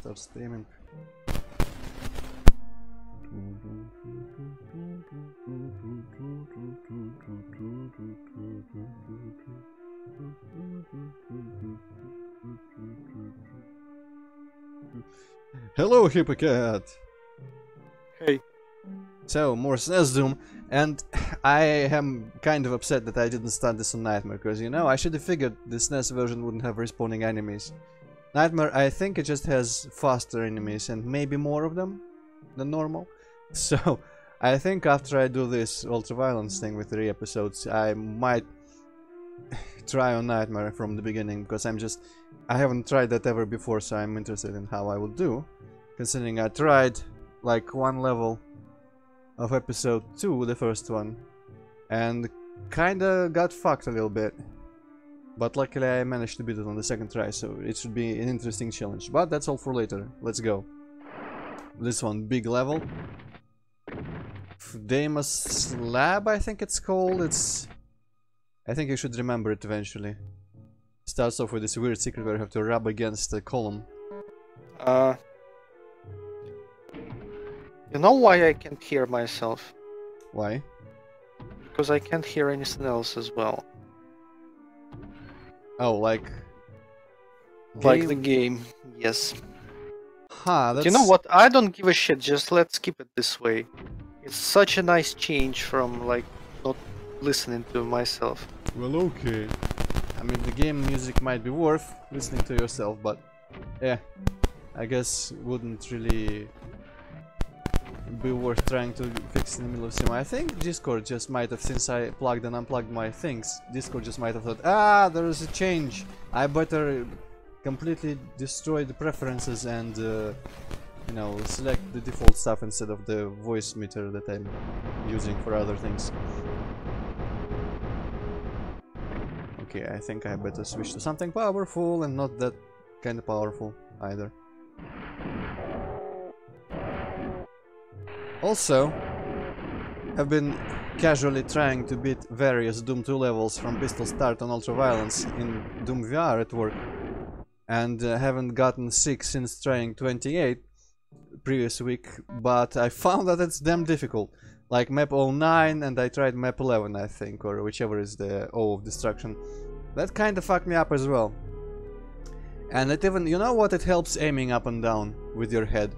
start streaming. Hello, Hippocat! Hey. So, more SNES Doom, and I am kind of upset that I didn't start this on Nightmare, because, you know, I should have figured the SNES version wouldn't have respawning enemies. Nightmare, I think it just has faster enemies, and maybe more of them than normal. So, I think after I do this ultra-violence thing with 3 episodes, I might try on Nightmare from the beginning, because I haven't tried that ever before, so I'm interested in how I would do, considering I tried, like, 1 level of episode 2, the first one, and kinda got fucked a little bit. But luckily I managed to beat it on the second try, so it should be an interesting challenge. But that's all for later. Let's go. This one, big level. Deimos Lab, I think it's called. I think you should remember it eventually. Starts off with this weird secret where you have to rub against the column. You know why I can't hear myself? Why? Because I can't hear anything else as well. Oh, like the game, yes. Huh, that's... You know what? I don't give a shit, just let's keep it this way. It's such a nice change from, like, not listening to myself. Well, okay. I mean, the game music might be worth listening to yourself, but yeah, I guess wouldn't really be worth trying to fix in the middle of stream. I think Discord just might have, since I plugged and unplugged my things, Discord just might have thought, ah, there is a change. I better completely destroy the preferences and, you know, select the default stuff instead of the voice meter that I'm using for other things. Okay, I think I better switch to something powerful and not that kind of powerful either. Also, I've been casually trying to beat various Doom 2 levels from pistol start on ultra-violence in Doom VR at work, and haven't gotten 6 since trying 28 previous week, but I found that it's damn difficult. Like map 09, and I tried map 11, I think, or whichever is the O of destruction. That kinda fucked me up as well. And it even, you know what, it helps aiming up and down with your head.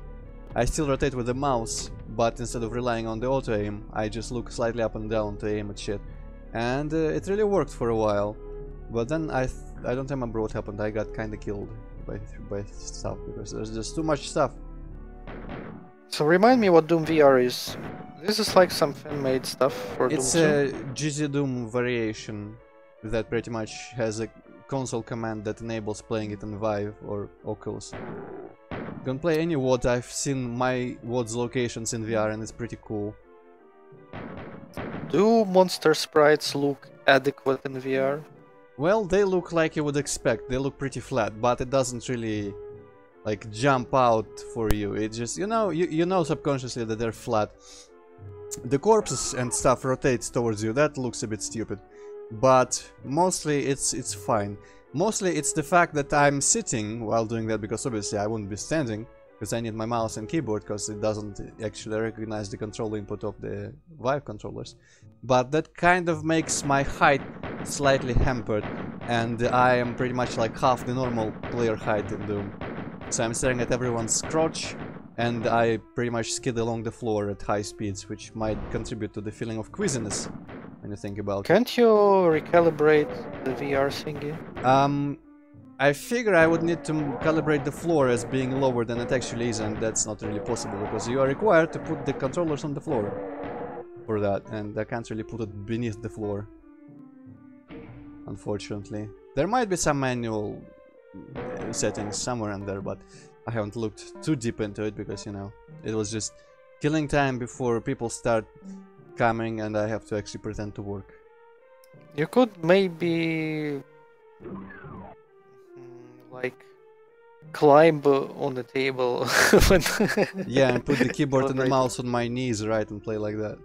I still rotate with the mouse, but instead of relying on the auto-aim, I just look slightly up and down to aim at shit. And it really worked for a while. But then I don't remember what happened. I got kinda killed by stuff, because there's just too much stuff. So remind me what Doom VR is. This is like some fan-made stuff for Doom 2? It's a GZ Doom variation that pretty much has a console command that enables playing it in Vive or Oculus. You can play any WOD. I've seen my WOD's locations in VR and it's pretty cool. Do monster sprites look adequate in VR? Well, they look like you would expect. They look pretty flat, but it doesn't really like jump out for you. It just, you know subconsciously that they're flat. The corpses and stuff rotates towards you. That looks a bit stupid, but mostly it's fine. Mostly it's the fact that I'm sitting while doing that, because obviously I wouldn't be standing, because I need my mouse and keyboard, because it doesn't actually recognize the control input of the Vive controllers. But that kind of makes my height slightly hampered, and I am pretty much like half the normal player height in Doom. So I'm staring at everyone's crotch, and I pretty much skid along the floor at high speeds, which might contribute to the feeling of queasiness when you think about it. Can't you recalibrate the VR thingy? I figure I would need to calibrate the floor as being lower than it actually is, and that's not really possible, because you are required to put the controllers on the floor for that, and I can't really put it beneath the floor, unfortunately. There might be some manual settings somewhere in there, but I haven't looked too deep into it, because, you know, it was just killing time before people start coming and I have to actually pretend to work. You could maybe like climb on the table when yeah, and put the keyboard and the mouse on my knees, right, and play like that.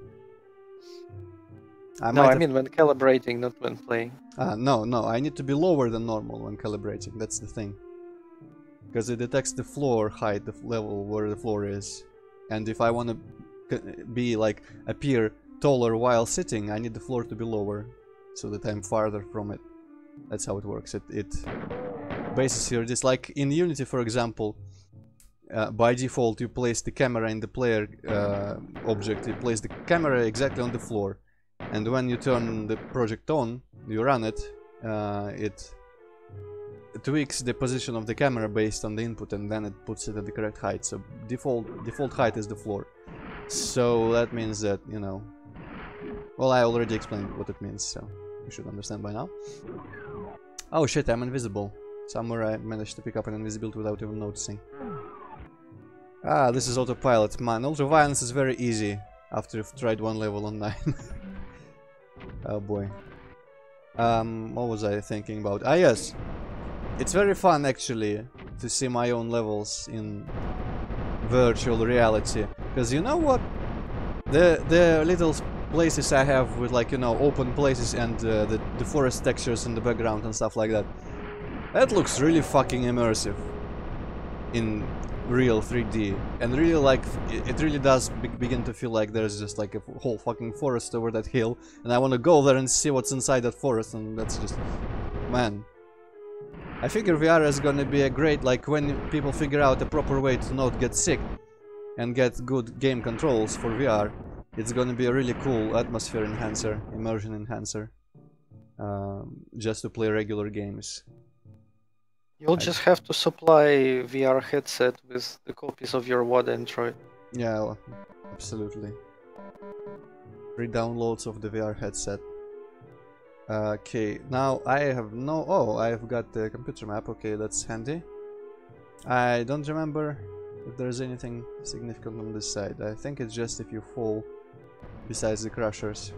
I mean when calibrating, not when playing. No, I need to be lower than normal when calibrating, that's the thing. because it detects the floor height, the level where the floor is. And if I want to be like appear taller while sitting, I need the floor to be lower, so that I'm farther from it. That's how it works. It bases here. Just like in Unity, for example, by default you place the camera in the player object. You place the camera exactly on the floor, and when you turn the project on, you run it. It tweaks the position of the camera based on the input, and then it puts it at the correct height. So default height is the floor. So that means that, you know, well, I already explained what it means, so you should understand by now. Oh shit, I'm invisible. Somewhere I managed to pick up an invisibility without even noticing. Ah, this is autopilot. Man, ultra-violence is very easy after you've tried one level on 9. Oh boy. What was I thinking about? Ah yes! It's very fun actually to see my own levels in virtual reality. Because you know what? The little places I have with, like, you know, open places and the forest textures in the background and stuff like that. That looks really fucking immersive in real 3D, and really, like, it really does begin to feel like there's just like a whole fucking forest over that hill, and I want to go there and see what's inside that forest, and that's just, man. I figure VR is gonna be a great, like, when people figure out a proper way to not get sick and get good game controls for VR, it's gonna be a really cool atmosphere enhancer, immersion enhancer, just to play regular games. You'll just have to supply VR headset with the copies of your WAD Antroid. Yeah, well, absolutely. Free downloads of the VR headset. Okay, now I have no... Oh, I've got the computer map. Okay, that's handy. I don't remember if there's anything significant on this side. I think it's just if you fall besides the crushers.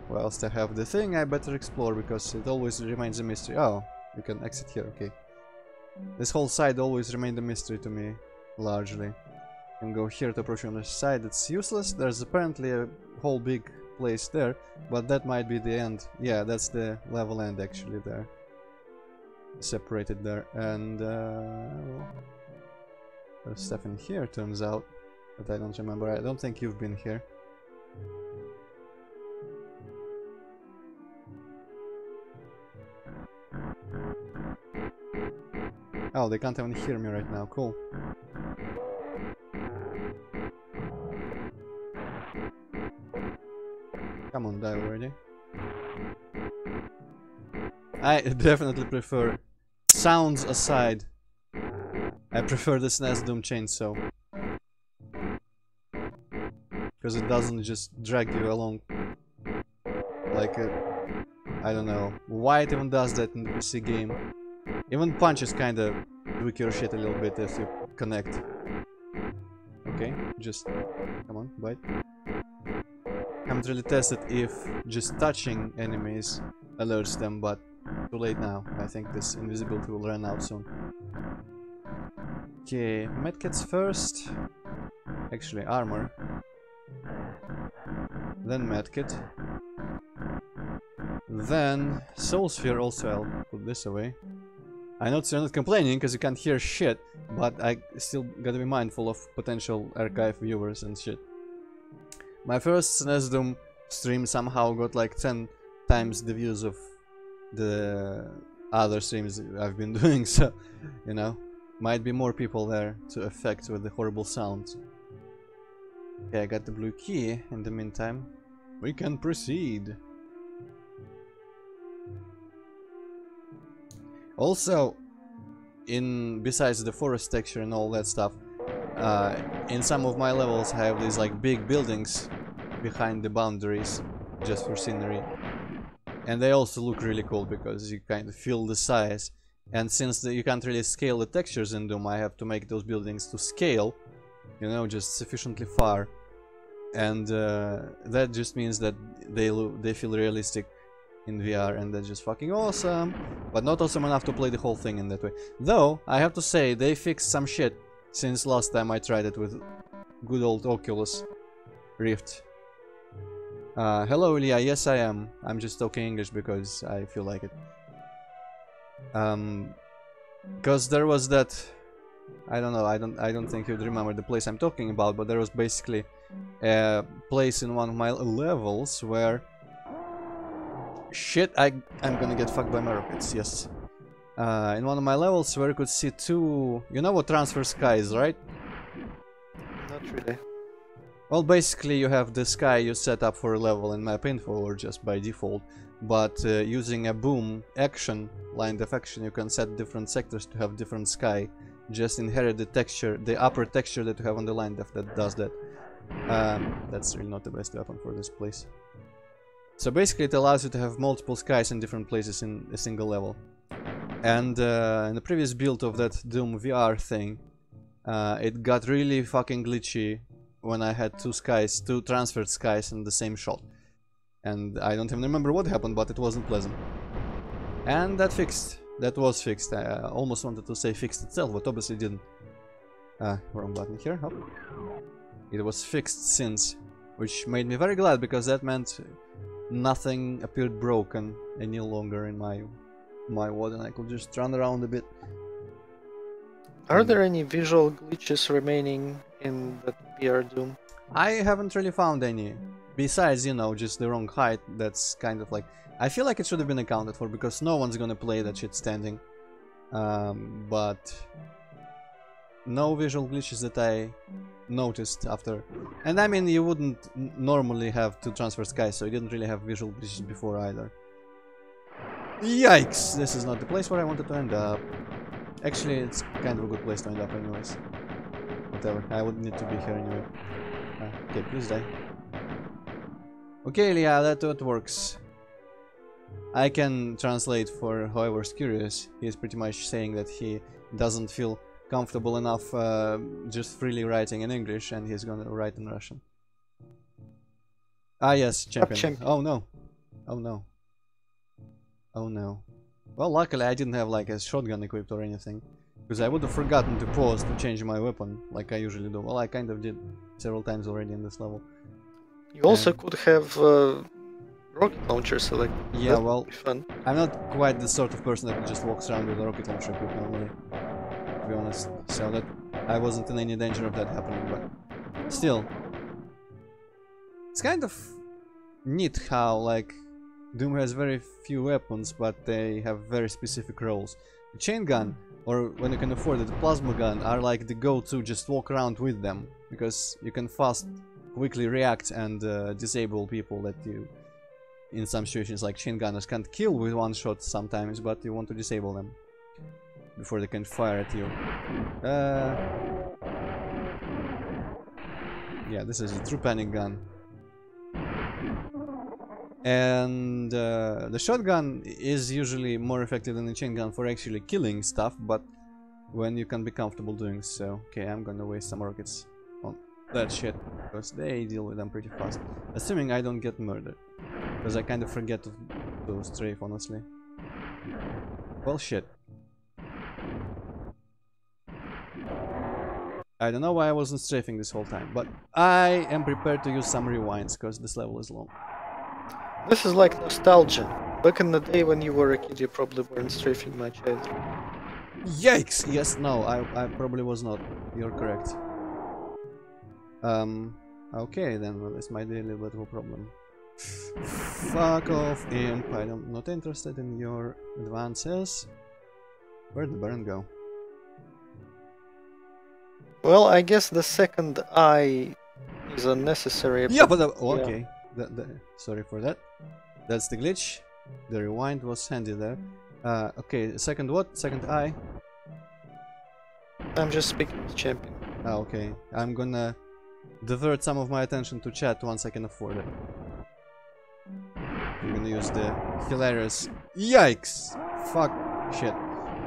Whilst I have the thing, I better explore, because it always remains a mystery. Oh, you can exit here, okay. This whole side always remained a mystery to me, largely. You can go here to approach on the side. It's useless. There's apparently a whole big place there, but that might be the end. Yeah, that's the level end actually there. Separated there. And well, there's stuff in here, turns out, but I don't remember. I don't think you've been here. Oh, they can't even hear me right now. Cool. Come on, die already. I definitely prefer, sounds aside, I prefer the SNES Doom chainsaw. Because it doesn't just drag you along like a... I don't know why it even does that in the PC game. Even punches kinda tweak your shit a little bit if you connect. Okay, just... come on, bite. Haven't really tested if just touching enemies alerts them, but too late now. I think this invisibility will run out soon. Okay, medkits first. Actually, armor. Then medkit. Then soul sphere. Also, I'll put this away. I know you're not complaining because you can't hear shit, but I still gotta be mindful of potential archive viewers and shit. My first SNES Doom stream somehow got like 10 times the views of the other streams I've been doing, so, you know, might be more people there to affect with the horrible sounds. Okay, I got the blue key. In the meantime, we can proceed. Also, besides the forest texture and all that stuff, in some of my levels I have these like big buildings behind the boundaries just for scenery, and they also look really cool because you kind of feel the size. And since you can't really scale the textures in Doom, I have to make those buildings to scale, you know, just sufficiently far, and that just means that they feel realistic in VR, and that's just fucking awesome, but not awesome enough to play the whole thing in that way. Though, I have to say, they fixed some shit since last time I tried it with good old Oculus Rift. Hello, Ilya. Yes, I am. I'm just talking English because I feel like it. Because there was that, I don't know, I don't think you'd remember the place I'm talking about, but there was basically a place in one of my levels where shit, I'm gonna get fucked by my rockets, yes. In one of my levels where you could see two, you know what transfer sky is, right? Not really. Well, basically you have the sky you set up for a level in map info or just by default, but using a boom action, line of action, you can set different sectors to have different sky. Just inherit the texture, the upper texture that you have on the line that does that. That's really not the best weapon for this place. So basically it allows you to have multiple skies in different places in a single level. And in the previous build of that Doom VR thing, it got really fucking glitchy when I had two transferred skies in the same shot. And I don't even remember what happened, but it wasn't pleasant. And that was fixed. I almost wanted to say fixed itself, but obviously didn't. Wrong button here. Hop. It was fixed since, which made me very glad because that meant nothing appeared broken any longer in my WOD, and I could just run around a bit. Are there any visual glitches remaining in that VR Doom? I haven't really found any. Besides, you know, just the wrong height. That's kind of like, I feel like it should have been accounted for because no one's gonna play that shit standing. But no visual glitches that I noticed after. And I mean, you wouldn't normally have to transfer skies, so you didn't really have visual glitches before either. Yikes! This is not the place where I wanted to end up. Actually, it's kind of a good place to end up anyways. Whatever, I would need to be here anyway. Okay, please die. Okay, yeah, that works. I can translate for whoever's curious. He's pretty much saying that he doesn't feel comfortable enough just freely writing in English, and he's gonna write in Russian. Ah yes, champion. Oh no. Oh no. Oh no. Well, luckily I didn't have like a shotgun equipped or anything, because I would have forgotten to pause to change my weapon like I usually do. Well, I kind of did several times already in this level. You also could have rocket launcher selected. Yeah, That'd well, be fun. I'm not quite the sort of person that just walks around with a rocket launcher equipped normally, to be honest. So that I wasn't in any danger of that happening, but still, it's kind of neat how like Doom has very few weapons, but they have very specific roles. The chain gun, or when you can afford it, the plasma gun, are like the go-to. Just walk around with them because you can quickly react and disable people that you, in some situations like chain gunners, can't kill with one shot sometimes, but you want to disable them before they can fire at you. Yeah, this is a true panic gun. And the shotgun is usually more effective than the chain gun for actually killing stuff, but when you can be comfortable doing so. Okay, I'm gonna waste some rockets on that shit, because they deal with them pretty fast. Assuming I don't get murdered, because I kind of forget to strafe, honestly. Well, shit. I don't know why I wasn't strafing this whole time, but I am prepared to use some rewinds, because this level is long. This is like nostalgia. Back in the day when you were a kid, you probably weren't strafing much either. Yikes! Yes, no, I probably was not. You're correct. Okay then, well, this might be a little bit of a problem. Fuck off, imp. I'm not interested in your advances. Where'd the Baron go? Well, I guess the second eye is unnecessary. Yeah, but okay. Sorry for that. That's the glitch. The rewind was handy there. Okay, second what? Second eye? I'm just speaking with champion. Ah, okay. I'm gonna divert some of my attention to chat once I can afford it. I'm gonna use the hilarious... Yikes! Fuck. Shit.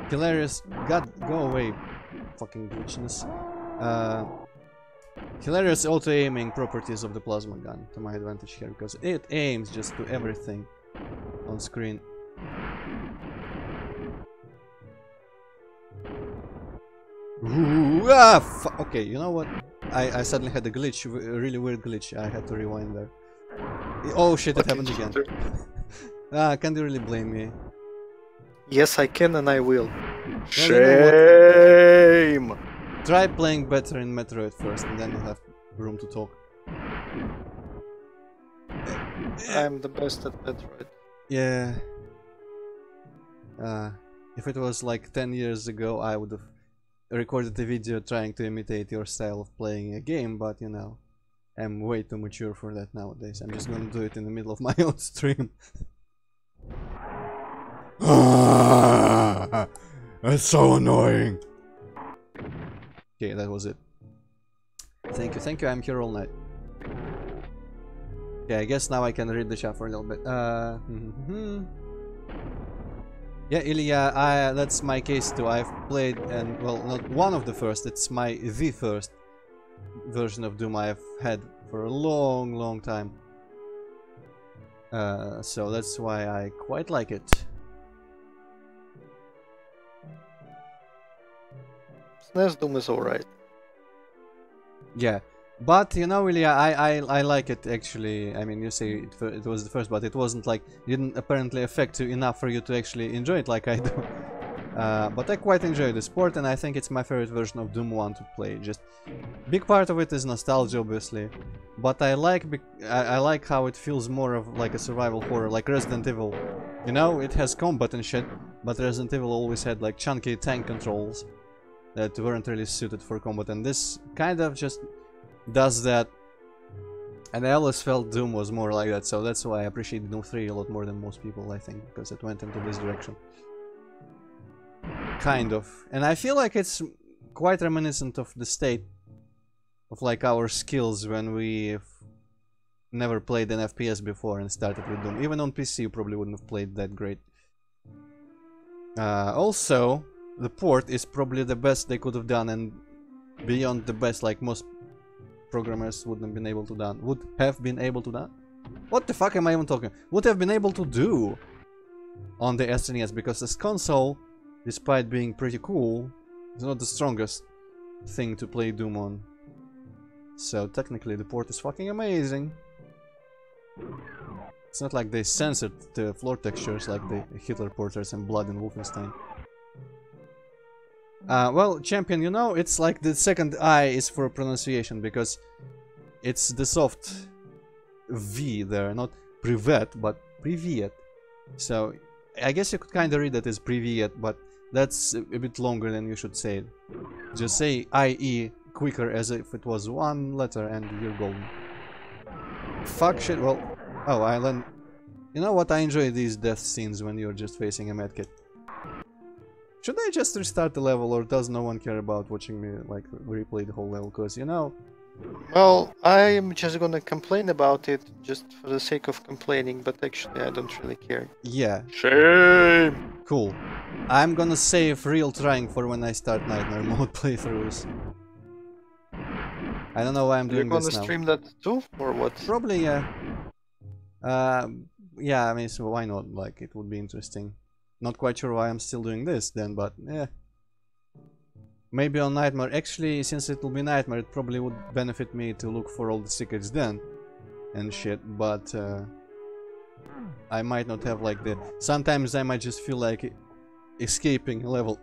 Hilarious... God, go away. Fucking glitchiness. Hilarious auto-aiming properties of the plasma gun to my advantage here, because it aims just to everything on screen. Ooh, okay, you know what? I suddenly had a glitch, a really weird glitch. I had to rewind there. Oh shit, it happened again. Can't you really blame me? Yes, I can and I will. Well, you know Shame! what? Try playing better in Metroid first, and then you'll have room to talk. I'm the best at Antroid. Yeah. If it was like 10 years ago, I would have recorded a video trying to imitate your style of playing a game, but you know, I'm way too mature for that nowadays. I'm just gonna do it in the middle of my own stream. That's so annoying. Okay, that was it. Thank you, I'm here all night. Okay, I guess now I can read the chat for a little bit. Yeah, Ilya, that's my case too. I've played, and well, not one of the first, it's the first version of Doom I've had for a long time. So that's why I quite like it. SNES Doom is alright. Yeah, but you know, Ilya, I like it actually. I mean, you say it was the first, but it wasn't like, it didn't apparently affect you enough for you to actually enjoy it like I do. But I quite enjoy the sport, and I think it's my favorite version of Doom 1 to play. Just big part of it is nostalgia, obviously, but I like how it feels more of like a survival horror, like Resident Evil. You know, it has combat and shit, but Resident Evil always had like chunky tank controls that weren't really suited for combat, and this kind of just does that. And I always felt Doom was more like that, so that's why I appreciate Doom 3 a lot more than most people, I think, because it went into this direction. Kind of. And I feel like it's quite reminiscent of the state of like our skills when we've never played an FPS before and started with Doom. Even on PC you probably wouldn't have played that great. Also, the port is probably the best they could have done, and beyond the best, like most programmers would have been able to do. What the fuck am I even talking? Would have been able to do on the SNES, because this console, despite being pretty cool, is not the strongest thing to play Doom on. So technically the port is fucking amazing. It's not like they censored the floor textures like the Hitler porters and Blood and Wolfenstein. Well, Champion, you know, it's like the second I is for pronunciation, because it's the soft V there, not privet, but privet. So, I guess you could kind of read that as privet, but that's a bit longer than you should say it. Just say IE quicker, as if it was one letter, and you're golden. Fuck shit, well... Oh, I learned... You know what, I enjoy these death scenes when you're just facing a medkit. Should I just restart the level, or does no one care about watching me, like, replay the whole level? Because, you know... Well, I'm just gonna complain about it, just for the sake of complaining, but actually I don't really care. Yeah. Shame! Cool. I'm gonna save real trying for when I start Nightmare mode playthroughs. I don't know why I'm doing this now. You're gonna stream that too, or what? Probably, yeah. Yeah, I mean, so why not? Like, it would be interesting. Not quite sure why I'm still doing this then, but yeah. Maybe on Nightmare. Actually, since it will be Nightmare, it probably would benefit me to look for all the secrets then and shit, but I might not have like the... Sometimes I might just feel like escaping a level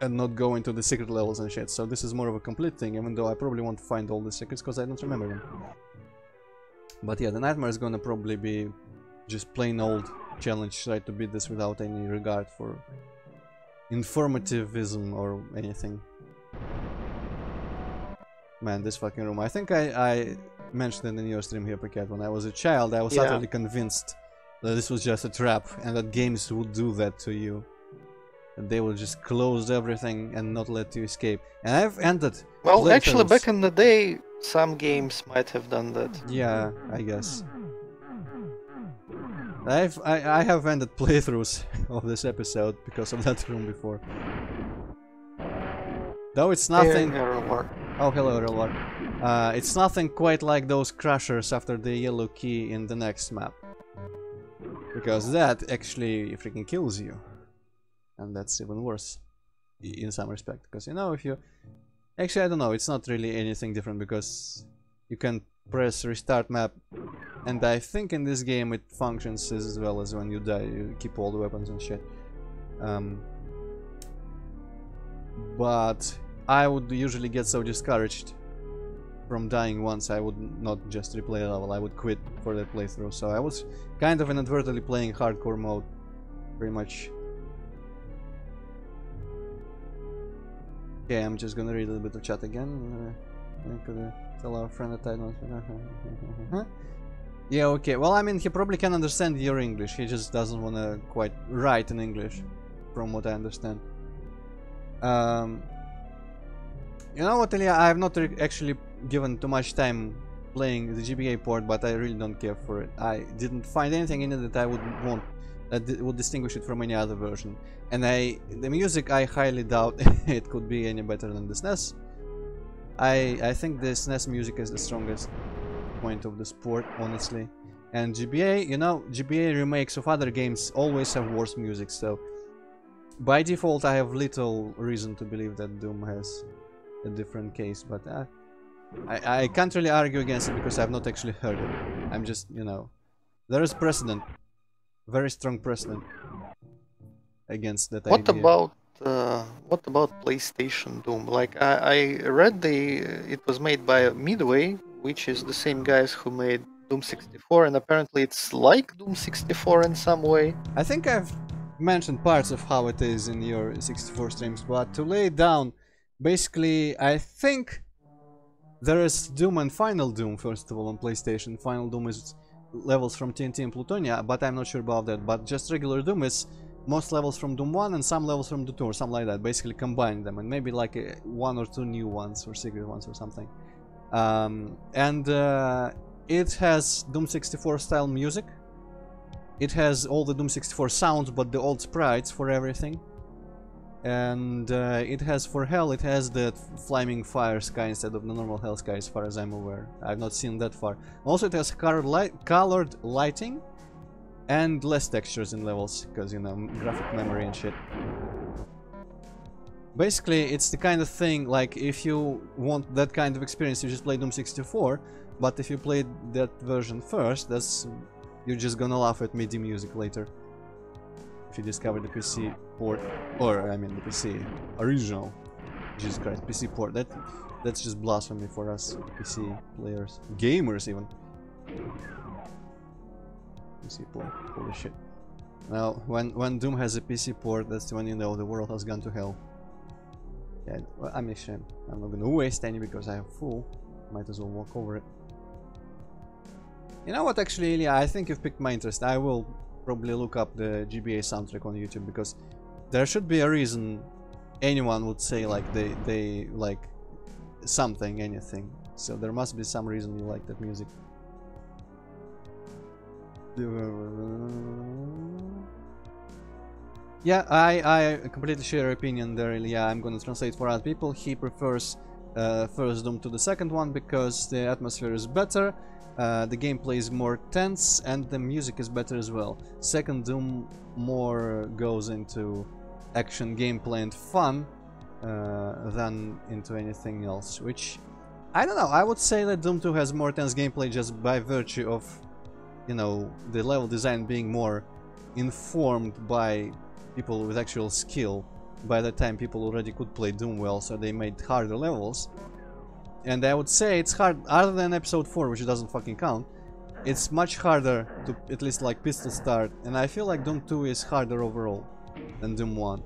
and not go into the secret levels and shit, so this is more of a complete thing, even though I probably want to find all the secrets because I don't remember them. But yeah, the Nightmare is gonna probably be just plain old challenge, try to beat this without any regard for informativism or anything. Man, this fucking room. I think I mentioned it in your stream here, Paket. When I was a child, I was utterly convinced that this was just a trap and that games would do that to you. That they will just close everything and not let you escape. And I've ended. Well, actually, back in the day, some games might have done that. Yeah, I guess. I have ended playthroughs of this episode because of that room before. Though it's nothing... Oh, hello, Real War. It's nothing quite like those crushers after the yellow key in the next map. Because that actually freaking kills you. And that's even worse. In some respect. Because, you know, if you... Actually, I don't know, it's not really anything different because you can press restart map, and I think in this game it functions as well as when you die, you keep all the weapons and shit. but I would usually get so discouraged from dying once, I would not just replay a level, I would quit for that playthrough. So I was kind of inadvertently playing hardcore mode, pretty much. Okay, I'm just gonna read a little bit of chat again. Tell our friend that I don't... Yeah, okay, well, I mean, he probably can understand your English, he just doesn't wanna quite write in English, from what I understand. You know what, Ilya, I have not actually given too much time playing the GBA port, but I really don't care for it. I didn't find anything in it that I would want, that would distinguish it from any other version. And the music, I highly doubt it could be any better than the SNES. I think the SNES music is the strongest point of the sport, honestly. And GBA, you know, GBA remakes of other games always have worse music, so by default I have little reason to believe that Doom has a different case, but I can't really argue against it because I've not actually heard it. I'm just, you know, there is precedent, very strong precedent against that idea. What about PlayStation Doom? Like I read it was made by Midway, which is the same guys who made Doom 64, and apparently it's like Doom 64 in some way. I think I've mentioned parts of how it is in your 64 streams, but to lay it down, basically, I think there is Doom and Final Doom, first of all, on PlayStation. Final Doom is levels from TNT and Plutonia, but I'm not sure about that. But just regular Doom is most levels from Doom 1 and some levels from Doom 2 or something like that. Basically combine them, and maybe like one or two new ones or secret ones or something. It has Doom 64 style music. It has all the Doom 64 sounds, but the old sprites for everything. And it has, for Hell, it has the flaming fire sky instead of the normal Hell sky, as far as I'm aware. I've not seen that far. Also, it has colored lighting and less textures in levels, because, you know, graphic memory and shit. Basically, it's the kind of thing, like, if you want that kind of experience, you just play Doom 64, but if you played that version first, you're just gonna laugh at MIDI music later. If you discover the PC port, or I mean the PC original, Jesus Christ, PC port, that's just blasphemy for us PC players, gamers even. PC port, holy shit. Now, when Doom has a PC port, that's when you know the world has gone to hell. Yeah, well, I'm ashamed. I'm not gonna waste any because I have full. Might as well walk over it. You know what, actually, Ilya, I think you've piqued my interest. I will probably look up the GBA soundtrack on YouTube, because there should be a reason anyone would say like they like something, anything. So there must be some reason you like that music. Yeah, I completely share your opinion there, Ilya. I'm gonna translate for other people. He prefers first Doom to the second one because the atmosphere is better. The gameplay is more tense and the music is better as well. Second Doom more goes into action, gameplay and fun than into anything else, which, I don't know, I would say that Doom 2 has more tense gameplay just by virtue of, you know, the level design being more informed by people with actual skill. By that time people already could play Doom well, so they made harder levels. And I would say it's hard, other than episode 4, which doesn't fucking count, it's much harder to at least like pistol start, and I feel like Doom 2 is harder overall than Doom 1.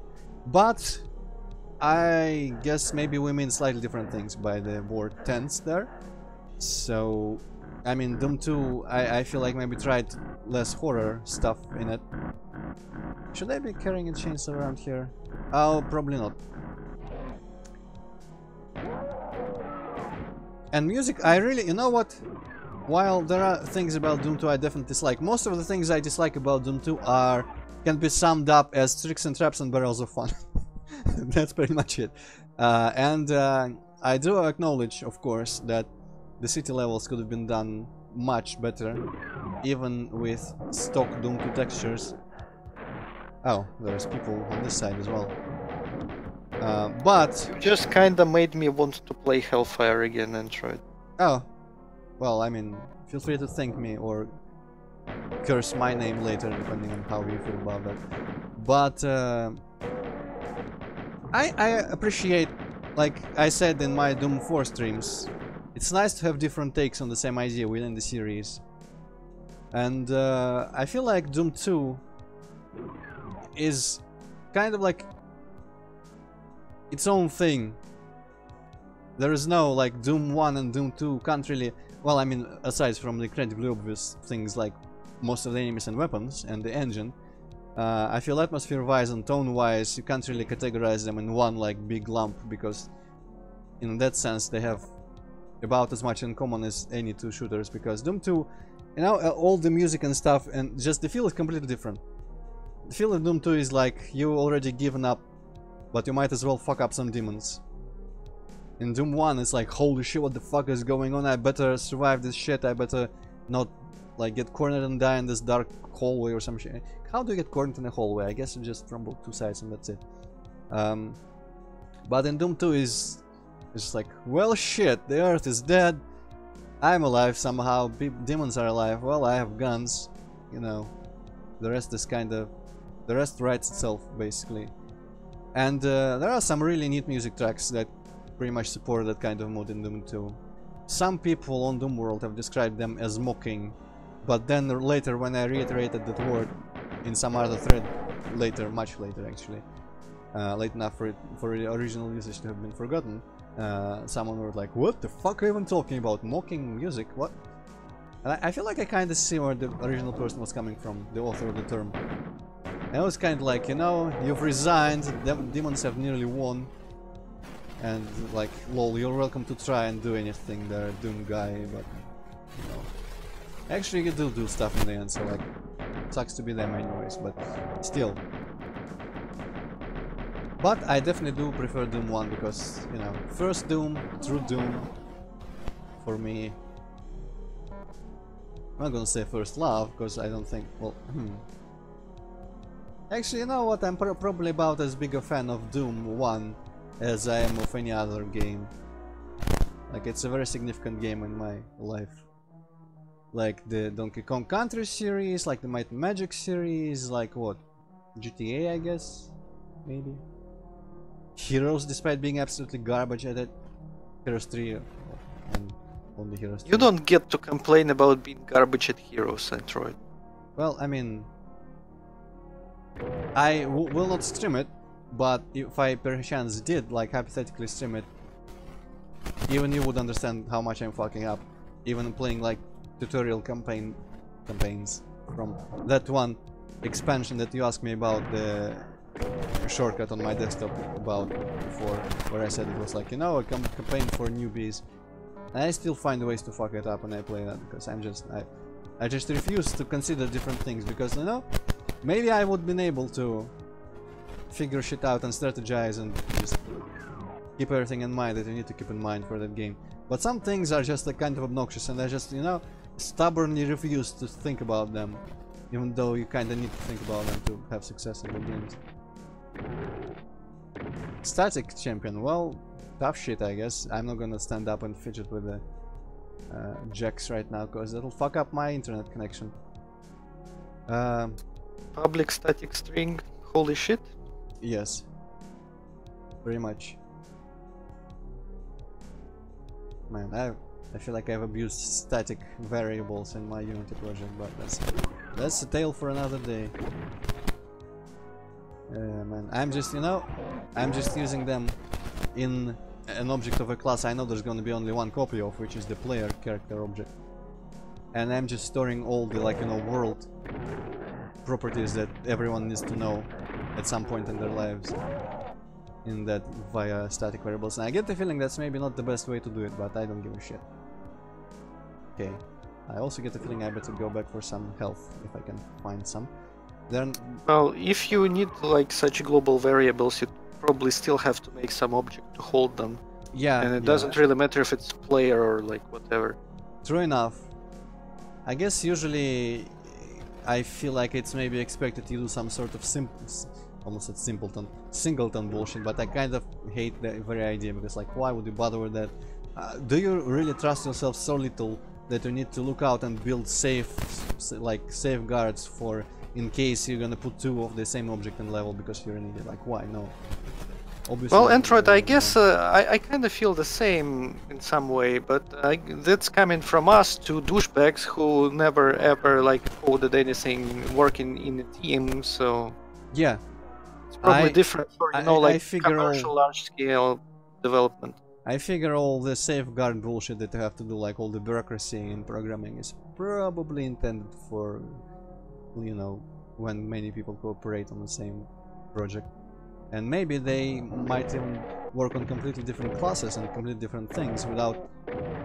But I guess maybe we mean slightly different things by the word tense there. So, I mean, Doom 2, I feel like maybe tried less horror stuff in it. Should I be carrying a chainsaw around here? Oh, probably not. And music, I really, you know what? While there are things about Doom 2 I definitely dislike, most of the things I dislike about Doom 2 can be summed up as tricks and traps and barrels of fun. That's pretty much it. I do acknowledge, of course, that the city levels could have been done much better, even with stock Doom 2 textures. Oh, there's people on this side as well. But You just kinda made me want to play Hellfire again, Antroid. oh, well, I mean, feel free to thank me or curse my name later, depending on how you feel about that. But I appreciate, like I said in my Doom 4 streams, it's nice to have different takes on the same idea within the series. And I feel like Doom 2 is kind of like its own thing. There is no, like, Doom 1 and Doom 2 can't really, well, I mean, aside from the incredibly obvious things like most of the enemies and weapons and the engine, I feel atmosphere-wise and tone-wise you can't really categorize them in one, like, big lump, because in that sense they have about as much in common as any two shooters, because Doom 2, you know, all the music and stuff and just the feel is completely different. The feel of Doom 2 is like you already given up, but you might as well fuck up some demons. In Doom 1 it's like, holy shit, what the fuck is going on? I better survive this shit, I better not like get cornered and die in this dark hallway or some shit. How do you get cornered in a hallway? I guess you just rumble two sides and that's it. But in Doom 2 is just like, well shit, the earth is dead, I'm alive somehow, demons are alive, well I have guns, you know, the rest is kinda, the rest writes itself basically. And there are some really neat music tracks that pretty much support that kind of mood in Doom 2. Some people on Doom World have described them as mocking, but then later when I reiterated that word in some other thread later, much later actually, late enough for the original usage to have been forgotten, someone was like, what the fuck are you even talking about? Mocking music? What? And I feel like I kinda see where the original person was coming from, the author of the term. And it was kinda like, you know, you've resigned, demons have nearly won, and like, lol, you're welcome to try and do anything there, Doom guy, but, you know. Actually, you do stuff in the end, so like, sucks to be them anyways, but still. But I definitely do prefer Doom 1 because, you know, first Doom, true Doom, for me. I'm not gonna say first love, because I don't think, well, Actually, you know what, I'm probably about as big a fan of Doom 1 as I am of any other game. Like, it's a very significant game in my life. Like the Donkey Kong Country series, like the Might and Magic series, like what? GTA, I guess? Maybe? Heroes, despite being absolutely garbage at it. Heroes 3 and only Heroes 3. You don't get to complain about being garbage at Heroes, Antroid. Well, I mean, I will not stream it, but if I perchance did, like hypothetically stream it, even you would understand how much I'm fucking up. Even playing like tutorial campaigns from that one expansion that you asked me about, the shortcut on my desktop about before, where I said it was like, you know, a campaign for newbies, and I still find ways to fuck it up when I play that, because I just refuse to consider different things, because, you know, maybe I would been able to figure shit out and strategize and just keep everything in mind that you need to keep in mind for that game. But some things are just like kind of obnoxious, and I just, you know, stubbornly refuse to think about them, even though you kinda need to think about them to have success in the games. Static champion, well, tough shit, I guess. I'm not gonna stand up and fidget with the jacks right now, because that'll fuck up my internet connection. Public static string, holy shit. Yes. Pretty much. Man, I feel like I've abused static variables in my Unity project, but that's a tale for another day. Man, I'm just, you know, I'm just using them in an object of a class I know there's gonna be only one copy of, which is the player character object. And I'm just storing all the, like, you know, world properties that everyone needs to know at some point in their lives in that via static variables. And I get the feeling that's maybe not the best way to do it, but I don't give a shit. Okay. I also get the feeling I better go back for some health if I can find some. Then, well, if you need like such global variables, you probably still have to make some object to hold them. Yeah. And it doesn't really matter if it's player or like whatever. True enough. I guess usually I feel like it's maybe expected to do some sort of almost said singleton bullshit, but I kind of hate the very idea, because like, why would you bother with that? Do you really trust yourself so little that you need to look out and build safeguards for in case you're gonna put two of the same object in level because you're an idiot? Like, why? No. Obviously, Well, Antroid, I guess I kind of feel the same in some way, but that's coming from us to douchebags who never ever like coded anything working in a team. So yeah, it's probably different for I like figure commercial large scale development. I figure all the safeguard bullshit that you have to do, like all the bureaucracy in programming, is probably intended for, you know, when many people cooperate on the same project. And maybe they might even work on completely different classes and completely different things without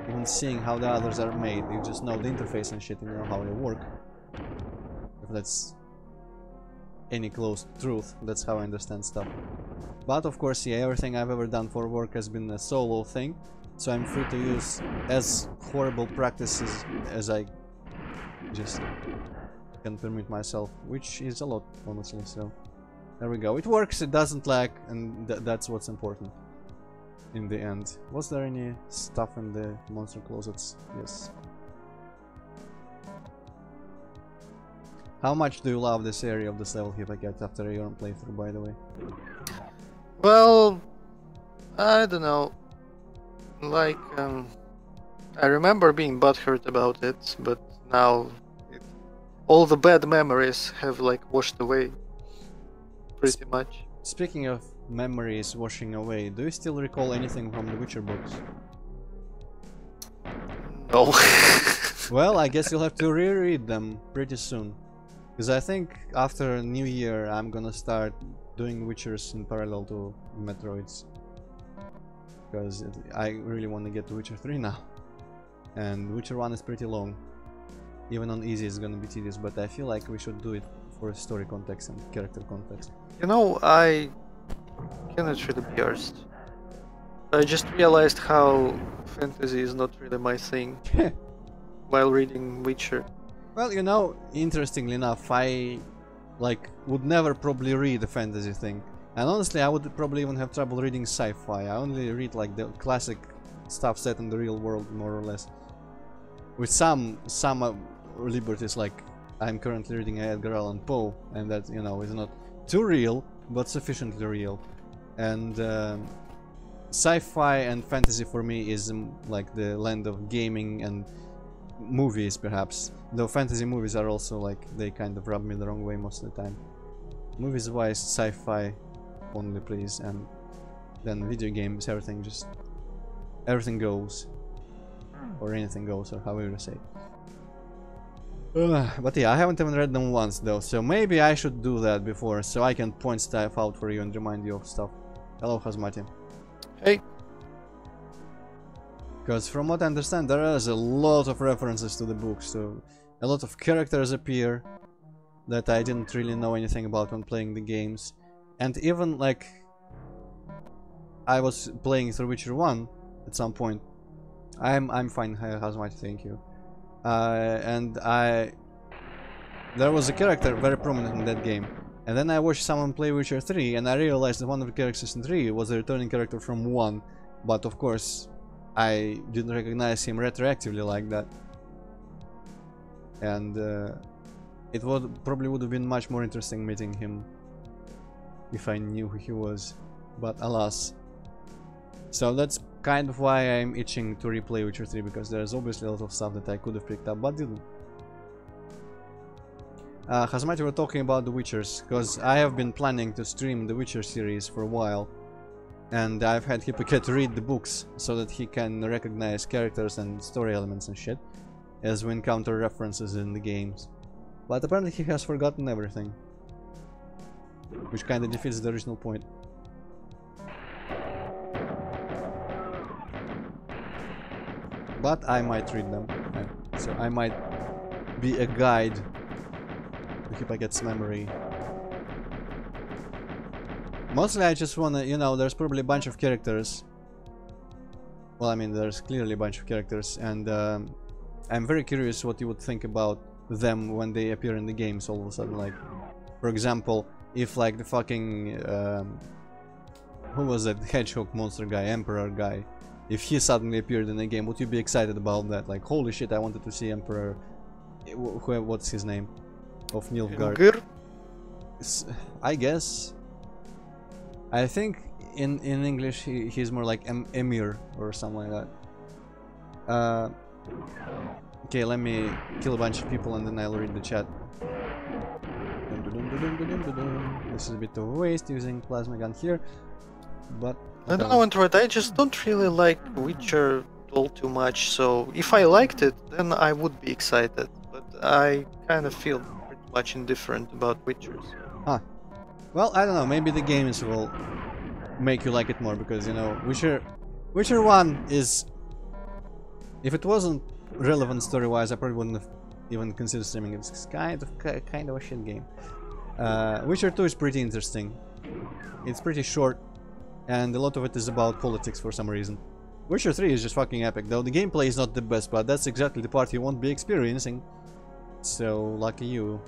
even seeing how the others are made. You just know the interface and shit and you know how they work. If that's any close truth, that's how I understand stuff. But of course, yeah, everything I've ever done for work has been a solo thing, so I'm free to use as horrible practices as I just can permit myself, which is a lot, honestly. So there we go. It works, it doesn't lag, and that's what's important in the end. Was there any stuff in the monster closets? Yes. How much do you love this area of this level, Hippocat, after your own playthrough, by the way? Well, I don't know. Like, I remember being butthurt about it, but now all the bad memories have like washed away. Pretty much. Speaking of memories washing away, do you still recall anything from the Witcher books? No. Well, I guess you'll have to reread them pretty soon. Because I think after New Year I'm gonna start doing Witchers in parallel to Metroids. Because I really want to get to Witcher 3 now. And Witcher 1 is pretty long. Even on easy it's gonna be tedious, but I feel like we should do it for story context and character context. You know, I cannot really be arsed. I just realized how fantasy is not really my thing while reading Witcher. Well, you know, interestingly enough, I would never probably read a fantasy thing. And honestly, I would probably even have trouble reading sci-fi. I only read like the classic stuff set in the real world, more or less. With some liberties, like I'm currently reading Edgar Allan Poe, and that, you know, is not too real, but sufficiently real. And sci-fi and fantasy for me is like the land of gaming and movies, perhaps. Though fantasy movies are also like, they kind of rub me the wrong way most of the time. Movies wise, sci-fi only, please, and then video games, everything goes, or anything goes, or however you say. But yeah, I haven't even read them once though, so maybe I should do that before, so I can point stuff out for you and remind you of stuff. Hello, Hazmati. Hey. Because from what I understand, there is a lot of references to the books, so a lot of characters appear that I didn't really know anything about when playing the games. And even like, I was playing through Witcher 1 at some point. I'm fine, Hazmati, thank you. And there was a character very prominent in that game. And then I watched someone play Witcher 3 and I realized that one of the characters in 3 was a returning character from 1. But of course, I didn't recognize him retroactively like that. And it probably would have been much more interesting meeting him if I knew who he was. But alas. So that's kind of why I'm itching to replay Witcher 3, because there's obviously a lot of stuff that I could have picked up but didn't. Hazmati, we're talking about the Witchers, because I have been planning to stream the Witcher series for a while. And I've had Hippocat read the books so that he can recognize characters and story elements and shit as we encounter references in the games. But apparently he has forgotten everything, which kinda defeats the original point. But I might read them, so I might be a guide to Hippocat's memory. Mostly I just wanna, you know, there's probably a bunch of characters. Well, I mean, there's clearly a bunch of characters, and I'm very curious what you would think about them when they appear in the games all of a sudden. Like, for example, if like the fucking who was that hedgehog monster guy, emperor guy, if he suddenly appeared in the game, would you be excited about that? Like, holy shit, I wanted to see Emperor, what's his name, of Nilfgaard. I guess. I think in English he's more like Emir or something like that. Okay, let me kill a bunch of people and then I'll read the chat. This is a bit of a waste using plasma gun here, but I don't know, Antroid, I just don't really like Witcher all too much, so if I liked it, then I would be excited, but I kind of feel pretty much indifferent about Witcher. So. Huh. Well, I don't know, maybe the games will make you like it more, because, you know, Witcher 1 is... If it wasn't relevant story-wise, I probably wouldn't have even considered streaming it. It's kind of a shit game. Witcher 2 is pretty interesting. It's pretty short, and a lot of it is about politics for some reason. Witcher 3 is just fucking epic, though the gameplay is not the best, but that's exactly the part you won't be experiencing. So, lucky you.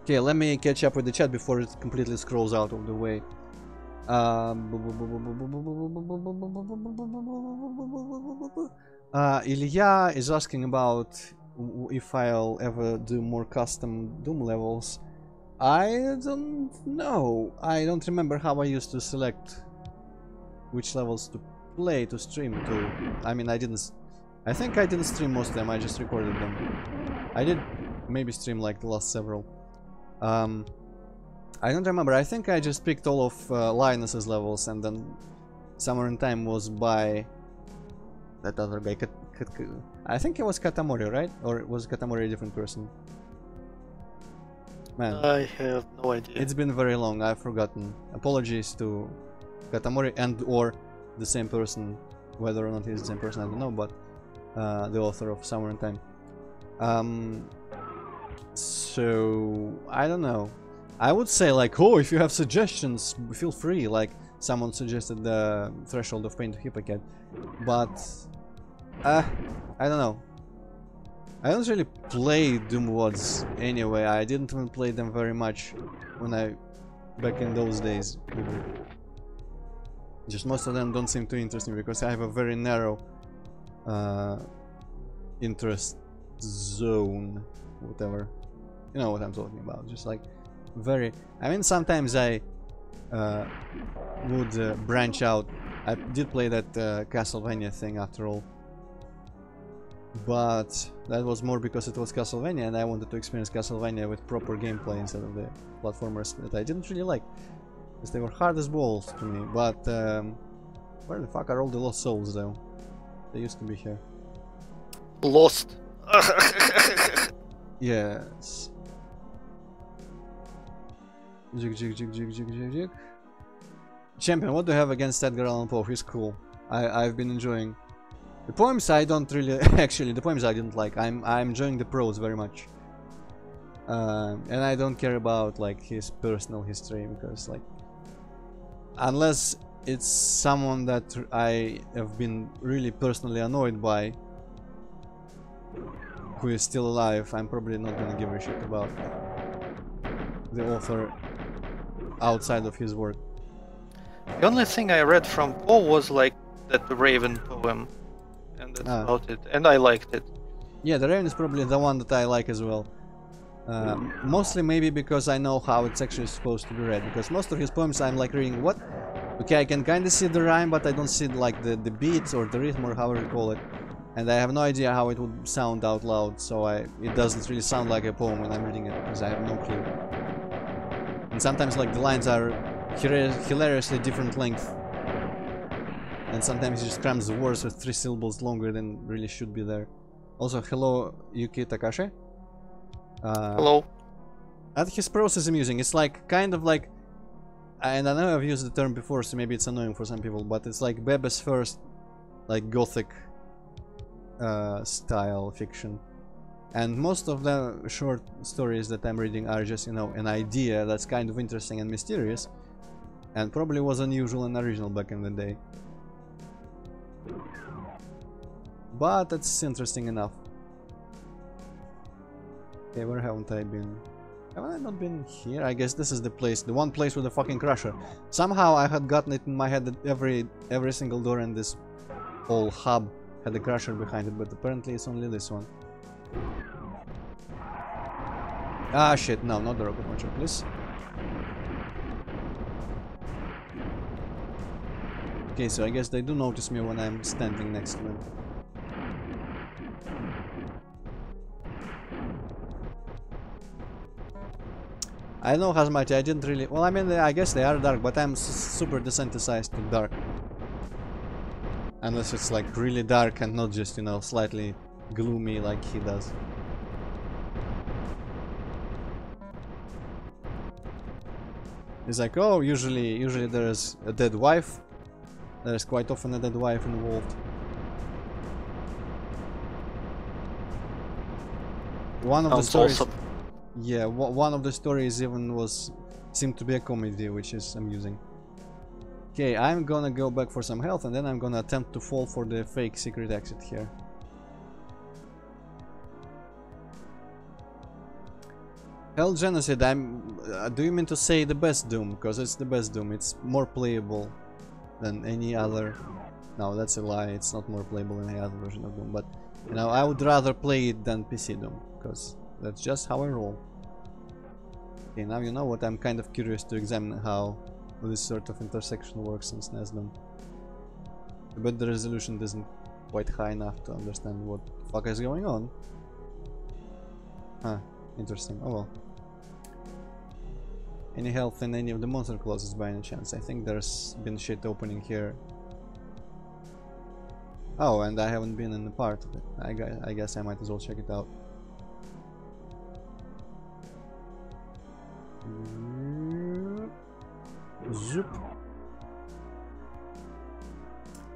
Okay, let me catch up with the chat before it completely scrolls out of the way. Ilya is asking about if I'll ever do more custom Doom levels. I don't know. I don't remember how I used to select which levels to play, to stream to. I mean, I think I didn't stream most of them, I just recorded them. I did maybe stream like the last several. I don't remember. I think I just picked all of Linus's levels, and then Summer in Time was by that other guy. I think it was Katamori, right? Or was Katamori a different person? Man, I have no idea. It's been very long. I've forgotten. Apologies to Katamori and or the same person. Whether or not he's the same person, I don't know. But the author of Summer in Time. So I don't know. I would say like, oh, if you have suggestions, feel free. Like someone suggested the Threshold of Pain to Hippocat, but I don't know. I don't really play Doom WODs anyway. I didn't even play them very much when back in those days. Just most of them don't seem too interesting because I have a very narrow interest zone, whatever. You know what I'm talking about. Just like very. I mean, sometimes I would branch out. I did play that Castlevania thing after all, but that was more because it was Castlevania and I wanted to experience Castlevania with proper gameplay instead of the platformers that I didn't really like, because they were hard as balls to me. But where the fuck are all the lost souls though? They used to be here. Lost. Yes. Jig. Champion, what do you have against Edgar Allan Poe? He's cool. I've been enjoying the poems. I don't really actually the poems I didn't like. I'm enjoying the prose very much, and I don't care about like his personal history, because like unless it's someone that I have been really personally annoyed by, who is still alive, I'm probably not gonna give a shit about the author outside of his work. The only thing I read from Poe was like that Raven poem, and that's about it, and I liked it. Yeah, the Raven is probably the one that I like as well. Mostly maybe because I know how it's actually supposed to be read, because most of his poems I'm like reading, what? Okay, I can kind of see the rhyme, but I don't see like the beats or the rhythm or however you call it. And I have no idea how it would sound out loud, so it doesn't really sound like a poem when I'm reading it, because I have no clue. And sometimes like the lines are hilariously different length, and sometimes he just crams the words with 3 syllables longer than really should be there. Also, hello Yuki Takashi. Hello. His prose is amusing. It's like kind of like, and I know I've used the term before, so maybe it's annoying for some people, but it's like Bebe's first like gothic style fiction. And most of the short stories that I'm reading are just, you know, an idea that's kind of interesting and mysterious, and probably was unusual and original back in the day. But it's interesting enough. Okay, where haven't I been? Haven't I not been here? I guess this is the place, the one place with the fucking crusher. Somehow I had gotten it in my head that every single door in this whole hub had a crusher behind it, but apparently it's only this one. Ah shit, no, not the rocket launcher, please. Okay, so I guess they do notice me when I'm standing next to them. I know Hazmati, I didn't really... Well, I mean, I guess they are dark, but I'm super desensitized to dark. Unless it's like really dark and not just, you know, slightly gloomy like he does. It's like, oh, usually there's a dead wife. There's quite often a dead wife involved. One of the stories... Yeah, one of the stories even seemed to be a comedy, which is amusing. Okay, I'm gonna go back for some health and then I'm gonna attempt to fall for the fake secret exit here. Hell Genocide, do you mean to say the best Doom? Because it's the best Doom, it's more playable than any other... No, that's a lie, it's not more playable than any other version of Doom, but... You know, I would rather play it than PC Doom, because that's just how I roll. Okay, now you know what, I'm kind of curious to examine how this sort of intersection works in SNES Doom. But the resolution isn't quite high enough to understand what the fuck is going on. Huh, interesting, oh well. Any health in any of the monster closets by any chance? I think there's been shit opening here. Oh, and I haven't been in the part of it. I guess I might as well check it out. Zoop.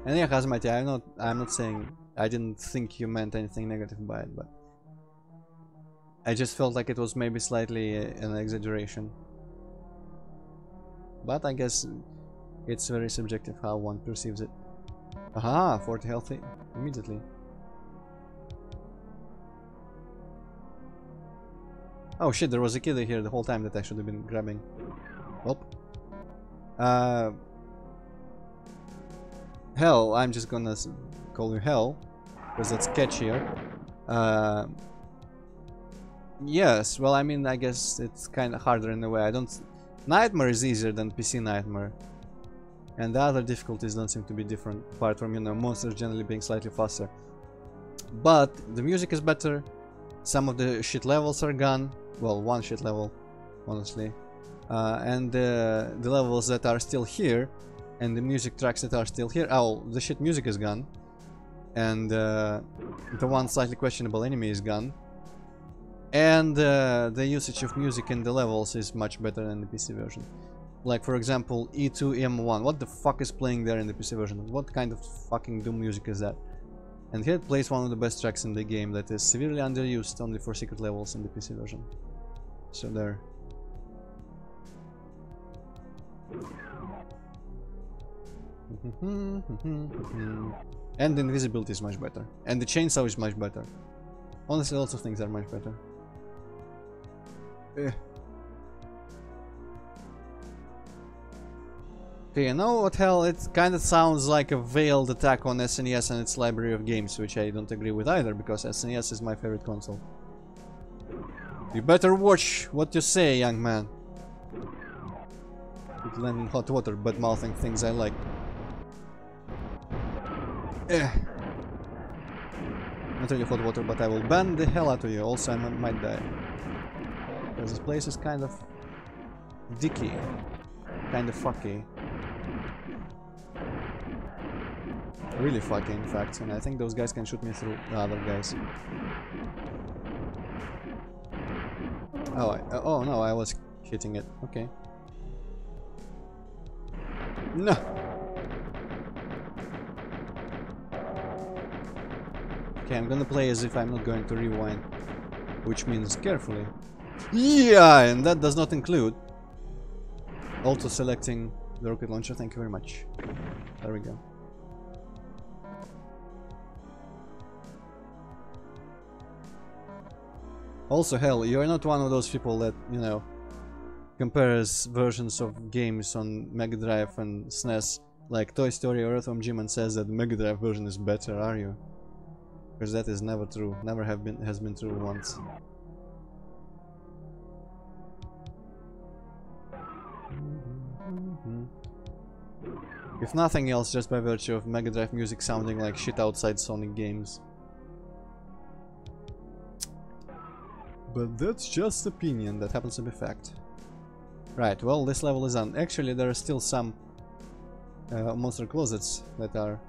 And yeah, Hazmati, I'm not saying I didn't think you meant anything negative by it, but I just felt like it was maybe slightly an exaggeration. But I guess it's very subjective how one perceives it. Aha, 40 healthy immediately. Oh shit, there was a kid here the whole time that I should have been grabbing. Welp. Hell, I'm just gonna call you Hell, because that's catchier. Yes, well, I mean, I guess it's kind of harder in a way. Nightmare is easier than PC Nightmare. And the other difficulties don't seem to be different, apart from, you know, monsters generally being slightly faster. But the music is better, some of the shit levels are gone. Well, one shit level, honestly. And the levels that are still here, and the music tracks that are still here, oh, the shit music is gone. And the one slightly questionable enemy is gone. And the usage of music in the levels is much better than the PC version. Like, for example, E2M1. What the fuck is playing there in the PC version? What kind of fucking Doom music is that? And here it plays one of the best tracks in the game that is severely underused only for secret levels in the PC version. So there. And the invisibility is much better. And the chainsaw is much better. Honestly, lots of things are much better. Okay, you know what, hell, it kind of sounds like a veiled attack on SNES and its library of games, which I don't agree with either, because SNES is my favorite console. You better watch what you say, young man. It land in hot water, but mouthing things I like. Not really hot water, but I will ban the hell out of you. Also, I might die. Because this place is kind of dicky. Kind of fucky. Really fucky, in fact. And I think those guys can shoot me through the other guys. Oh, oh no, I was hitting it. Okay. No! Okay, I'm gonna play as if I'm not going to rewind. Which means carefully. Yeah, and that does not include auto selecting the rocket launcher. Thank you very much. There we go. Also, hell, you're not one of those people that, you know, compares versions of games on Mega Drive and SNES like Toy Story or Earthworm Jim and says that the Mega Drive version is better, are you? Because that is never true. Never has been true once. If nothing else, just by virtue of Mega Drive music sounding like shit outside Sonic games. But that's just opinion, that happens to be fact. Right, well, this level is done. Actually, there are still some monster closets that are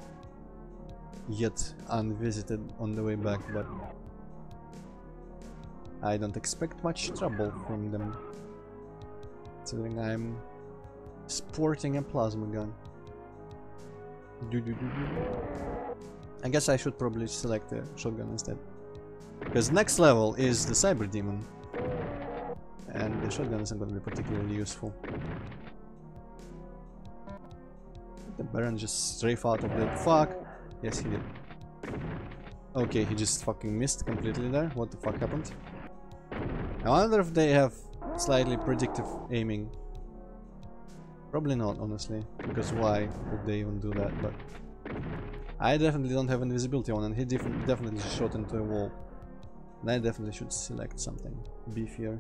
yet unvisited on the way back, but I don't expect much trouble from them, considering I'm sporting a plasma gun. I guess I should probably select a shotgun instead, because next level is the Cyber Demon, and the shotgun isn't going to be particularly useful. The Baron just strafe out of the fuck. Yes, he did. Okay, he just fucking missed completely there. What the fuck happened? I wonder if they have slightly predictive aiming. Probably not, honestly, because why would they even do that? But I definitely don't have invisibility on, and he definitely shot into a wall. And I definitely should select something beefier.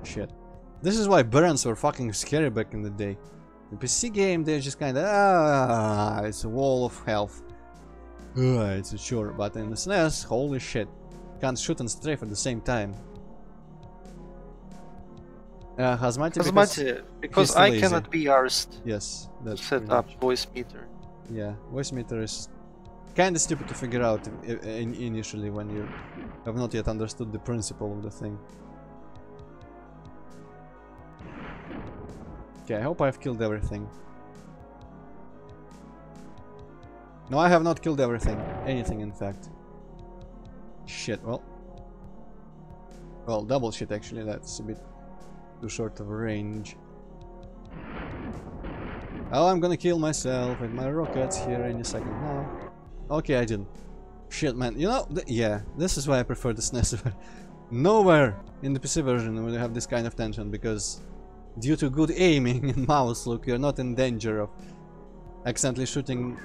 Shit. This is why Barons were fucking scary back in the day. The PC game, they're just kinda, it's a wall of health. It's a chore. But in the SNES, holy shit. Can't shoot and strafe at the same time. Hazmati, because I cannot be arsed. Yes, that's set up voice meter. Yeah, voice meter is kinda stupid to figure out initially when you have not yet understood the principle of the thing. Okay, I hope I've killed everything. No, I have not killed everything. Anything, in fact. Shit, well. Well, double shit, actually. That's a bit too short of a range. Oh, I'm gonna kill myself with my rockets here any second now. Okay, I didn't. Shit, man. You know, yeah, this is why I prefer the SNES. Nowhere in the PC version will you have this kind of tension, because due to good aiming and mouse look, you're not in danger of accidentally shooting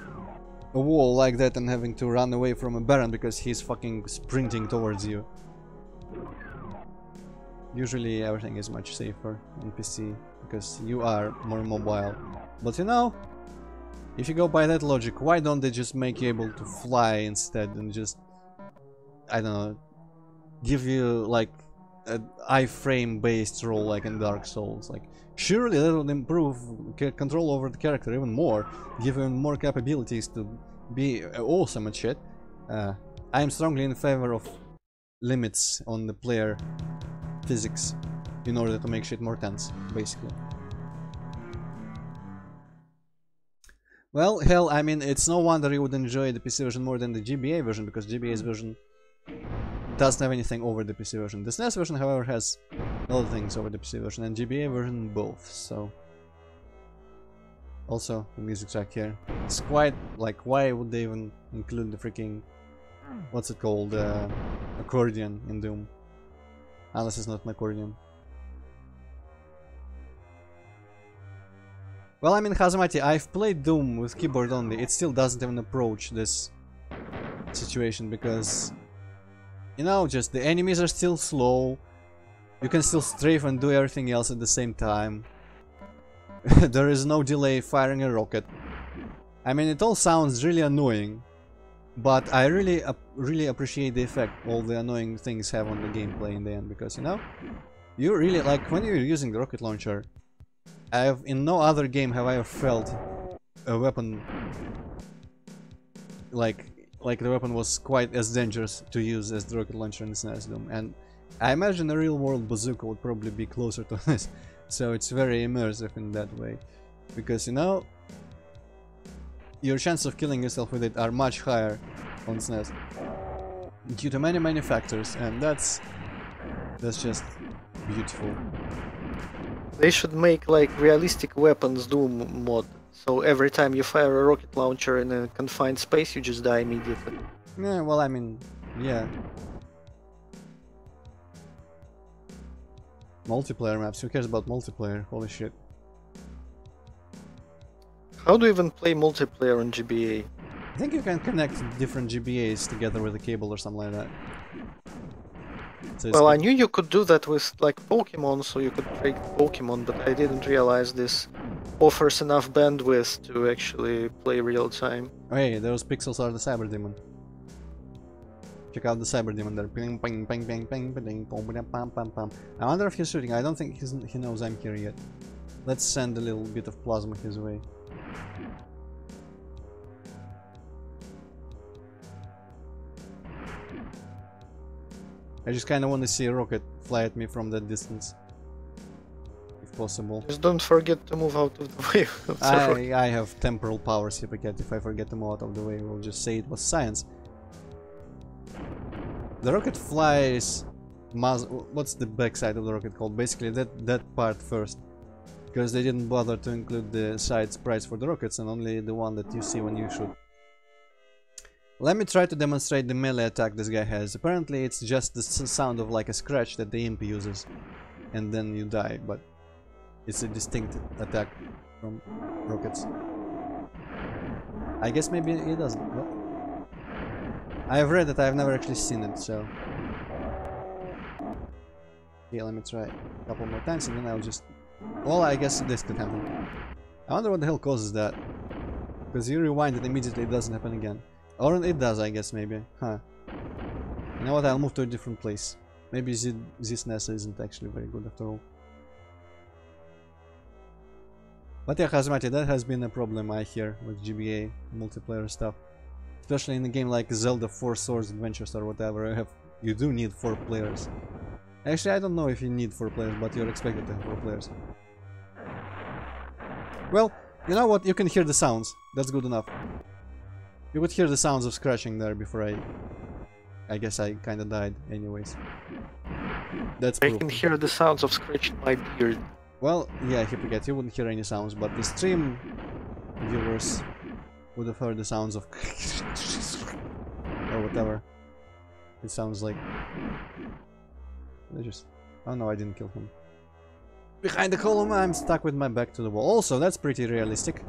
a wall like that and having to run away from a Baron because he's fucking sprinting towards you. Usually everything is much safer in PC because you are more mobile. But you know, if you go by that logic, why don't they just make you able to fly instead and just, I don't know, give you like an iframe based role like in Dark Souls? Like, surely that would improve control over the character even more, give him more capabilities to be awesome at shit. I am strongly in favor of limits on the player physics in order to make shit more tense, basically. Well, hell, I mean, it's no wonder you would enjoy the PC version more than the GBA version, because GBA's version doesn't have anything over the PC version. The SNES version, however, has other things over the PC version, and GBA version both, so... Also, the music track here. It's quite, like, why would they even include the freaking... what's it called? Accordion in Doom. Unless it's not an accordion. Well, I mean, Hazamati, I've played Doom with keyboard only. It still doesn't even approach this situation because, you know, just the enemies are still slow. You can still strafe and do everything else at the same time. There is no delay firing a rocket. I mean, it all sounds really annoying, but I really appreciate the effect all the annoying things have on the gameplay in the end, because, you know, you really, like, when you're using the rocket launcher, in no other game have I ever felt a weapon like the weapon was quite as dangerous to use as the rocket launcher in SNES Doom, and I imagine a real world bazooka would probably be closer to this, so it's very immersive in that way, because, you know, your chances of killing yourself with it are much higher on SNES due to many factors, and that's just beautiful. They should make like realistic weapons Doom mod, so every time you fire a rocket launcher in a confined space you just die immediately. Yeah, well, I mean, yeah. Multiplayer maps, who cares about multiplayer? Holy shit. How do you even play multiplayer on GBA? I think you can connect different GBAs together with a cable or something like that. So Well, I knew you could do that with like Pokemon, so you could trade Pokemon, but I didn't realize this offers enough bandwidth to actually play real time. Oh, hey, those pixels are the Cyber Demon. Check out the Cyber Demon there. Ping, ping, ping, ping, ping, ping, ping, pam, pam, pam. I wonder if he's shooting. I don't think he knows I'm here yet. Let's send a little bit of plasma his way. I just kind of want to see a rocket fly at me from that distance, if possible. Just don't forget to move out of the way of the rocket. I have temporal powers, Hippocate. If I forget to move out of the way, we'll just say it was science. The rocket flies... What's the backside of the rocket called? Basically that part first. Because they didn't bother to include the side sprites for the rockets and only the one that you see when you shoot. Let me try to demonstrate the melee attack this guy has. Apparently it's just the sound of like a scratch that the imp uses. And then you die, but it's a distinct attack from rockets. I guess maybe it doesn't. What? I've read it, I've never actually seen it, so... Okay, let me try a couple more times and then I'll just... Well, I guess this could happen. I wonder what the hell causes that. Because you rewind it immediately, it doesn't happen again. Or it does, I guess, maybe. Huh. You know what, I'll move to a different place. Maybe this SNES isn't actually very good after all. But yeah, Hazmati, that has been a problem I hear with GBA multiplayer stuff. Especially in a game like Zelda 4 Swords Adventures or whatever, you do need 4 players. Actually, I don't know if you need 4 players, but you're expected to have 4 players. Well, you know what, you can hear the sounds, that's good enough. You would hear the sounds of scratching there before I guess I kinda died anyways. That's proof. I can hear the sounds of scratching my beard. Well, yeah, Hippocate, you wouldn't hear any sounds, but the stream viewers would have heard the sounds of or whatever it sounds like. Oh no, I didn't kill him. Behind the column, I'm stuck with my back to the wall. Also, that's pretty realistic.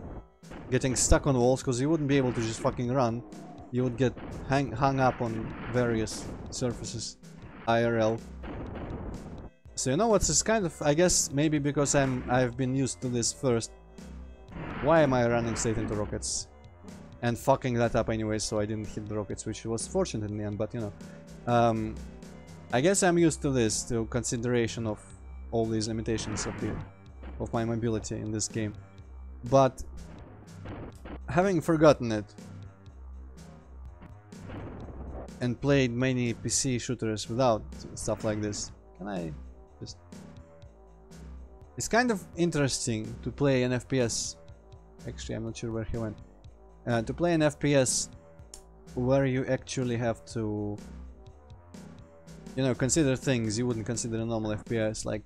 Getting stuck on walls, because you wouldn't be able to just fucking run. You would get hung up on various surfaces IRL. So you know what's this kind of, I guess maybe because I've been used to this first. Why am I running straight into rockets? And fucking that up anyways, so I didn't hit the rockets, which was fortunate in the end, but you know. I guess I'm used to this, to consideration of all these limitations of my mobility in this game. But having forgotten it and played many PC shooters without stuff like this, can I just... It's kind of interesting to play an FPS. Actually, I'm not sure where he went. To play an FPS where you actually have to, you know, consider things you wouldn't consider a normal FPS, like...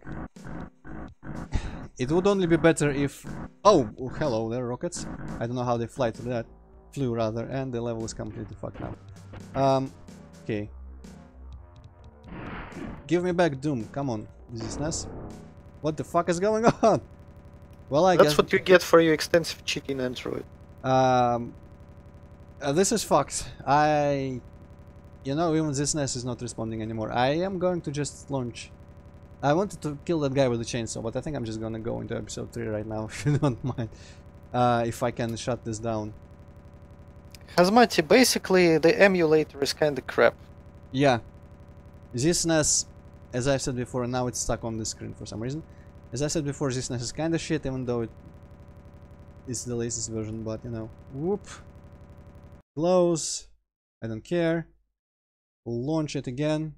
It would only be better if... Oh, hello, there are rockets. I don't know how they flew rather, and the level is completely fucked up. Okay. Give me back Doom, come on. This is SNES. What the fuck is going on? Well, I guess... That's what you get for your extensive cheating Antroid. This is fucked. You know, even this SNES is not responding anymore. I am going to just launch... I wanted to kill that guy with the chainsaw, but I think I'm just gonna go into episode 3 right now, if you don't mind. If I can shut this down. Hazmati, basically the emulator is kinda crap. Yeah. This SNES, as I said before, and now it's stuck on the screen for some reason. As I said before, this SNES is kinda shit, even though it's the latest version, but you know. Whoop. Close. I don't care. Launch it again.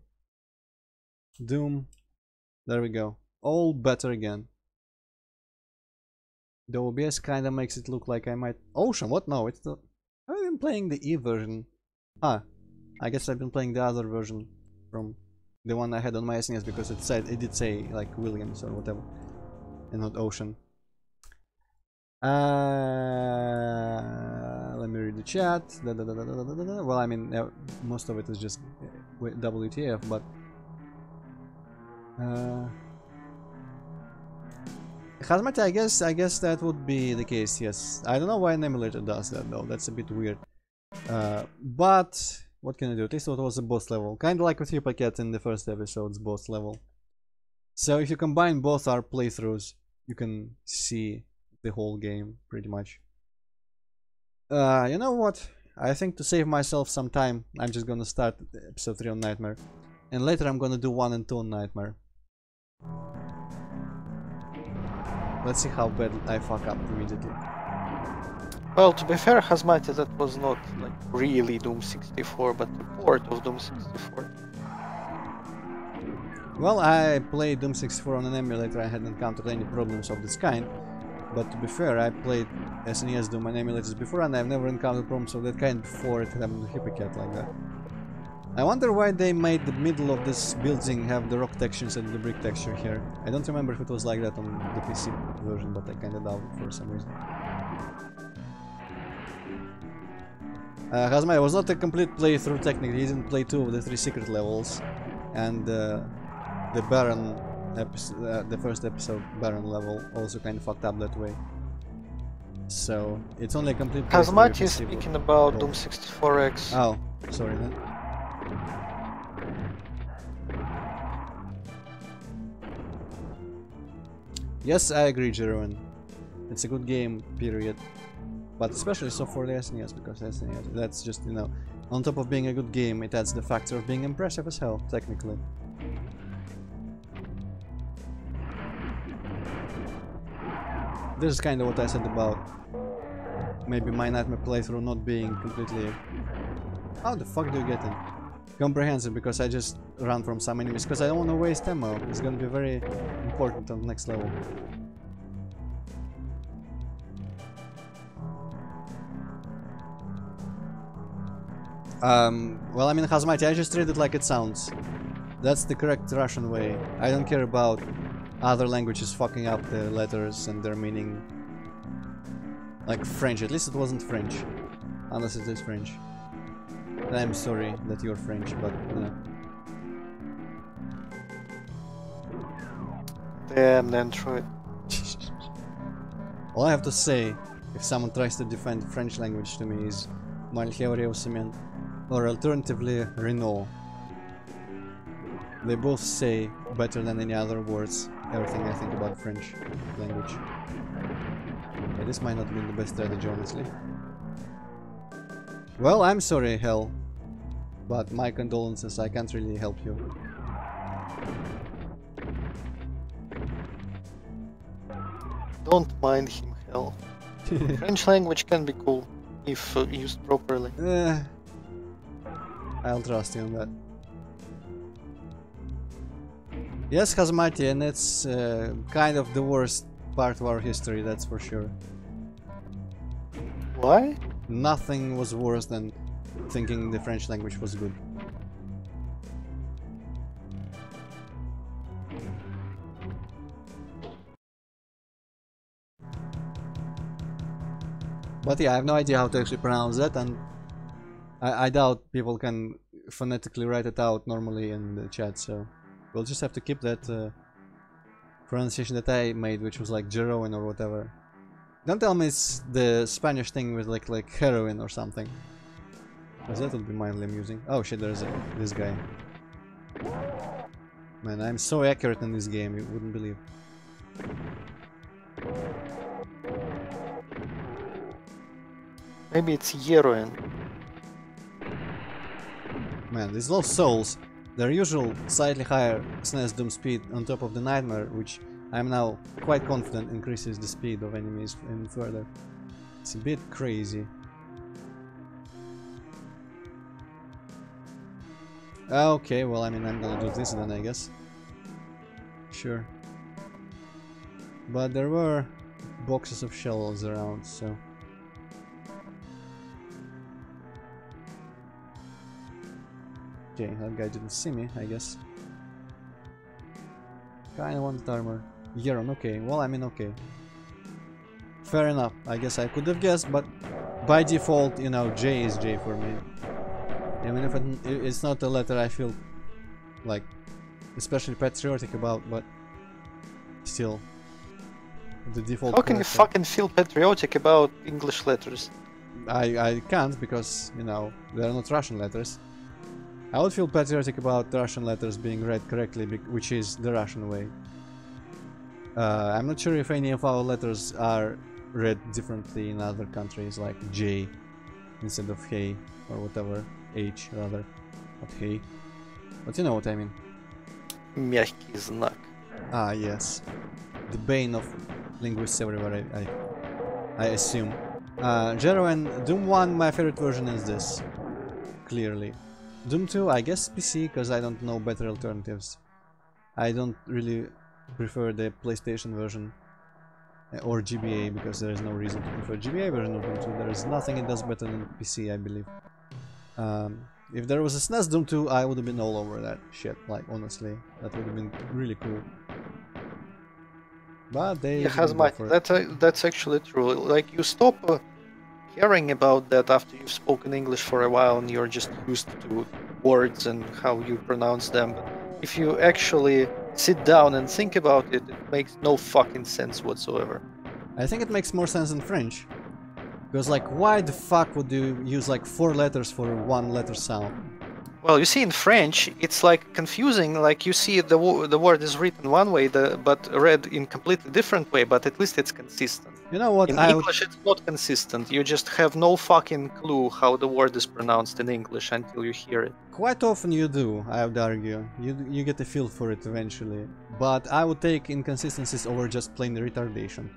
Doom. There we go. All better again. The OBS kinda makes it look like I might... Ocean, what? No, it's the... I've been playing the E version. Ah, I guess I've been playing the other version from the one I had on my SNES, because it did say like Williams or whatever, and not Ocean. Let me read the chat. Well, I mean, most of it is just WTF, but Hazmat, I guess that would be the case. Yes, I don't know why an emulator does that though. That's a bit weird. But what can I do? At least it was a boss level. Kinda like with Hypocat in the first episode's boss level. So if you combine both our playthroughs, you can see the whole game, pretty much. You know what? I think to save myself some time, I'm just gonna start episode 3 on Nightmare. And later I'm gonna do 1 and 2 on Nightmare. Let's see how bad I fuck up immediately. Well, to be fair, Hazmati, that was not like really Doom 64, but a port of Doom 64. Well, I played Doom 64 on an emulator. I hadn't encountered any problems of this kind. But to be fair, I played SNES Doom on emulators before, and I've never encountered problems of that kind before it happened to Hypocat like that. I wonder why they made the middle of this building have the rock texture instead of the brick texture here. I don't remember if it was like that on the PC version, but I kinda doubt it for some reason. Hazmai was not a complete playthrough technically. He didn't play 2 of the 3 secret levels, and the Baron episode, the first episode Baron level also kind of fucked up that way. So it's only a complete playthrough. Hazmati is speaking about Doom 64X. Oh, sorry then. Yes, I agree, Jeroen. It's a good game, period. But especially so for the SNES, because SNES, that's just, you know, on top of being a good game, it adds the factor of being impressive as hell, technically. This is kind of what I said about maybe my Nightmare playthrough not being completely... How the fuck do you get in? Comprehensive, because I just run from some enemies, because I don't want to waste ammo. It's gonna be very important on the next level. Well, I mean, Hazmati, I just read it like it sounds. That's the correct Russian way. I don't care about other languages fucking up the letters and their meaning. Like French, at least it wasn't French. Unless it is French. And I'm sorry that you're French, but you know. Damn, Antroid. All I have to say, if someone tries to defend the French language to me, is Malheureux Cement, or alternatively Renault. They both say better than any other words everything I think about French language. Yeah, this might not be the best strategy, honestly. Well, I'm sorry, Hell, but my condolences, I can't really help you. Don't mind him, Hell. French language can be cool if used properly. I'll trust you on that. Yes, Hazmati, and it's kind of the worst part of our history, that's for sure. Why? Nothing was worse than thinking the French language was good. But yeah, I have no idea how to actually pronounce that, and I doubt people can phonetically write it out normally in the chat, so we'll just have to keep that pronunciation that I made, which was like Jeroen or whatever. Don't tell me it's the Spanish thing with like heroin or something, because that would be mildly amusing. Oh shit, there's this guy. Man, I'm so accurate in this game, you wouldn't believe. Maybe it's heroin. Man, these lost souls, their usual slightly higher SNES Doom speed on top of the Nightmare, which I'm now quite confident increases the speed of enemies even further. It's a bit crazy. Okay, well, I mean, I'm gonna do this then, I guess. Sure. But there were boxes of shells around, so... Okay, that guy didn't see me, I guess. Kinda wanted armor. Yeron, okay, well, I mean, okay. Fair enough, I guess I could have guessed, but by default, you know, J is J for me. I mean, if it's not a letter I feel, like, especially patriotic about, but still, the default... How can you fucking feel patriotic about English letters? I can't, because, you know, they're not Russian letters. I would feel patriotic about Russian letters being read correctly, which is the Russian way. I'm not sure if any of our letters are read differently in other countries, like J instead of hey, or whatever, H rather, not hey. But you know what I mean. Мягкий знак. Ah, yes. The bane of linguists everywhere, I assume. Jero and Doom 1, my favorite version is this. Clearly. Doom 2, I guess PC, because I don't know better alternatives. I don't really prefer the PlayStation version. Or GBA, because there is no reason to prefer GBA version of Doom 2. There is nothing it does better than PC, I believe. If there was a SNES Doom 2, I would have been all over that shit, like, honestly. That would have been really cool. But they didn't go for it. That's actually true. Like, you stop caring about that after you've spoken English for a while and you're just used to words and how you pronounce them. But if you actually sit down and think about it, it makes no fucking sense whatsoever. I think it makes more sense in French. Because, like, why the fuck would you use, like, 4 letters for 1 letter sound? Well, you see, in French, it's like confusing. Like, you see the word is written one way, but read in completely different way. But at least it's consistent. You know what? In English, it's not consistent. You just have no fucking clue how the word is pronounced in English until you hear it. Quite often you do, I would argue. You get a feel for it eventually. But I would take inconsistencies over just plain retardation.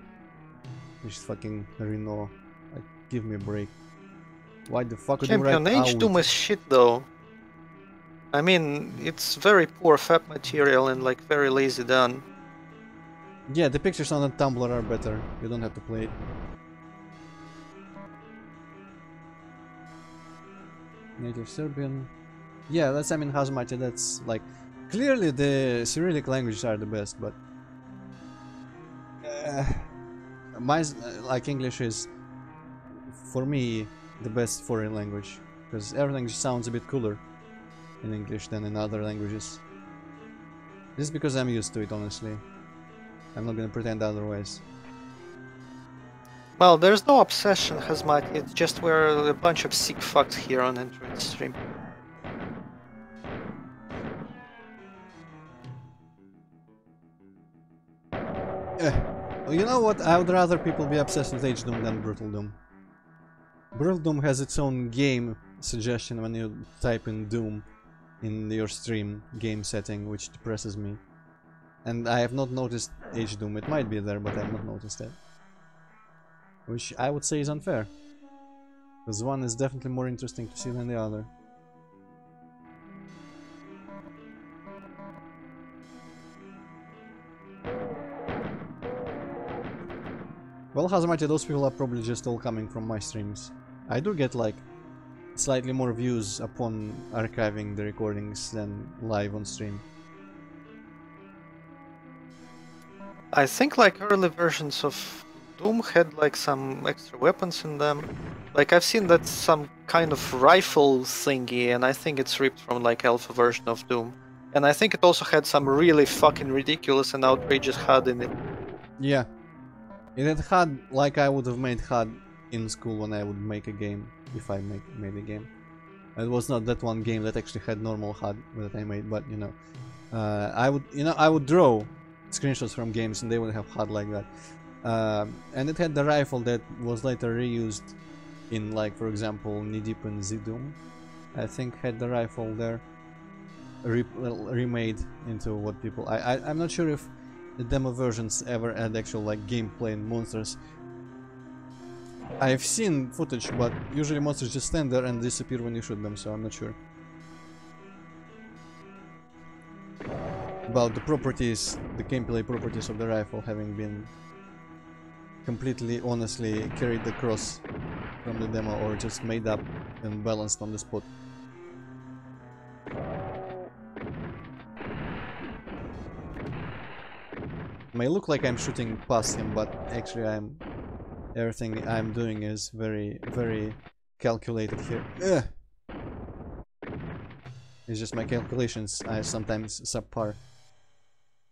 Which is fucking Renault. Like, give me a break. Why the fuck would you write Champion Age out? Doom is shit though. I mean, it's very poor fab material and like very lazy done. Yeah, the pictures on the Tumblr are better. You don't have to play it. Native Serbian. Yeah, that's, I mean, Hazmati, that's like... Clearly the Cyrillic languages are the best, but... like, English is, for me, the best foreign language. Because everything just sounds a bit cooler in English than in other languages. This is because I'm used to it, honestly. I'm not gonna pretend otherwise. Well, there's no obsession, Hazmati. It's just we're a bunch of sick fucks here on Antroid stream. Well, you know what? I would rather people be obsessed with H-Doom than Brutal Doom. Brutal Doom has its own game suggestion when you type in Doom in your stream game setting, which depresses me. And I have not noticed H-Doom. It might be there, but I have not noticed it. Which I would say is unfair. Because one is definitely more interesting to see than the other. Well, Hazamati, those people are probably just all coming from my streams. I do get like slightly more views upon archiving the recordings than live on stream. I think like early versions of Doom had like some extra weapons in them. Like I've seen that some kind of rifle thingy, and I think it's ripped from like alpha version of Doom. And I think it also had some really fucking ridiculous and outrageous HUD in it. Yeah. It had HUD like I would have made HUD in school when I would make a game, if I made a game. It was not that one game that actually had normal HUD that I made, but you know, I would draw screenshots from games and they would have HUD like that. And it had the rifle that was later reused in, like, for example, Knee Deep and Z-Doom. I think had the rifle there remade into what people... I'm not sure if the demo versions ever had actual like gameplay and monsters. I've seen footage, but usually monsters just stand there and disappear when you shoot them, so I'm not sure about the properties, the gameplay properties of the rifle having been completely honestly carried across from the demo or just made up and balanced on the spot. May look like I'm shooting past him, but actually everything I'm doing is very, very calculated here. Ugh. It's just my calculations are sometimes subpar.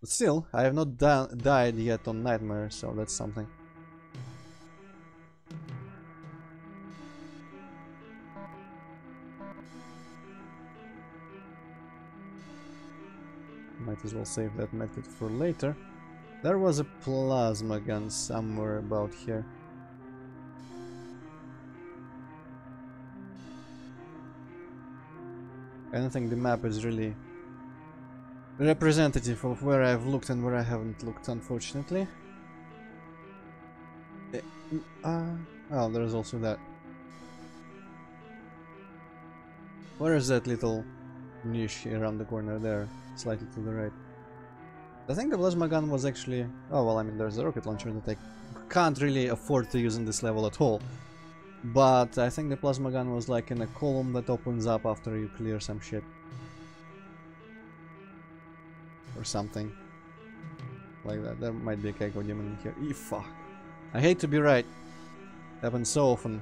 But still, I have not died yet on Nightmare, so that's something. Might as well save that method for later. There was a plasma gun somewhere about here. I don't think the map is really representative of where I've looked and where I haven't looked, unfortunately. Oh, there's also that. Where is that little niche around the corner there, slightly to the right? I think the plasma gun was actually... Oh, well, I mean, there's a rocket launcher that I can't really afford to use in this level at all. But I think the plasma gun was like in a column that opens up after you clear some shit. Or something. Like that. There might be a Keiko demon in here. Eee, fuck. I hate to be right. Happens so often.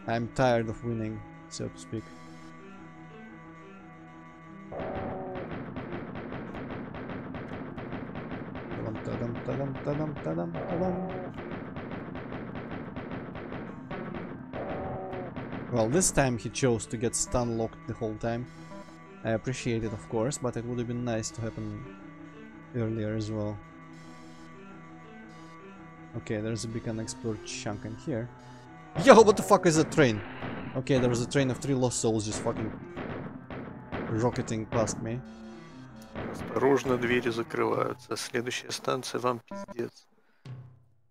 I'm tired of winning, so to speak. Well, this time he chose to get stun locked the whole time. I appreciate it, of course, but it would have been nice to happen earlier as well. Okay, there's a big unexplored chunk in here. Yo, what the fuck is that train? Okay, there was a train of 3 lost souls just fucking rocketing past me. Осторожно, двери закрываются. Следующая станция вам пиздец.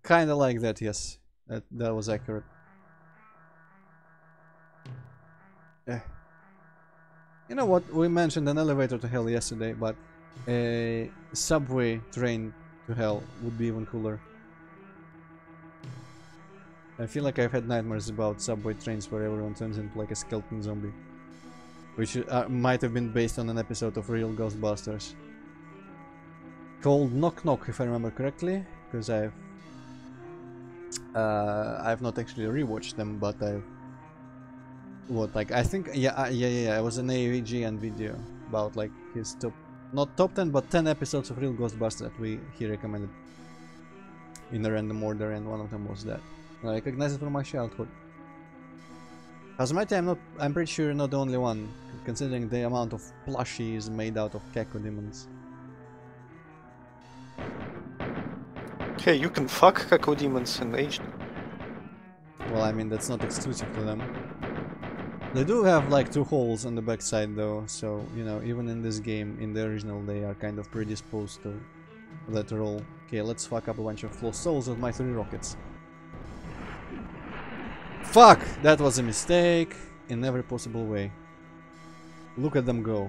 Kinda like that, yes. That was accurate. You know what? We mentioned an elevator to hell yesterday, but a subway train to hell would be even cooler. I feel like I've had nightmares about subway trains where everyone turns into like a skeleton zombie. Which might have been based on an episode of Real Ghostbusters. Called Knock Knock, if I remember correctly, because I've not actually rewatched them, but I've... What, like, I think, yeah, it was an AVGN video about, like, his top, not top 10, but 10 episodes of Real Ghostbusters that he recommended in a random order, and one of them was that. I recognize it from my childhood. Hazmati, I'm pretty sure you're not the only one, considering the amount of plushies made out of Keko demons. Hey, you can fuck Keko demons in HD. Well, I mean, that's not exclusive to them. They do have like 2 holes on the backside though, so, you know, even in this game, in the original, they are kind of predisposed to that role. Okay, let's fuck up a bunch of lost souls with my 3 rockets. Fuck! That was a mistake in every possible way. Look at them go.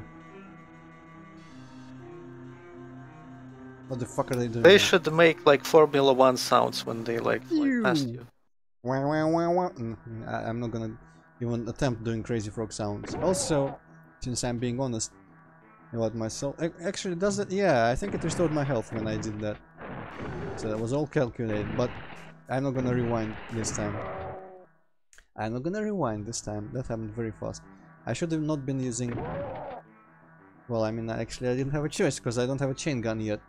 What the fuck are they doing? They should make like Formula 1 sounds when they like fly past you. I'm not gonna even attempt doing crazy frog sounds. Also, since I'm being honest about myself, actually does it? Yeah, I think it restored my health when I did that. So that was all calculated, but I'm not gonna rewind this time. That happened very fast. I should have not been using... Well, I mean, actually I didn't have a choice, because I don't have a chain gun yet.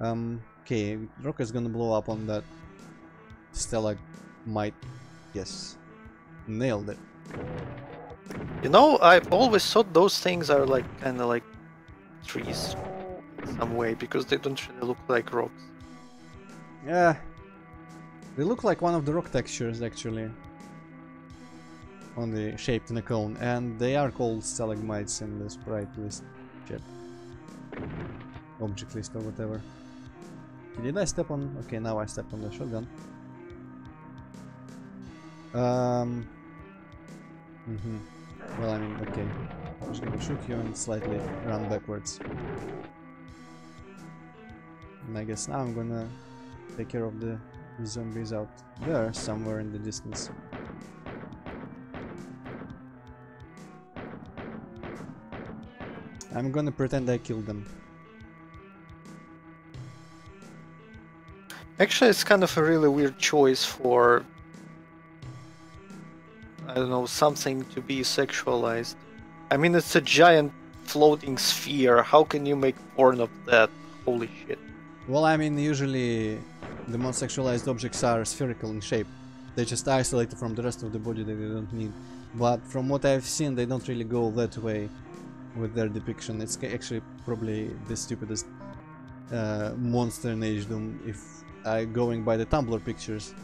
Okay, rocket's gonna blow up on that stalagmite. Yes. Nailed it. You know, I've always thought those things are like kinda like trees in some way, because they don't really look like rocks. Yeah. They look like one of the rock textures, actually. Only shaped in a cone, and they are called stalagmites in the sprite list. Shit. Object list or whatever. Did I step on... Okay, now I stepped on the shotgun. Well, I mean, okay. I'm just gonna shoot you and slightly run backwards. And I guess now I'm gonna take care of the zombies out there, somewhere in the distance. I'm gonna pretend I killed them. Actually, it's kind of a really weird choice for, I don't know, something to be sexualized. I mean, it's a giant floating sphere. How can you make porn of that? Holy shit. Well, I mean, usually the most sexualized objects are spherical in shape. They just isolated from the rest of the body that they don't need. But from what I've seen, they don't really go that way. with their depiction. It's actually probably the stupidest monster in Age Doom if going by the Tumblr pictures,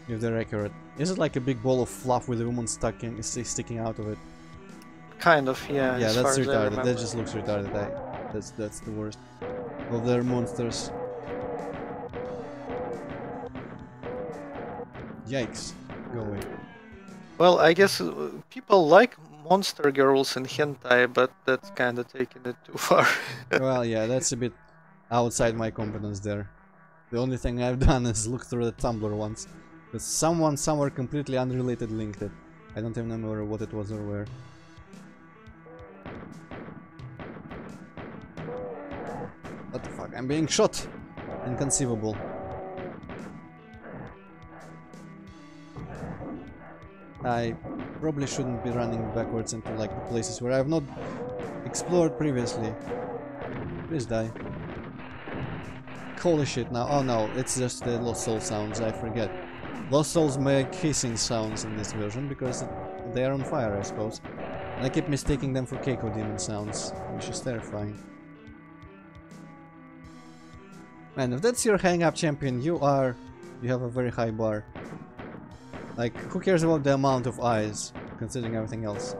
if they're accurate. Is it like a big ball of fluff with a woman sticking out of it? Kind of, yeah. Yeah, as that's far as I retarded. remember. That just looks retarded. That's the worst of their monsters. Yikes! Go away. Well, I guess people like monster girls in hentai, but that's kind of taking it too far. Well, yeah, that's a bit outside my competence there. The only thing I've done is look through the Tumblr once, because someone somewhere completely unrelated linked it. I don't even remember what it was or where. What the fuck? I'm being shot! Inconceivable. I probably shouldn't be running backwards into like the places where I've not explored previously. Please die. Holy shit, now, oh no, it's just the Lost Soul sounds, I forget. Lost Souls make hissing sounds in this version because they are on fire, I suppose. And I keep mistaking them for Keiko Demon sounds, which is terrifying. Man, if that's your hang-up champion, you have a very high bar. Like, who cares about the amount of eyes, considering everything else?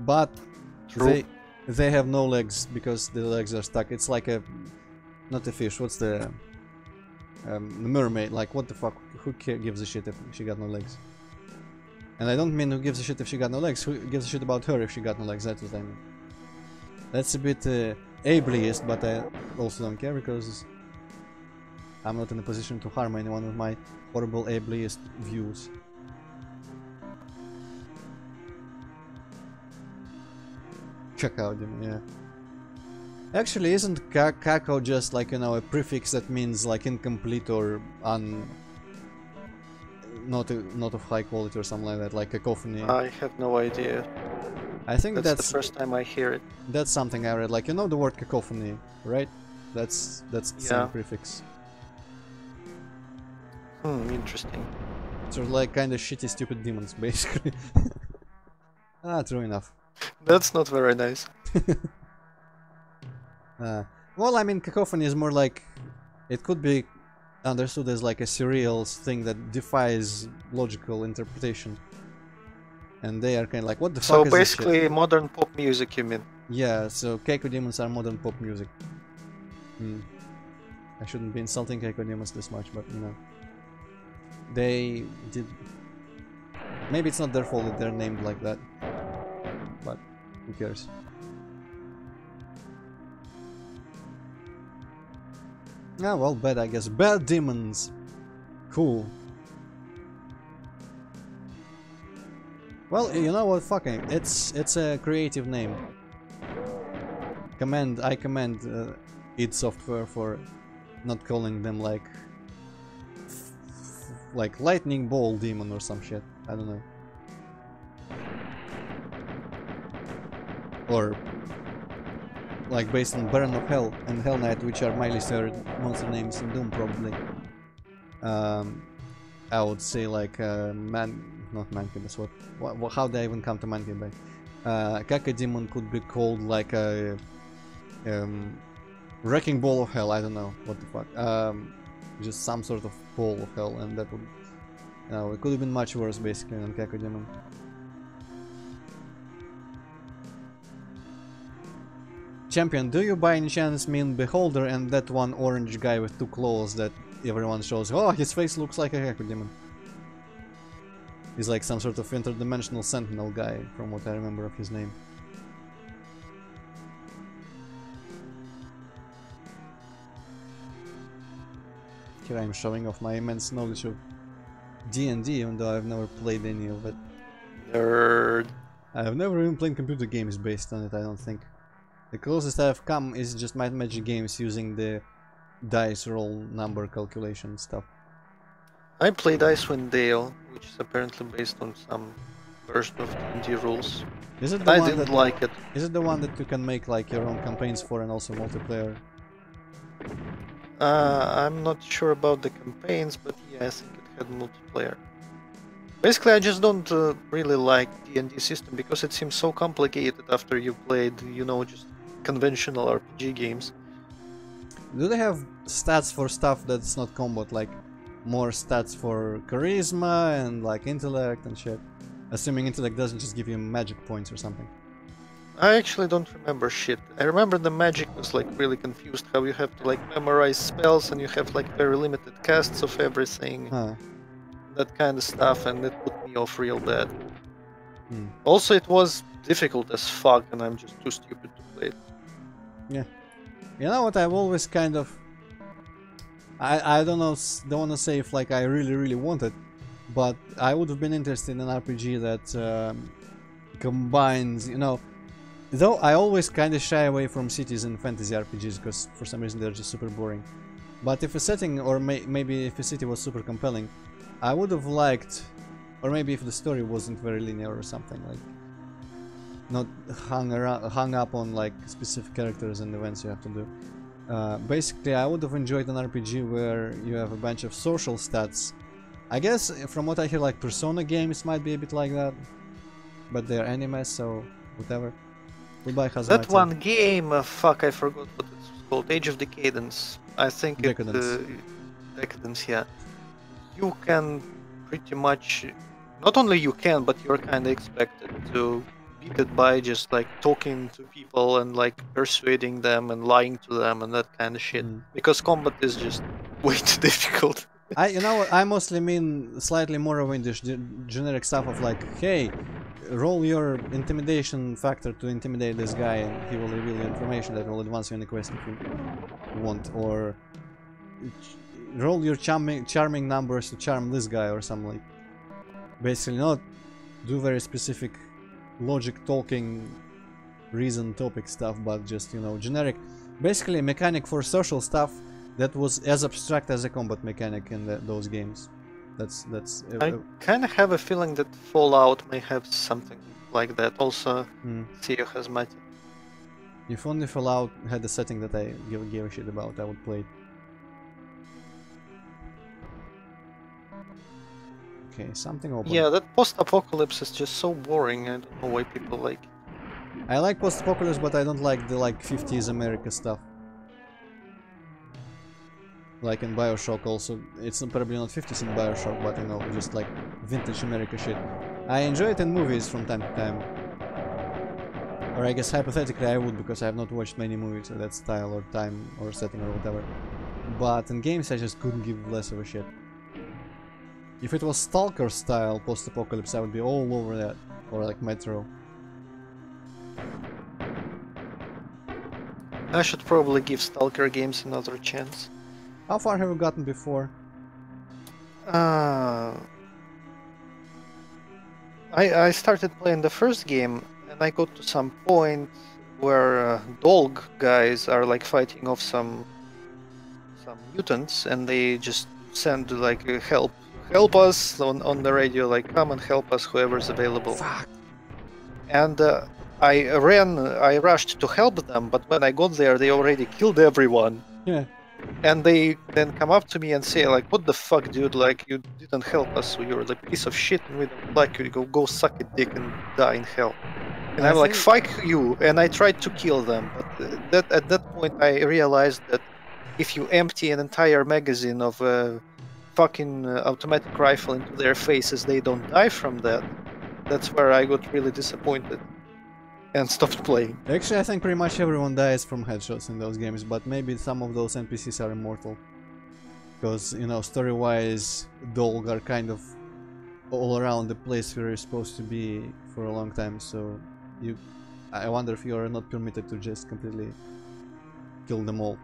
But they have no legs because the legs are stuck. It's like a, not a fish. What's the mermaid? Like, what the fuck? Who gives a shit if she got no legs? And I don't mean who gives a shit if she got no legs. Who gives a shit about her if she got no legs? That's what I mean. That's a bit ableist, but I also don't care because I'm not in a position to harm anyone with my horrible ableist views. Check out them, yeah. Actually, isn't kako just like, you know, a prefix that means like incomplete or not of high quality or something like that, like cacophony? I have no idea. I think that's the first time I hear it. That's something I read. Like, you know the word cacophony, right? That's the same prefix. Interesting. Sort of like kind of shitty, stupid demons, basically. True enough. That's not very nice. Well, I mean, cacophony is more like... It could be understood as like a surreal thing that defies logical interpretation. And they are kind of like, what the fuck is this shit? So basically modern pop music, you mean? Yeah, so Keiko demons are modern pop music. I shouldn't be insulting Keiko demons this much, but you know. They did... Maybe it's not their fault that they're named like that. But who cares? Ah, well, bad, I guess. Bad demons! Cool. Well, you know what, fucking, it's a creative name. I commend id Software for not calling them like lightning ball demon or some shit. I don't know. Or like based on Baron of Hell and Hell Knight, which are my least favorite monster names in Doom, probably. I would say like not Mancubus. What? How did I even come to Mancubus? Kaka Demon could be called like a wrecking ball of hell. I don't know what the fuck. Just some sort of ball of hell, and that would, you know, it could have been much worse basically than Kaka Demon. Champion, do you by any chance mean Beholder and that one orange guy with two claws that everyone shows? Oh, his face looks like a Kaka Demon. He's like some sort of interdimensional sentinel guy, from what I remember of his name. Here I'm showing off my immense knowledge of D&D, even though I've never played any of it. Nerd. I've never even played computer games based on it, I don't think. The closest I've come is just Might and Magic games using the dice roll number calculation stuff. I played Icewind Dale, which is apparently based on some version of D&D rules. Is it the I one didn't that, like it. Is it the one that you can make like your own campaigns for and also multiplayer? I'm not sure about the campaigns, but yeah, I think it had multiplayer. Basically, I just don't really like D&D system because it seems so complicated after you played, you know, just conventional RPG games. Do they have stats for stuff that's not combat, like more stats for charisma and like intellect and shit? Assuming intellect doesn't just give you magic points or something. I actually don't remember shit. I remember the magic was like really confused how you have to like memorize spells and you have like very limited casts of everything, Huh. that kind of stuff, and it put me off real bad. Hmm. Also, it was difficult as fuck, and I'm just too stupid to play it. Yeah. You know what? I've always kind of. I don't know. Don't want to say if like I really wanted, but I would have been interested in an RPG that combines. You know, though I always kind of shy away from cities and fantasy RPGs because for some reason they're just super boring. But if a setting, or maybe if a city was super compelling, I would have liked, or maybe if the story wasn't very linear or something, like not hung up on like specific characters and events you have to do. Basically, I would have enjoyed an RPG where you have a bunch of social stats. I guess from what I hear, like Persona games might be a bit like that, but they're anime, so whatever. Goodbye, That Hazmatsu. one game, fuck, I forgot what it's called. Age of Decadence. I think it. Decadence. Decadence, yeah. You can pretty much. Not only you can, but you're kind of expected to beat it by just like talking to people and like persuading them and lying to them and that kind of shit. Mm. Because combat is just way too difficult. You know what, I mostly mean slightly more of in this generic stuff of like, hey, roll your intimidation factor to intimidate this guy and he will reveal you information that will advance you in the quest if you want, or roll your charming numbers to charm this guy or something, like basically not do very specific logic talking reason topic stuff, but just, you know, generic, basically a mechanic for social stuff that was as abstract as a combat mechanic in those games. That's I kind of have a feeling that Fallout may have something like that. Also, Theo Hazmati. If only Fallout had a setting that I give a shit about, I would play it. Okay, something open. Yeah, that post-apocalypse is just so boring. I don't know why people like it. I like post-apocalypse, but I don't like the like 50s America stuff. Like in Bioshock also. It's probably not 50s in Bioshock, but you know, just like vintage America shit. I enjoy it in movies from time to time. Or I guess hypothetically I would, because I have not watched many movies of that style or time or setting or whatever. But in games I just couldn't give less of a shit. If it was Stalker style post-apocalypse, I would be all over that. Or like Metro. I should probably give Stalker games another chance. How far have you gotten before? I started playing the first game and I got to some point where dog guys are like fighting off some mutants and they just send like help us on the radio, like come and help us, whoever's available. Fuck. And I rushed to help them, but when I got there they already killed everyone. Yeah. And they then come up to me and say like, what the fuck, dude, like you didn't help us, so you're the piece of shit and we don't like you, go suck a dick and die in hell. And I'm like, fuck you, and I tried to kill them, but at that point I realized that if you empty an entire magazine of a fucking automatic rifle into their faces, they don't die from that. That's where I got really disappointed and stopped playing. Actually, I think pretty much everyone dies from headshots in those games, but maybe some of those NPCs are immortal. Because, you know, story-wise, Dolg are kind of all around the place where you're supposed to be for a long time, so I wonder if you are not permitted to just completely kill them all.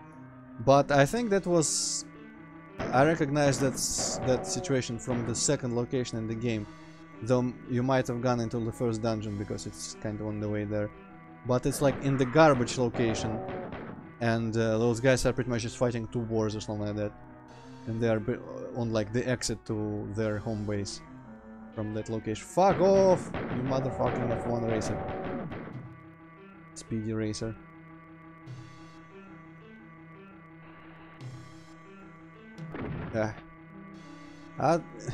But I think that was... I recognize that situation from the second location in the game. Though you might have gone into the first dungeon because it's kind of on the way there. But it's like in the garbage location. And those guys are pretty much just fighting two wars or something like that. And they are on like the exit to their home base from that location. Fuck off, you motherfucking F1 racer. Speedy racer. Yeah.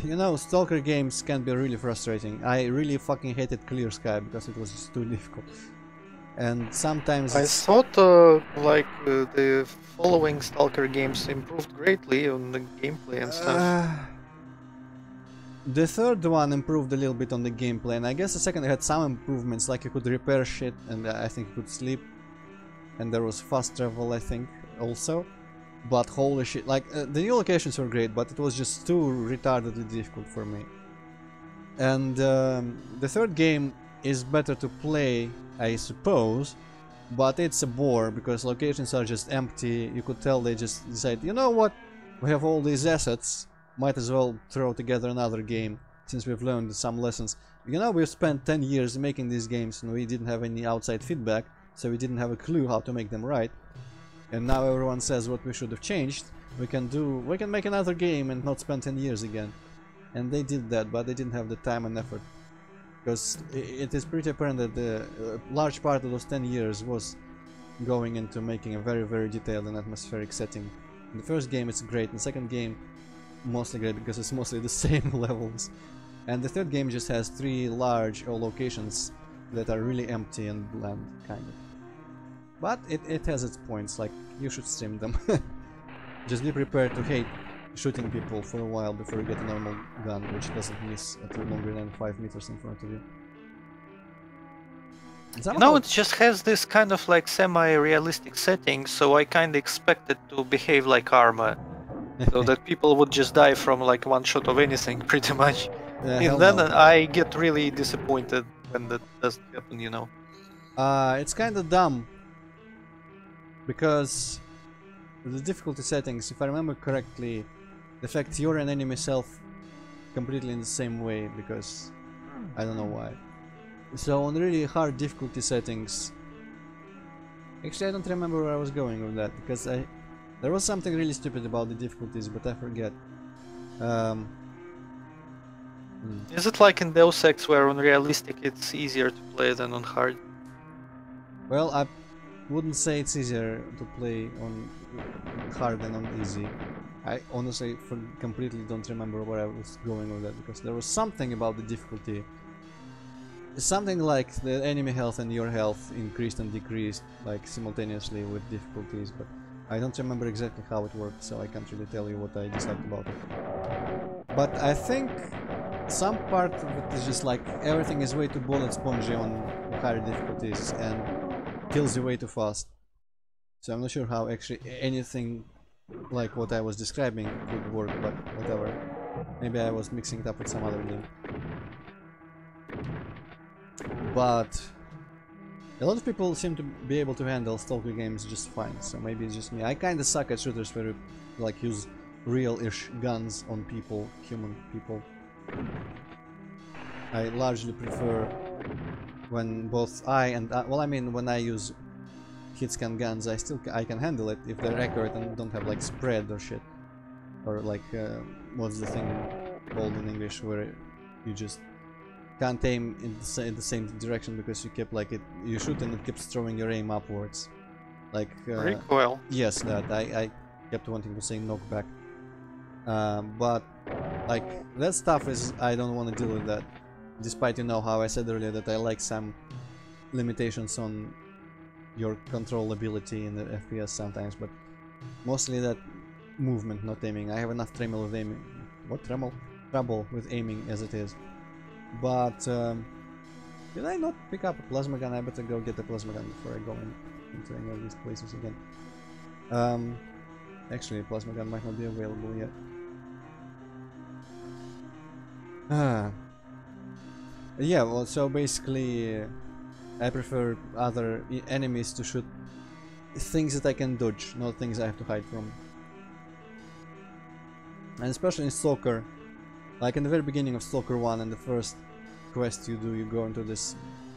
You know, Stalker games can be really frustrating. I really fucking hated Clear Sky because it was just too difficult. And sometimes I it's... thought the following Stalker games improved greatly on the gameplay and stuff. The third one improved a little bit on the gameplay, and I guess the second had some improvements, like you could repair shit, and I think you could sleep. And there was fast travel, I think, also. But holy shit, like, the new locations were great, but it was just too retardedly difficult for me. And the third game is better to play, I suppose, but it's a bore, because locations are just empty. You could tell they just decide, you know what, we have all these assets, might as well throw together another game, since we've learned some lessons. You know, we've spent 10 years making these games, and we didn't have any outside feedback, so we didn't have a clue how to make them right. And now everyone says what we should have changed. We can make another game and not spend 10 years again. And they did that, but they didn't have the time and effort. Because it is pretty apparent that the large part of those 10 years was going into making a very, very detailed and atmospheric setting. In the first game it's great, in the second game mostly great because it's mostly the same levels. And the third game just has 3 large locations that are really empty and bland, kind of. But it has its points, like, you should stream them. Just be prepared to hate shooting people for a while before you get a normal gun, which doesn't miss at longer than 5 meters in front of you. No, it just has this kind of like semi-realistic setting, so I kind of expect it to behave like Arma. So that people would just die from like one shot of anything, pretty much. And then I get really disappointed when that doesn't happen, you know. It's kind of dumb. Because the difficulty settings, if I remember correctly, affect your and enemy self completely in the same way, because I don't know why. So on really hard difficulty settings, actually I don't remember where I was going with that, because there was something really stupid about the difficulties, but I forget. Is it like in Deus Ex where on realistic it's easier to play than on hard? Well, I wouldn't say it's easier to play on hard than on easy. I honestly completely don't remember where I was going with that, because there was something about the difficulty. Something like the enemy health and your health increased and decreased like simultaneously with difficulties, but I don't remember exactly how it worked, so I can't really tell you what I disliked about it. But I think some part of it is just like everything is way too bullet spongy on higher difficulties and kills you way too fast. So I'm not sure how actually anything like what I was describing could work, but whatever. Maybe I was mixing it up with some other game. But a lot of people seem to be able to handle Stalker games just fine, so maybe it's just me. I kinda suck at shooters where you like use real-ish guns on people, human people. I largely prefer when both I and well, I mean, when I use hit-scan guns, I can handle it if they're accurate and don't have like spread or shit, or like what's the thing called in English where you just can't aim in the same direction because you kept like you shoot and it keeps throwing your aim upwards, like recoil. Yes, that I kept wanting to say knockback, but like that stuff is I don't want to deal with that. Despite, you know, how I said earlier that I like some limitations on your control ability in the FPS sometimes, but mostly that movement, not aiming. I have enough trouble with aiming. What trouble? Trouble with aiming as it is. But did I not pick up a plasma gun? I better go get a plasma gun before I go into any of these places again. Actually, a plasma gun might not be available yet. Yeah, well, so basically I prefer other enemies to shoot things that I can dodge, not things I have to hide from. And especially in Stalker, like in the very beginning of Stalker 1 and the first quest you do, you go into this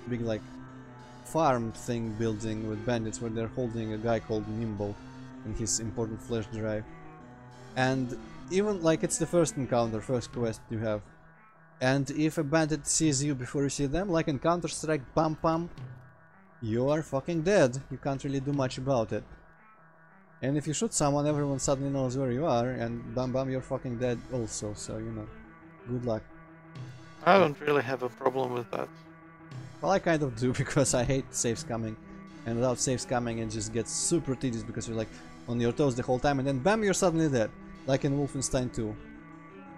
big like farm thing building with bandits where they're holding a guy called Nimble and his important flash drive. And even like it's the first encounter, first quest you have. And if a bandit sees you before you see them, like in Counter-Strike, bam bam, you are fucking dead. You can't really do much about it. And if you shoot someone, everyone suddenly knows where you are, and bam bam, you're fucking dead also, so you know, good luck. I don't really have a problem with that. Well, I kind of do, because I hate saves coming, and without saves coming it just gets super tedious because you're like on your toes the whole time and then bam, you're suddenly dead, like in Wolfenstein 2.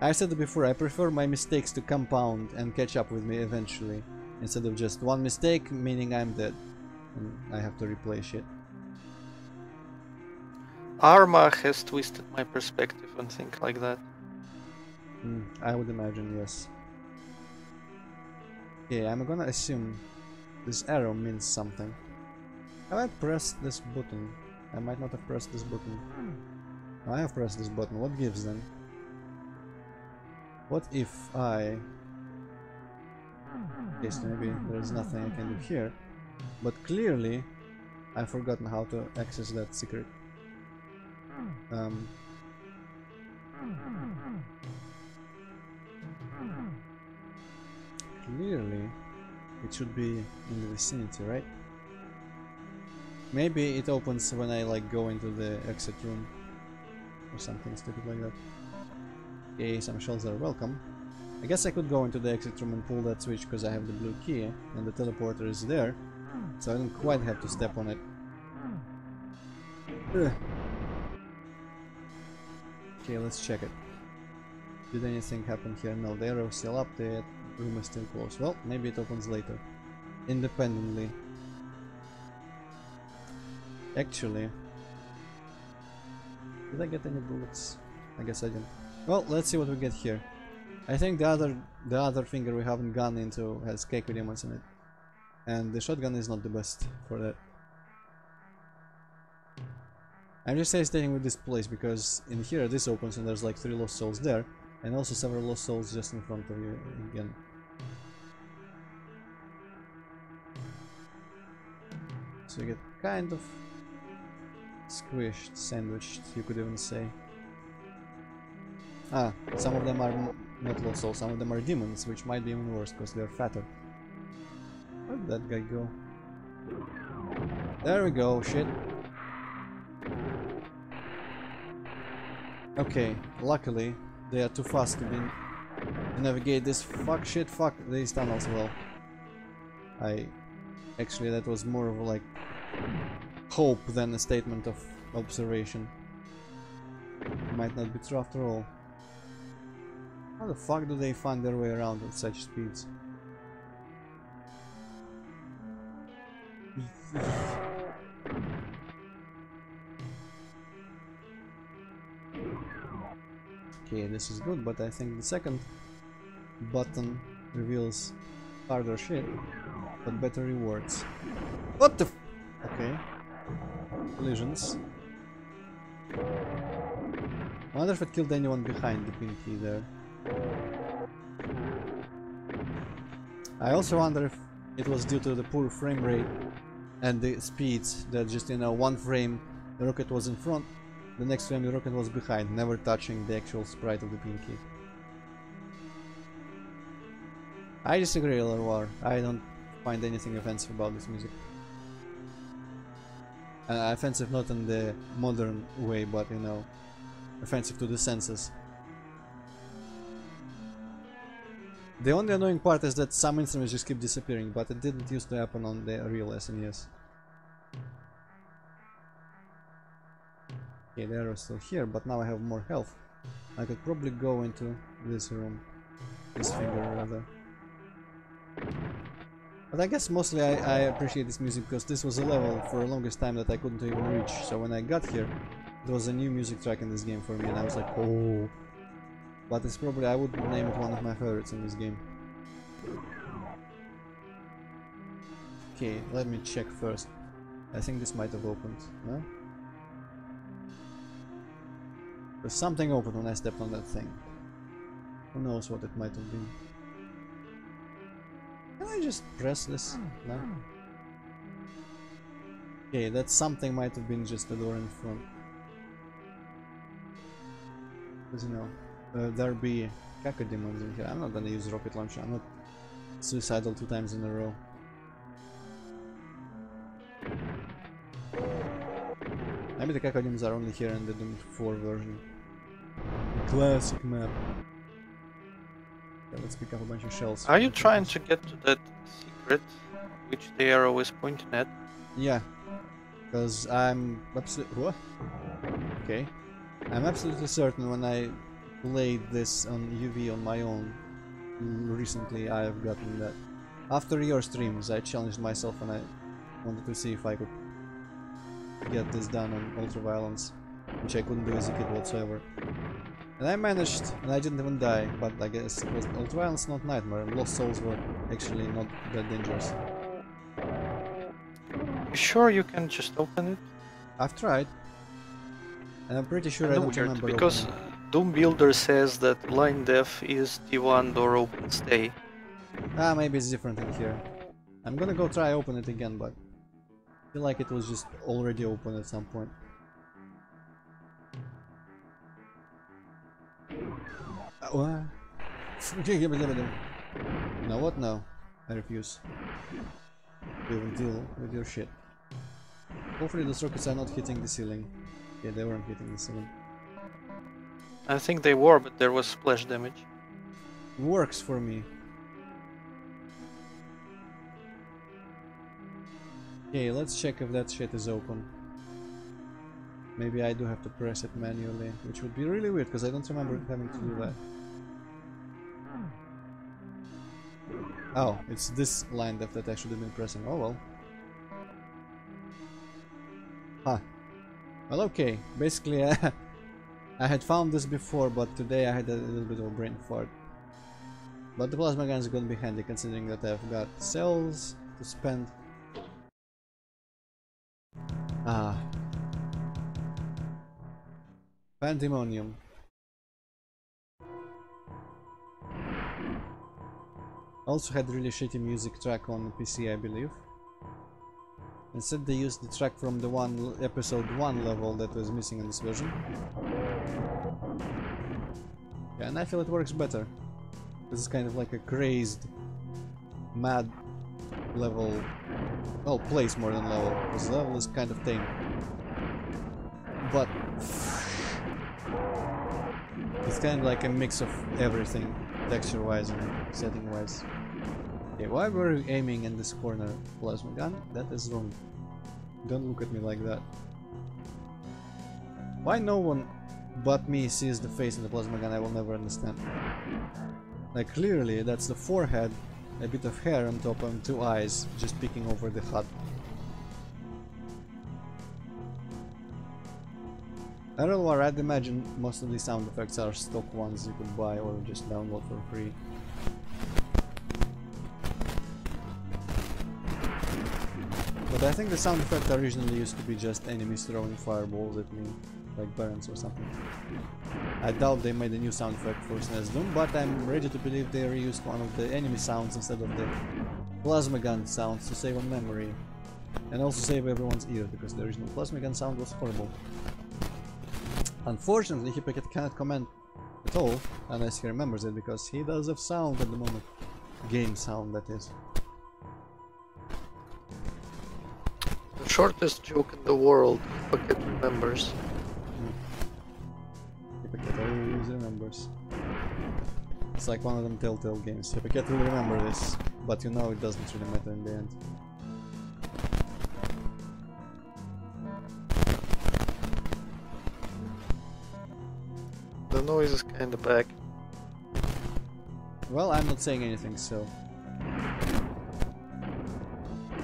I said it before, I prefer my mistakes to compound and catch up with me eventually, instead of just one mistake meaning I'm dead and I have to replay shit. Arma has twisted my perspective on things like that. I would imagine, yes. Okay, I'm gonna assume this arrow means something. Have I pressed this button? I might not have pressed this button. I have pressed this button. What gives then? What if I... Okay, so maybe there's nothing I can do here. But clearly, I've forgotten how to access that secret. Clearly, it should be in the vicinity, right? Maybe it opens when I like go into the exit room or something stupid like that. Okay, some shells are welcome. I guess I could go into the exit room and pull that switch because I have the blue key and the teleporter is there, so I don't quite have to step on it. Ugh. Okay, let's check it. Did anything happen here? No, the arrow is still up, the room is still closed. Well, maybe it opens later. Independently. Actually... Did I get any bullets? I guess I didn't. Well, let's see what we get here. I think the other finger we haven't gone into has cake with demons in it. And the shotgun is not the best for that. I'm just hesitating with this place because in here this opens and there's like 3 lost souls there. And also several lost souls just in front of you again. So you get kind of squished, sandwiched, you could even say. Ah, some of them are not lost souls, some of them are demons, which might be even worse because they're fatter. Where'd that guy go? There we go, shit. Okay, luckily they are too fast to navigate this fuck these tunnels well. Actually that was more of a, like, hope than a statement of observation. Might not be true after all. How the fuck do they find their way around at such speeds? Okay, this is good, but I think the second button reveals harder shit, but better rewards. What the f— Okay. Collisions. I wonder if it killed anyone behind the pink key there. I also wonder if it was due to the poor frame rate and the speeds that just, you know, one frame the rocket was in front, the next frame the rocket was behind, never touching the actual sprite of the pink key. I disagree, War. I don't find anything offensive about this music. Offensive not in the modern way, but, you know, offensive to the senses. The only annoying part is that some instruments just keep disappearing, but it didn't used to happen on the real SNES. Okay, the arrow is still here, but now I have more health. I could probably go into this room. This finger, rather. But I guess mostly I appreciate this music because this was a level for the longest time that I couldn't even reach. So when I got here, there was a new music track in this game for me and I was like, oh. But it's probably, I would name it one of my favorites in this game. Okay, let me check first. I think this might have opened, no? There's something opened when I stepped on that thing. Who knows what it might have been. Can I just press this? No? Okay, that something might have been just the door in front. Because, you know, there be cacodemons in here. I'm not gonna use rocket launcher. I'm not suicidal 2 times in a row. Maybe the cacodiums are only here in the Doom 4 version. The classic map. Okay, let's pick up a bunch of shells. Are you trying to get to that secret which the arrow is pointing at? Yeah. Because I'm absolutely... What? Okay. I'm absolutely certain when I played this on UV on my own, recently I have gotten that. After your streams, I challenged myself and I wanted to see if I could get this done on Ultraviolence, which I couldn't do as a kid whatsoever. And I managed, and I didn't even die, but I guess it was Ultraviolence, not Nightmare. Lost Souls were actually not that dangerous. You sure you can just open it? I've tried. And I'm pretty sure I don't Weird, remember because opening. Doom Builder says that line def is T1 door open stay. Ah, maybe it's different in here. I'm gonna go try open it again, but I feel like it was just already open at some point. What? Okay, give it. No, what? No. I refuse to even deal with your shit. Hopefully those rockets are not hitting the ceiling. Yeah, they weren't hitting the ceiling. I think they were, but there was splash damage. Works for me. Okay, let's check if that shit is open. Maybe I do have to press it manually, which would be really weird because I don't remember having to do that. Oh, it's this line that I should have been pressing. Oh well. Huh. Well, okay. Basically, I had found this before, but today I had a little bit of a brain fart. But the plasma gun is going to be handy, considering that I've got cells to spend. Ah. Pandemonium. Also had really shitty music track on PC, I believe. Instead they used the track from the episode 1 level that was missing in this version. Yeah, and I feel it works better. This is kind of like a crazed, mad level. Well, place more than level, because level is kind of tame. But it's kind of like a mix of everything, texture-wise and setting-wise. Okay, why were you aiming in this corner, plasma gun? That is wrong. Don't look at me like that. Why no one but me sees the face in the plasma gun, I will never understand. Like, clearly that's the forehead, a bit of hair on top and 2 eyes just peeking over the HUD. I don't know, I'd imagine most of these sound effects are stock ones you could buy or just download for free. But I think the sound effect originally used to be just enemies throwing fireballs at me, like Barons or something. I doubt they made a new sound effect for SNES Doom, but I'm ready to believe they reused one of the enemy sounds instead of the plasma gun sounds to save on memory. And also save everyone's ear, because the original plasma gun sound was horrible. Unfortunately, Hippocate cannot comment at all, unless he remembers it, because he does have sound at the moment. Game sound, that is. The shortest joke in the world, Hippocate remembers. Hippocate always remembers. It's like one of them Telltale games. Hippocate will remember this, but you know it doesn't really matter in the end. The noise is kinda back. Well, I'm not saying anything, so...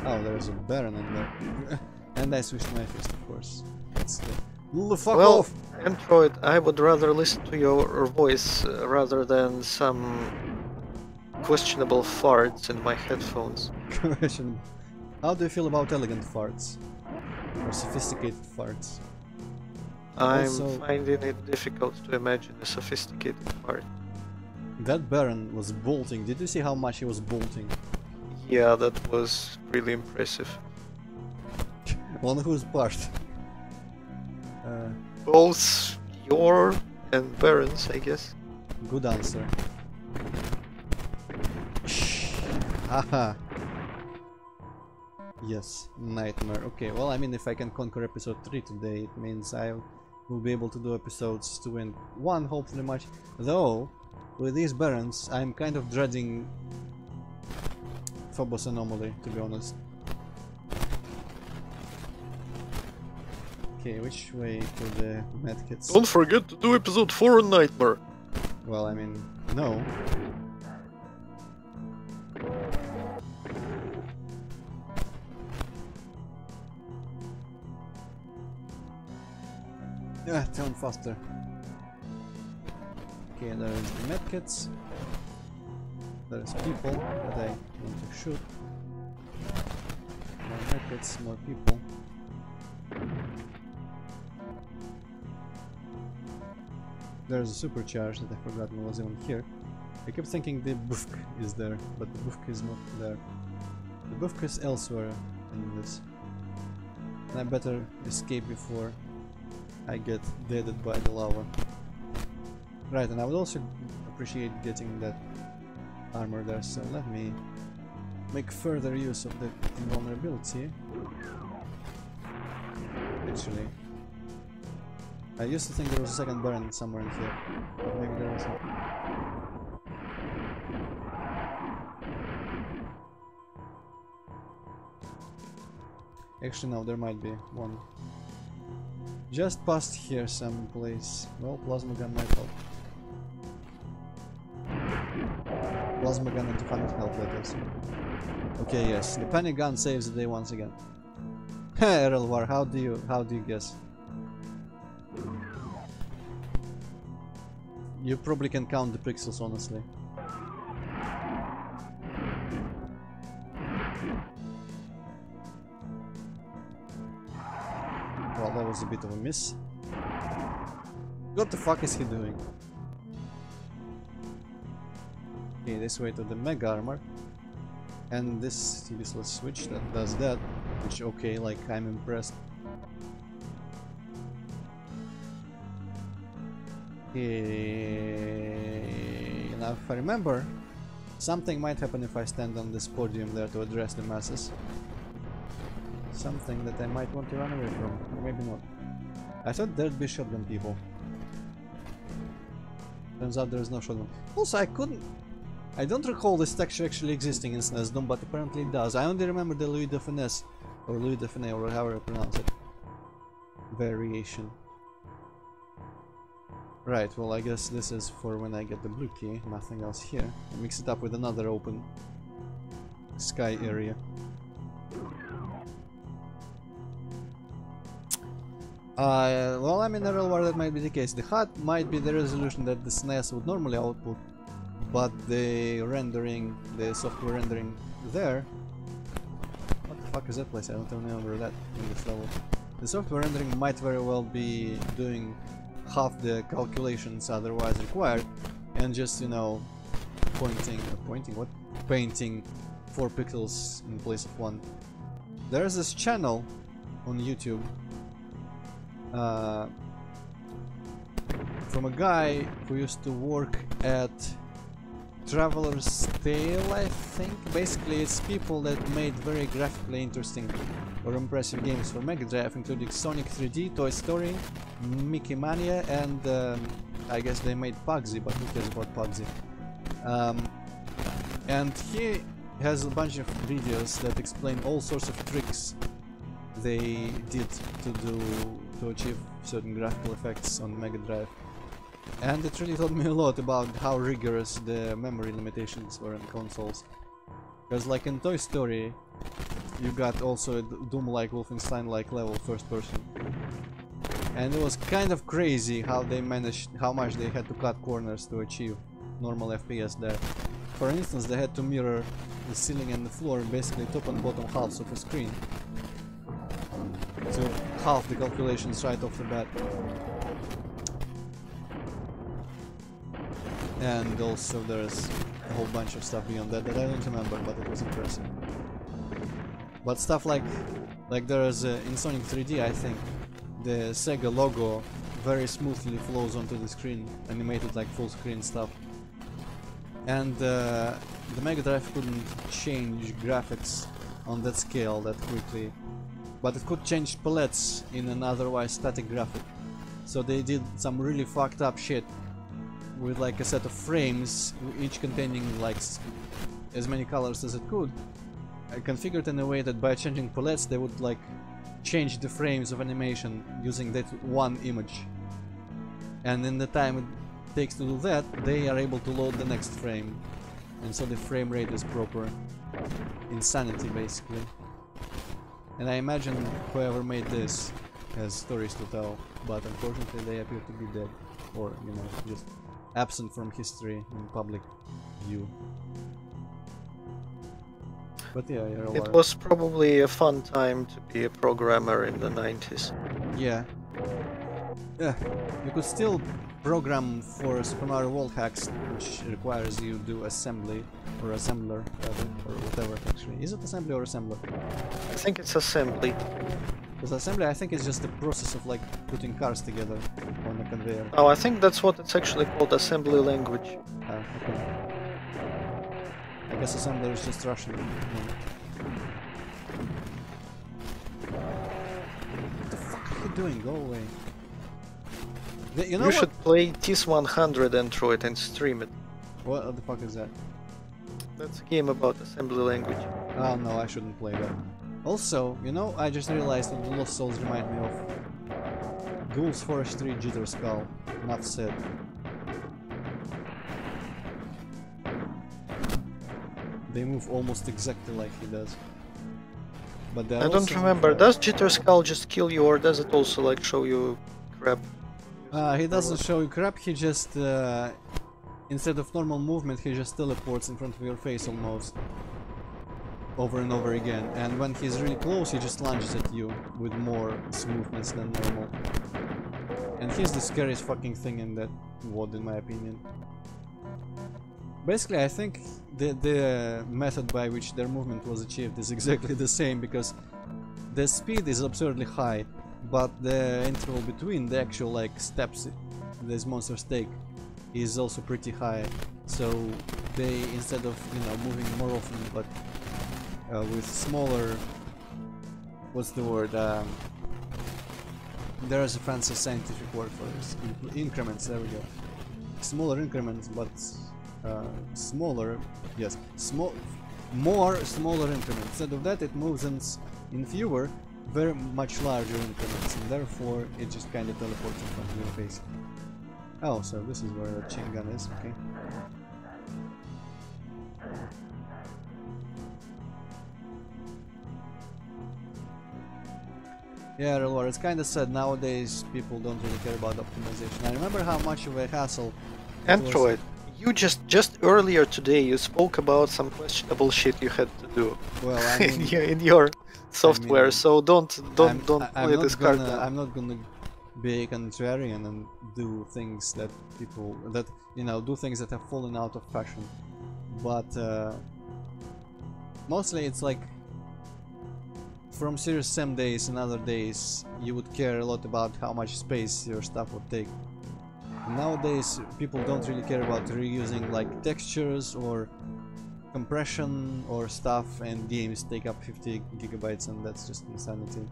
Oh, there's a Baron in there. And I switched my fist, of course. That's the... Fuck off! Antroid, I would rather listen to your voice rather than some questionable farts in my headphones. Question. How do you feel about elegant farts? Or sophisticated farts? I'm Also, finding it difficult to imagine a sophisticated fart. that Baron was bolting. Did you see how much he was bolting? Yeah, that was really impressive. On whose part? Both your and Baron's, I guess. Good answer. Haha. Yes, Nightmare. Okay, well, I mean, if I can conquer episode 3 today, it means I will be able to do episodes 2 and 1, hopefully much. Though, with these Barons, I'm kind of dreading Phobos Anomaly, to be honest. Okay, which way to the medkits? Don't forget to do episode 4 on Nightmare. Well, I mean, no. Yeah, turn faster. Okay, there's the medkits. There's people that I want to shoot. More medkits, more people. There's a supercharge that I forgot was even here. I kept thinking the Bufk is there, but the Bufk is not there. The Bufk is elsewhere in this. And I better escape before I get deaded by the lava. Right, and I would also appreciate getting that armor there, so let me make further use of the invulnerability. Actually, I used to think there was a second Baron somewhere in here, but maybe there wasn't. Actually, no, there might be one. Just past here someplace. Well, plasma gun might help. Plasma gun and 200 health letters. Okay, yes, the panic gun saves the day once again. Errolvar, how do you guess? You probably can count the pixels, honestly. Well, that was a bit of a miss. What the fuck is he doing? Okay, this way to the Mega Armor. And this useless switch that does that. Which, okay, like, I'm impressed. Okay, now if I remember, something might happen if I stand on this podium there to address the masses. Something that I might want to run away from, or maybe not. I thought there'd be shotgun people. Turns out there's no shotgun. Also, I don't recall this texture actually existing in SNES Doom, but apparently it does. I only remember the Louis de Finesse, or Louis de Finet, or however I pronounce it. Variation. Right, well, I guess this is for when I get the blue key, nothing else here. I mix it up with another open sky area. Well, I mean, in real world that might be the case. The HUD might be the resolution that the SNES would normally output, but the rendering, the software rendering there... What the fuck is that place? I don't remember that in this level. The software rendering might very well be doing half the calculations otherwise required, and just, you know, painting 4 pixels in place of 1. There's this channel on YouTube from a guy who used to work at Traveler's Tale, I think. Basically, it's people that made very graphically interesting or impressive games for Mega Drive, including Sonic 3D, Toy Story, Mickey Mania, and I guess they made Pugsy, but who cares about Pugsy? And he has a bunch of videos that explain all sorts of tricks they did to achieve certain graphical effects on Mega Drive. And it really taught me a lot about how rigorous the memory limitations were in consoles. Because like in Toy Story, you got also a Doom-like, Wolfenstein-like level first person. And it was kind of crazy how they managed, how much they had to cut corners to achieve normal FPS there. For instance, they had to mirror the ceiling and the floor, basically top and bottom halves of a screen, to half the calculations right off the bat. And also there's a whole bunch of stuff beyond that that I don't remember, but it was impressive. But stuff like there's in Sonic 3D, I think, the Sega logo very smoothly flows onto the screen, animated like full screen stuff. And the Mega Drive couldn't change graphics on that scale that quickly, but it could change palettes in an otherwise static graphic. So they did some really fucked up shit with like a set of frames, each containing like as many colors as it could, configured in a way that by changing palettes they would like change the frames of animation using that one image. And in the time it takes to do that, they are able to load the next frame. And so the frame rate is proper. Insanity, basically. And I imagine whoever made this has stories to tell, but unfortunately they appear to be dead. Or, you know, just absent from history in public view. But yeah, it was probably a fun time to be a programmer in the 90s. Yeah. Yeah, you could still program for Super Mario World hacks, which requires you do assembly, or assembler, rather, or whatever actually. Is it assembly or assembler? I think it's assembly. Because assembly, I think, is just the process of like putting cars together on a conveyor. Oh, I think that's what it's actually called, assembly language. Ah, okay. I guess assembler is just Russian. What the fuck are you doing? Go away. You know you should play TIS-100 Antroid and stream it. What the fuck is that? That's a game about assembly language. Oh no, I shouldn't play that. Also, you know, I just realized what the Lost Souls remind me of. Ghoul's Forestry Jitter Skull. Enough said. They move almost exactly like he does. But I don't remember, does Jitter Skull just kill you, or does it also like show you crap? He doesn't show you crap, he just instead of normal movement he just teleports in front of your face almost. Over and over again, and when he's really close he just lunges at you with more smoothness than normal. And he's the scariest fucking thing in that WOD in my opinion. Basically I think the method by which their movement was achieved is exactly the same, because the speed is absurdly high, but the interval between the actual like steps these monsters take is also pretty high. So they, instead of, you know, moving more often but with smaller, what's the word, there is a fancy scientific word for this, increments, there we go. Smaller increments, but smaller, yes, more smaller increments. Instead of that it moves in fewer, very much larger increments, and therefore it just kind of teleports in front of your face. Oh, so this is where the chain gun is, okay. Yeah, Real War, it's kinda sad nowadays people don't really care about optimization. I remember how much of a hassle Antroid, you just earlier today you spoke about some questionable shit you had to do. Well, I mean, in your software, I mean, so don't play this card now. I'm not gonna be a contrarian and do things that people that, you know, do things that have fallen out of fashion. But mostly it's like from serious SEM days and other days you would care a lot about how much space your stuff would take. Nowadays people don't really care about reusing like textures or compression or stuff, and games take up 50 gigabytes, and that's just insanity.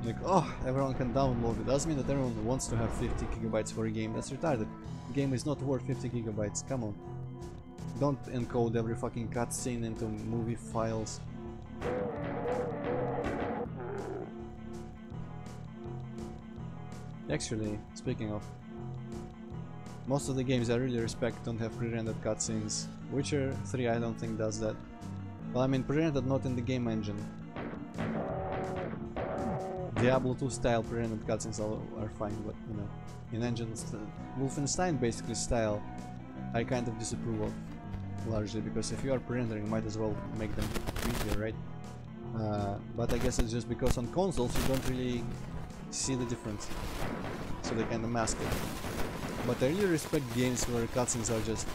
Like, oh, everyone can download it. Doesn't mean that everyone wants to have 50 gigabytes for a game. That's retarded. The game is not worth 50 gigabytes. Come on. Don't encode every fucking cutscene into movie files. Actually, speaking of, most of the games I really respect don't have pre-rendered cutscenes. Witcher 3 I don't think does that. Well, I mean pre-rendered not in the game engine. Diablo 2 style pre-rendered cutscenes are fine, but you know, in engines, Wolfenstein basically style, I kind of disapprove of largely, because if you are pre-rendering, you might as well make them creepier, right? But I guess it's just because on consoles you don't really see the difference, so they kind of mask it. But I really respect games where cutscenes are just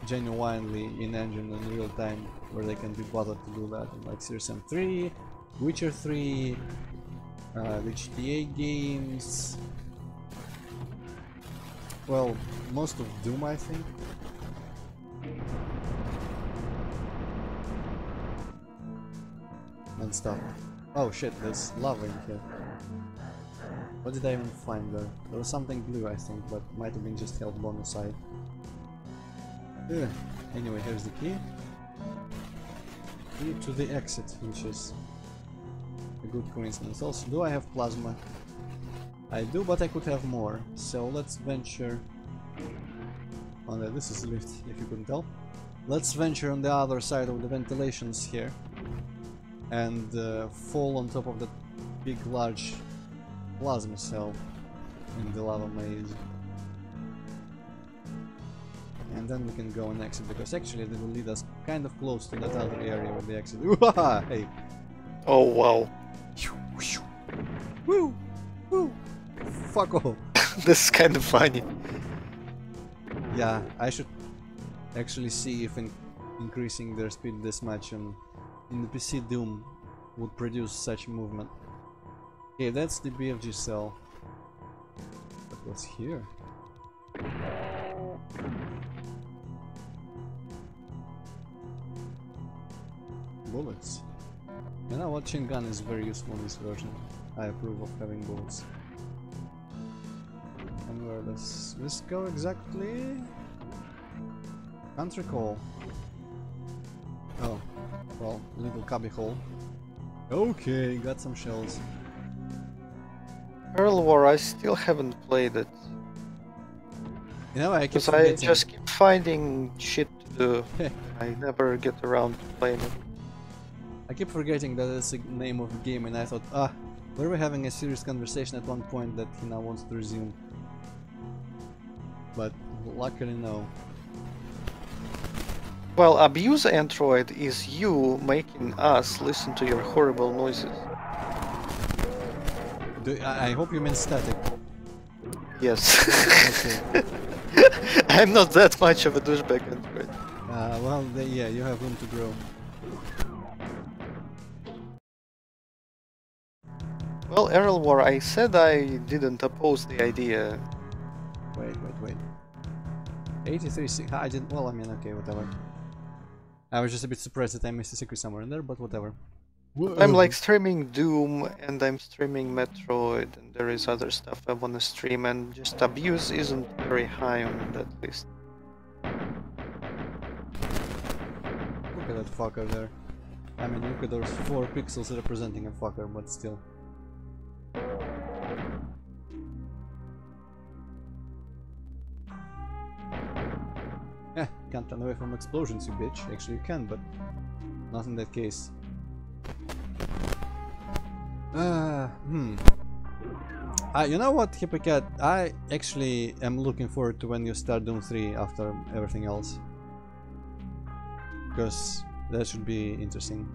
genuinely in-engine in real time, where they can be bothered to do that, like Serious M3, Witcher 3, the GTA games, well, most of Doom I think. and stuff. Oh shit, there's lava in here. What did I even find there? There was something blue, I think, but might have been just health bonus side. Ugh. Anyway, here's the key. Key to the exit, which is a good coincidence. Also, do I have plasma? I do, but I could have more. So let's venture... Oh no, this is the lift, if you couldn't tell. Let's venture on the other side of the ventilations here. And fall on top of that big, large plasma cell in the lava maze. And then we can go and exit, because actually they will lead us kind of close to that other area with the exit. Hey! Oh wow. Woo! Woo! Fuck off! This is kind of funny. Yeah, I should actually see if increasing their speed this much in the PC Doom would produce such movement. Okay, that's the BFG cell. But what's here? Bullets. You know what, chain gun is very useful in this version. I approve of having bullets. And where does this go exactly? Can't recall. Oh, well, little cubby hole. Okay, got some shells. Pearl War, I still haven't played it. You know, I keep Because I forgetting. just keep finding shit to do. I never get around to playing it. I keep forgetting that it's the name of the game, and I thought, we were having a serious conversation at one point that he now wants to resume. But luckily no. Well, abuse Antroid is you making us listen to your horrible noises. I hope you mean static. Yes. Okay. I'm not that much of a douchebag, Antroid. Well, yeah, you have room to grow. Well, Errol War, I said I didn't oppose the idea. Wait. 83. I didn't. Well, I mean, okay, whatever. I was just a bit surprised that I missed a secret somewhere in there, but whatever. I'm like streaming Doom, and I'm streaming Metroid, and there is other stuff I want to stream, and just abuse isn't very high on that list. Look at that fucker there. I mean, look at those 4 pixels representing a fucker, but still. Can't run away from explosions, you bitch. Actually, you can, but not in that case. You know what, Hippycat? I actually am looking forward to when you start Doom 3 after everything else. Because that should be interesting.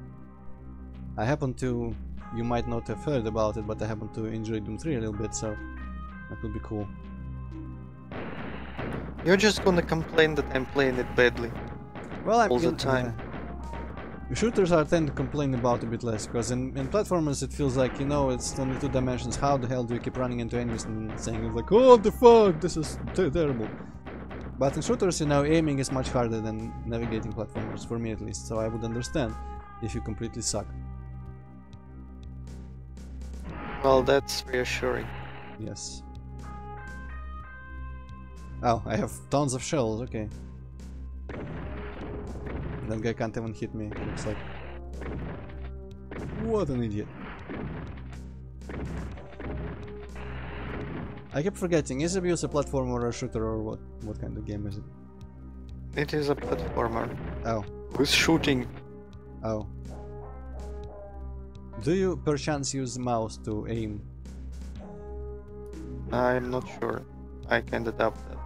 I happen to... You might not have heard about it, but I happen to enjoy Doom 3 a little bit, so that would be cool. You're just gonna complain that I'm playing it badly. Well, all the time. Shooters I tend to complain about a bit less, because in platformers it feels like, you know, it's only 2 dimensions. How the hell do you keep running into enemies and saying like, oh the fuck, this is terrible. But in shooters, you know, aiming is much harder than navigating platformers, for me at least, so I would understand if you completely suck. Well, that's reassuring. Yes. Oh, I have tons of shells, okay. That guy can't even hit me, looks like. What an idiot. I keep forgetting, is Abuse a platformer or a shooter, or what? What kind of game is it? It is a platformer. Oh. With shooting. Oh. Do you perchance use the mouse to aim? I'm not sure. I can adapt that.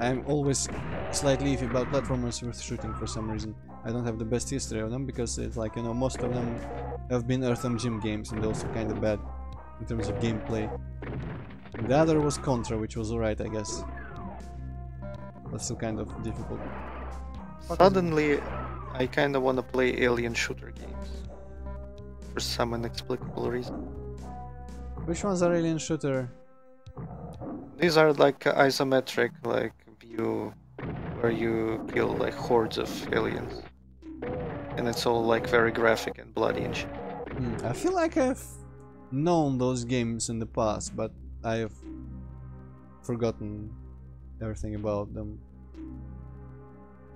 I'm always slightly iffy about platformers with shooting for some reason. I don't have the best history of them because it's like, you know, most of them have been Earthworm Jim games and those are kind of bad in terms of gameplay. The other was Contra, which was alright, I guess. But still kind of difficult. Suddenly, I kinda wanna play alien shooter games. For some inexplicable reason. Which ones are alien shooter? These are like isometric, like view, where you kill like hordes of aliens, and it's all like very graphic and bloody and shit. I feel like I've known those games in the past, but I've forgotten everything about them.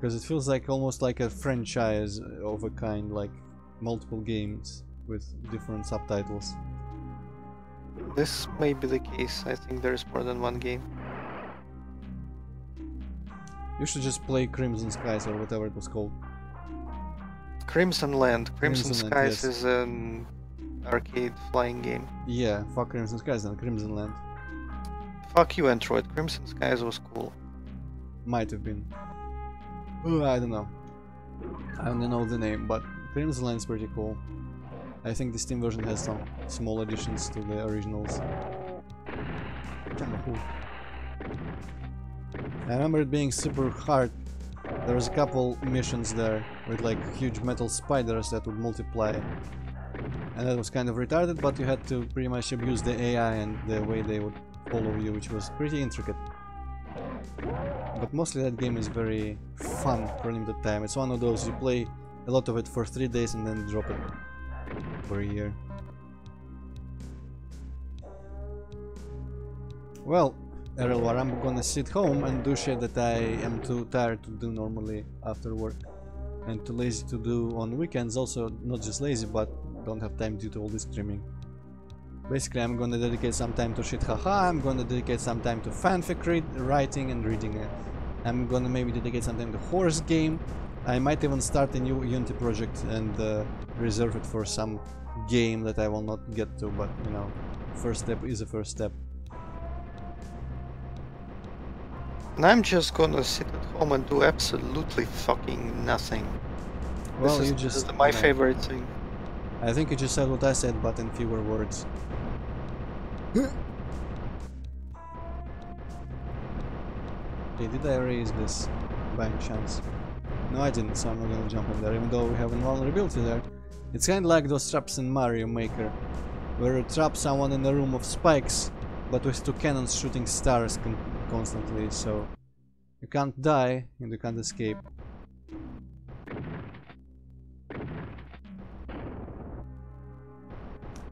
Because it feels like almost like a franchise of a kind, like multiple games with different subtitles. This may be the case. I think there's more than one game. You should just play Crimson Skies or whatever it was called. Crimson Land. Crimson Land, Skies yes. is an arcade flying game. Yeah, fuck Crimson Skies and Crimson Land. Fuck you, Antroid. Crimson Skies was cool. Might have been. I don't know. I only know the name, but Crimson Land's pretty cool. I think the Steam version has some small additions to the originals. I remember it being super hard. There was a couple missions there with like huge metal spiders that would multiply. And that was kind of retarded, but you had to pretty much abuse the AI and the way they would follow you, which was pretty intricate. But mostly that game is very fun for a limited time. It's one of those you play a lot of it for 3 days and then drop it for a year. Well, Errolwar, I'm gonna sit home and do shit that I am too tired to do normally after work. And too lazy to do on weekends, also not just lazy, but don't have time due to all this streaming. Basically, I'm gonna dedicate some time to shit haha, I'm gonna dedicate some time to fanfic writing and reading it. I'm gonna maybe dedicate some time to horse game. I might even start a new Unity project and reserve it for some game that I will not get to, but you know, first step is a first step. And I'm just gonna sit at home and do absolutely fucking nothing. Well, this is my favorite thing. I think you just said what I said, but in fewer words. Okay, did I erase this by any chance? No, I didn't, so I'm not gonna jump in there, even though we have a vulnerability there. It's kinda like those traps in Mario Maker, where you trap someone in a room of spikes, but with two cannons shooting stars constantly, so you can't die and you can't escape.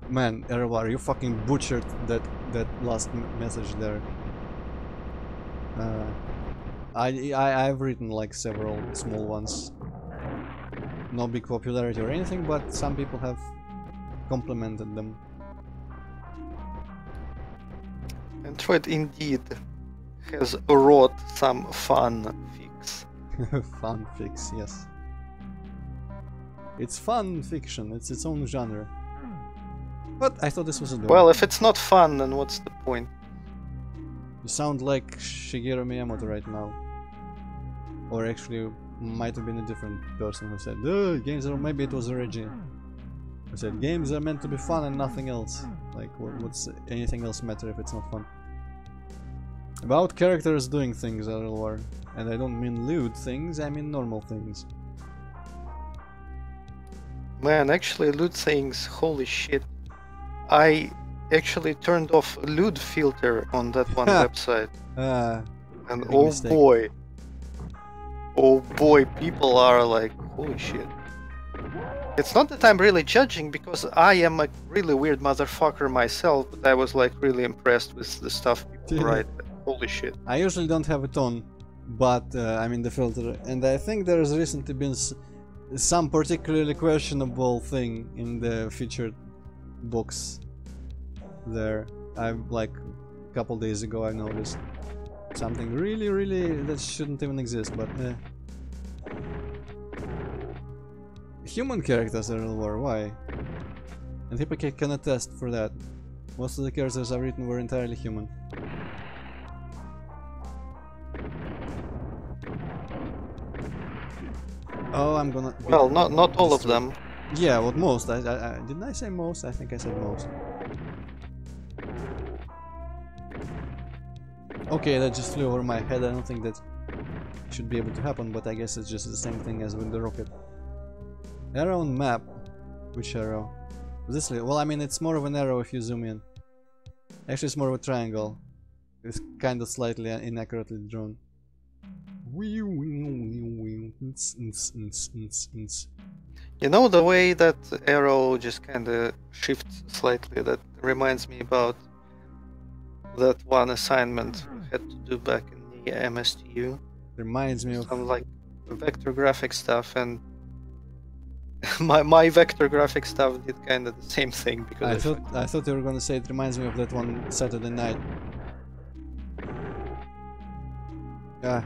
Man, Erwar, you fucking butchered that last message there. I've written like several small ones. No big popularity or anything, but some people have complimented them. Antroid indeed has wrought some fun fix. Fun fix, yes. It's fun fiction, it's its own genre. But I thought this was a demo. Well, if it's not fun, then what's the point? You sound like Shigeru Miyamoto right now. Or actually, might have been a different person who said, games are... maybe it was Reggie. Who said, games are meant to be fun and nothing else. Like, what's anything else matter if it's not fun? About characters doing things, Errolwar. And I don't mean lewd things, I mean normal things. Man, actually, lewd things, holy shit. I actually turned off lewd filter on that one website. And oh mistake. boy, people are like, holy shit. It's not that I'm really judging, because I am a really weird motherfucker myself, but I was like really impressed with the stuff people write. Holy shit. I usually don't have it on, but I mean the filter, and I think there's recently been some particularly questionable thing in the featured box there. I've like a couple days ago I noticed something really that shouldn't even exist, but human characters are real war, why? And Hippocate can attest for that. Most of the characters I've written were entirely human. Oh, I'm gonna... Well, not all of them. Yeah, well, most. Didn't I say most? I think I said most. Okay, that just flew over my head. I don't think that should be able to happen, but I guess it's just the same thing as with the rocket. Arrow on map. Which arrow? This way. Well, I mean, it's more of an arrow if you zoom in. Actually, it's more of a triangle. It's kind of slightly inaccurately drawn. You know the way that arrow just kinda shifts slightly, that reminds me about that one assignment we had to do back in the MSTU. Reminds me of... Some like vector graphic stuff, and my vector graphic stuff did kinda the same thing because I thought you were gonna say it reminds me of that one Saturday night. Yeah.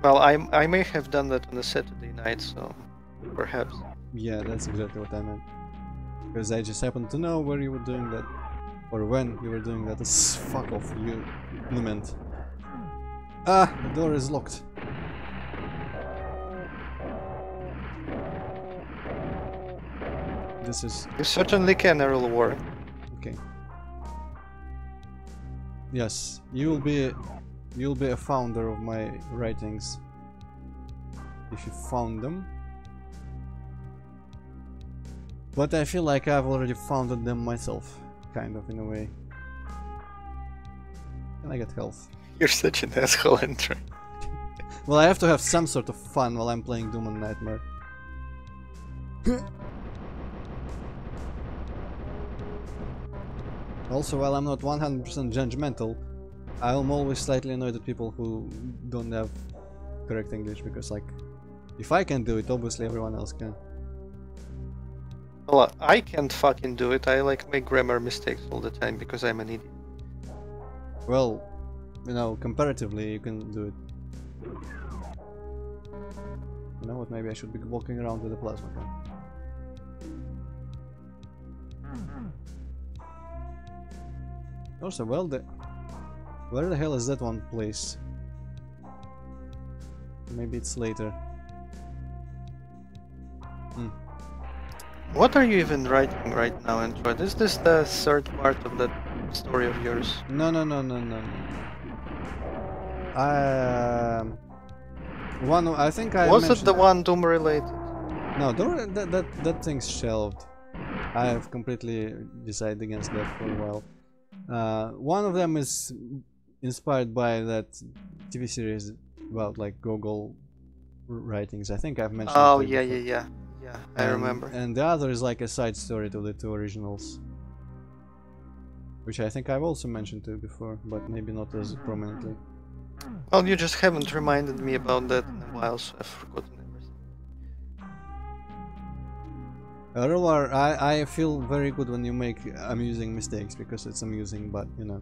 Well, I may have done that on a Saturday night, so perhaps. Yeah, that's exactly what I meant. Because I just happened to know where you were doing that. Or when you were doing that. Fuck off, you nument. Ah, the door is locked. This is... You certainly can, Earl War. Okay. Yes, you'll be a founder of my writings. If you found them. But I feel like I've already founded them myself. Kind of, in a way. Can I get health? You're such an asshole, Antroid. Well, I have to have some sort of fun while I'm playing Doom and Nightmare. Also, while I'm not 100% judgmental, I'm always slightly annoyed at people who don't have correct English, because, like, if I can do it, obviously everyone else can. Well, I can't fucking do it. I like make grammar mistakes all the time because I'm an idiot. Well, you know, comparatively, you can do it. You know what? Maybe I should be walking around with a plasma gun. Also, well, where the hell is that one place? Maybe it's later. What are you even writing right now, Antroid? Is this the third part of that story of yours? No. I think I was it the one Doom related? No, that thing's shelved. I have completely decided against that for a while. One of them is inspired by that TV series about like Gogol writings. I think I've mentioned. Oh yeah. I remember. And the other is like a side story to the two originals, which I think I've also mentioned to you before, but maybe not as prominently. Well, you just haven't reminded me about that in a while, so I've forgotten everything. I feel very good when you make amusing mistakes, because it's amusing, but you know,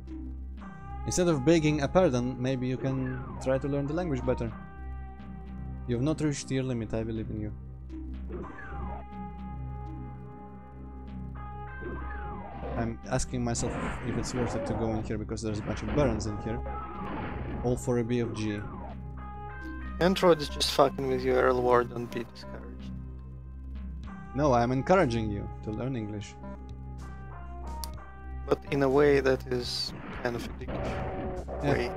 instead of begging a pardon, maybe you can try to learn the language better. You've not reached your limit, I believe in you. I'm asking myself if it's worth it to go in here, because there's a bunch of barons in here. All for a BFG. Antroid is just fucking with you, Earl War, don't be discouraged. No, I'm encouraging you to learn English. But in a way that is kind of a dickish way.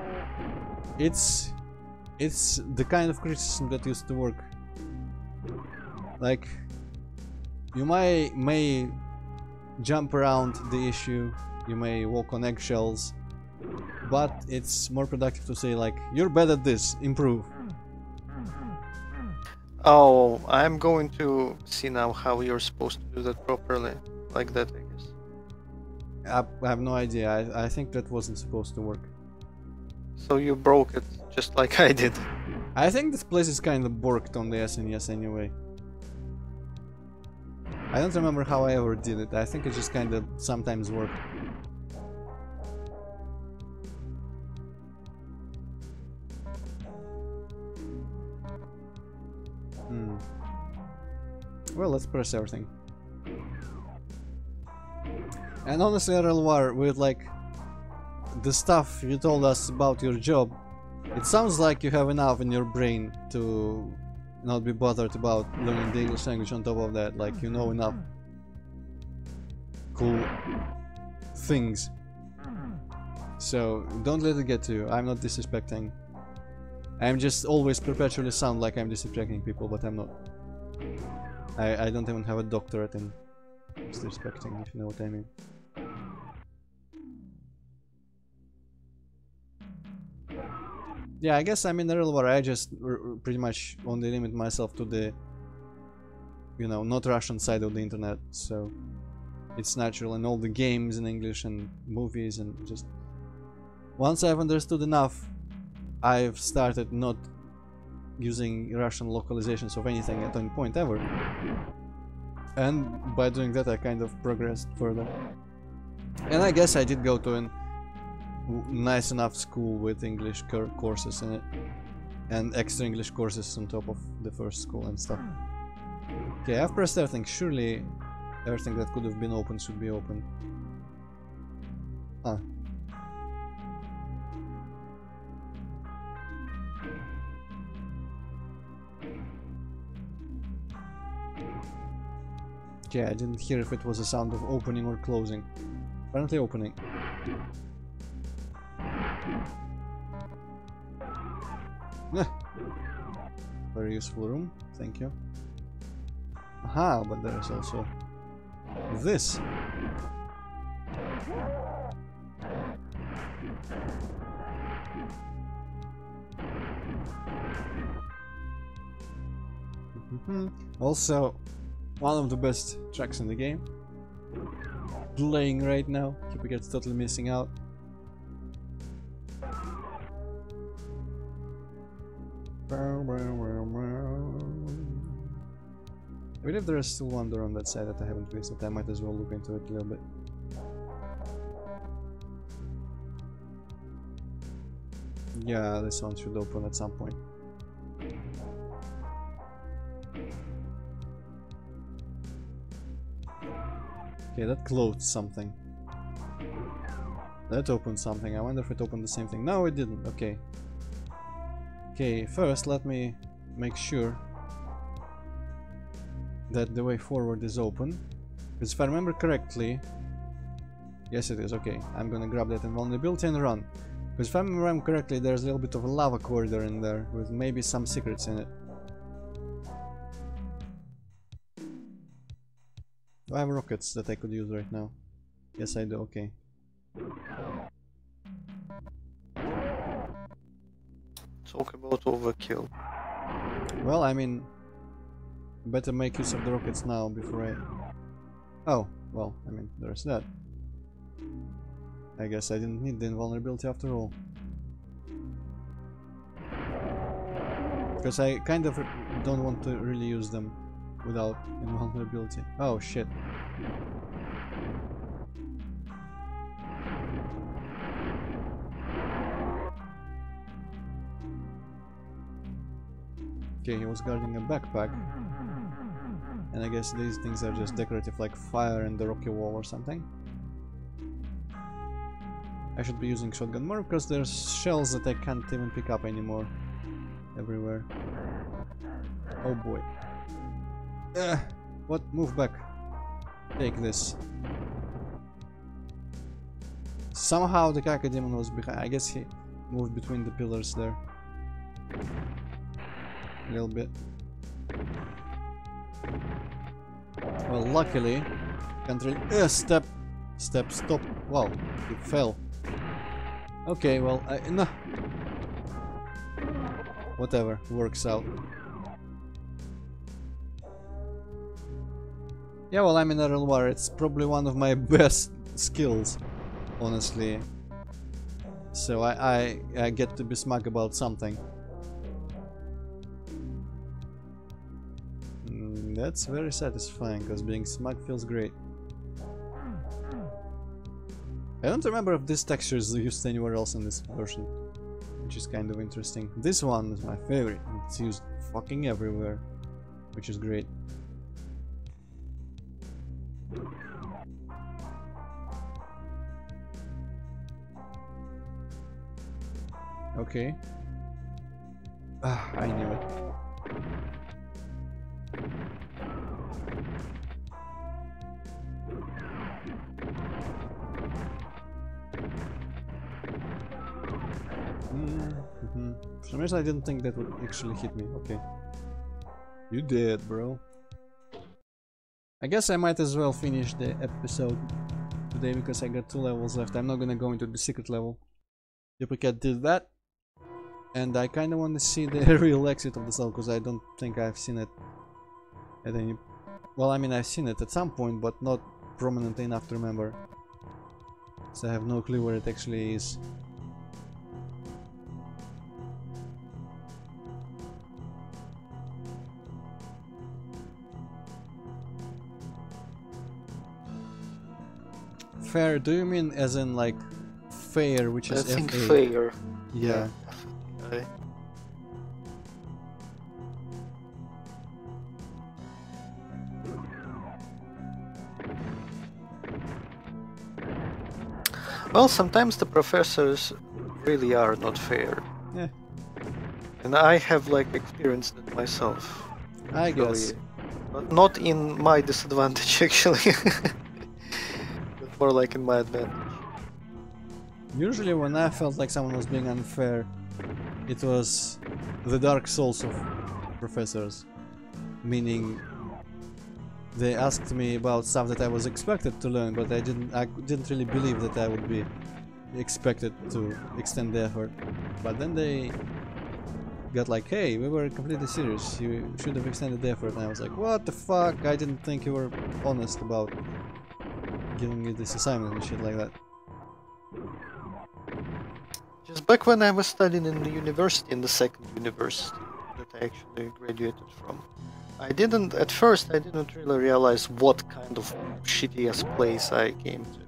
It's the kind of criticism that used to work. Like, you may jump around the issue, you may walk on eggshells, but it's more productive to say like, you're bad at this, improve. Oh, I'm going to see now how you're supposed to do that properly, like that, I guess. I have no idea, I think that wasn't supposed to work. So you broke it, just like I did. I think this place is kind of borked on the SNES anyway. I don't remember how I ever did it, I think it just kind of sometimes worked. Well, let's press everything. And honestly, War, with like the stuff you told us about your job, it sounds like you have enough in your brain to not be bothered about learning the English language. On top of that, like, you know enough cool things. So don't let it get to you. I'm not disrespecting. I'm just always perpetually sound like I'm disrespecting people, but I'm not. I don't even have a doctorate in disrespecting, if you know what I mean. Yeah, I guess I'm in the real war. I just pretty much only limit myself to the, you know, not Russian side of the internet, so it's natural in all the games in English and movies, and just once I've understood enough, I've started not using Russian localizations of anything at any point ever. And by doing that I kind of progressed further. And I guess I did go to a nice enough school with English courses in it. And extra English courses on top of the first school and stuff. Okay, I've pressed everything. Surely everything that could have been open should be open. Ah. Okay, I didn't hear if it was a sound of opening or closing. Apparently opening. Very useful room, thank you. Aha, but there is also this. Also, one of the best tracks in the game. Playing right now. Keeper gets totally missing out. I believe there is still one door on that side that I haven't visited. I might as well look into it a little bit. Yeah, this one should open at some point. Okay, that closed something. That opened something. I wonder if it opened the same thing. No, it didn't. Okay. Okay, first let me make sure that the way forward is open. Because if I remember correctly... Yes, it is. Okay, I'm gonna grab that invulnerability and run. Because if I remember correctly, there's a little bit of a lava corridor in there with maybe some secrets in it. Do I have rockets that I could use right now? Yes, I do. Okay. Talk about overkill. Well, I mean, better make use of the rockets now before I... Oh, well, I mean, there's that. I guess I didn't need the invulnerability after all. Because I kind of don't want to really use them without invulnerability. Oh, shit. Okay, he was guarding a backpack. And I guess these things are just decorative, like fire and the rocky wall or something. I should be using shotgun more because there's shells that I can't even pick up anymore. Everywhere. Oh boy. What? Move back. Take this. Somehow the Kakademon was behind. I guess he moved between the pillars there. A little bit. Well, luckily, can't really. Step, stop. Wow, it fell. Okay, well, no. Whatever, works out. Yeah, well, I'm in a real war. It's probably one of my best skills, honestly. So I get to be smug about something. That's very satisfying, because being smug feels great. I don't remember if this texture is used anywhere else in this version, which is kind of interesting. This one is my favorite. It's used fucking everywhere, which is great. Okay. Ah, I knew it. For some reason I didn't think that would actually hit me. Okay. You did, bro. I guess I might as well finish the episode today because I got 2 levels left. I'm not gonna go into the secret level. Duplicate did that. And I kind of want to see the real exit of this level, because I don't think I've seen it at any... Well, I mean, I've seen it at some point, but not prominently enough to remember. So I have no clue where it actually is. Fair, do you mean as in like fair, which is I think F-A? fair. Yeah. Okay. Well, sometimes the professors really are not fair. Yeah. And I have like experienced it myself. I guess. But not in my disadvantage actually. But more like in my advantage. Usually when I felt like someone was being unfair, it was the Dark Souls of professors. Meaning they asked me about stuff that I was expected to learn, but I didn't really believe that I would be expected to extend the effort. But then they got like, hey, we were completely serious, you should have extended the effort. And I was like, what the fuck, I didn't think you were honest about giving me this assignment and shit like that. Just back when I was studying in the university, in the second university that I actually graduated from, at first I didn't really realize what kind of shitty-ass place I came to.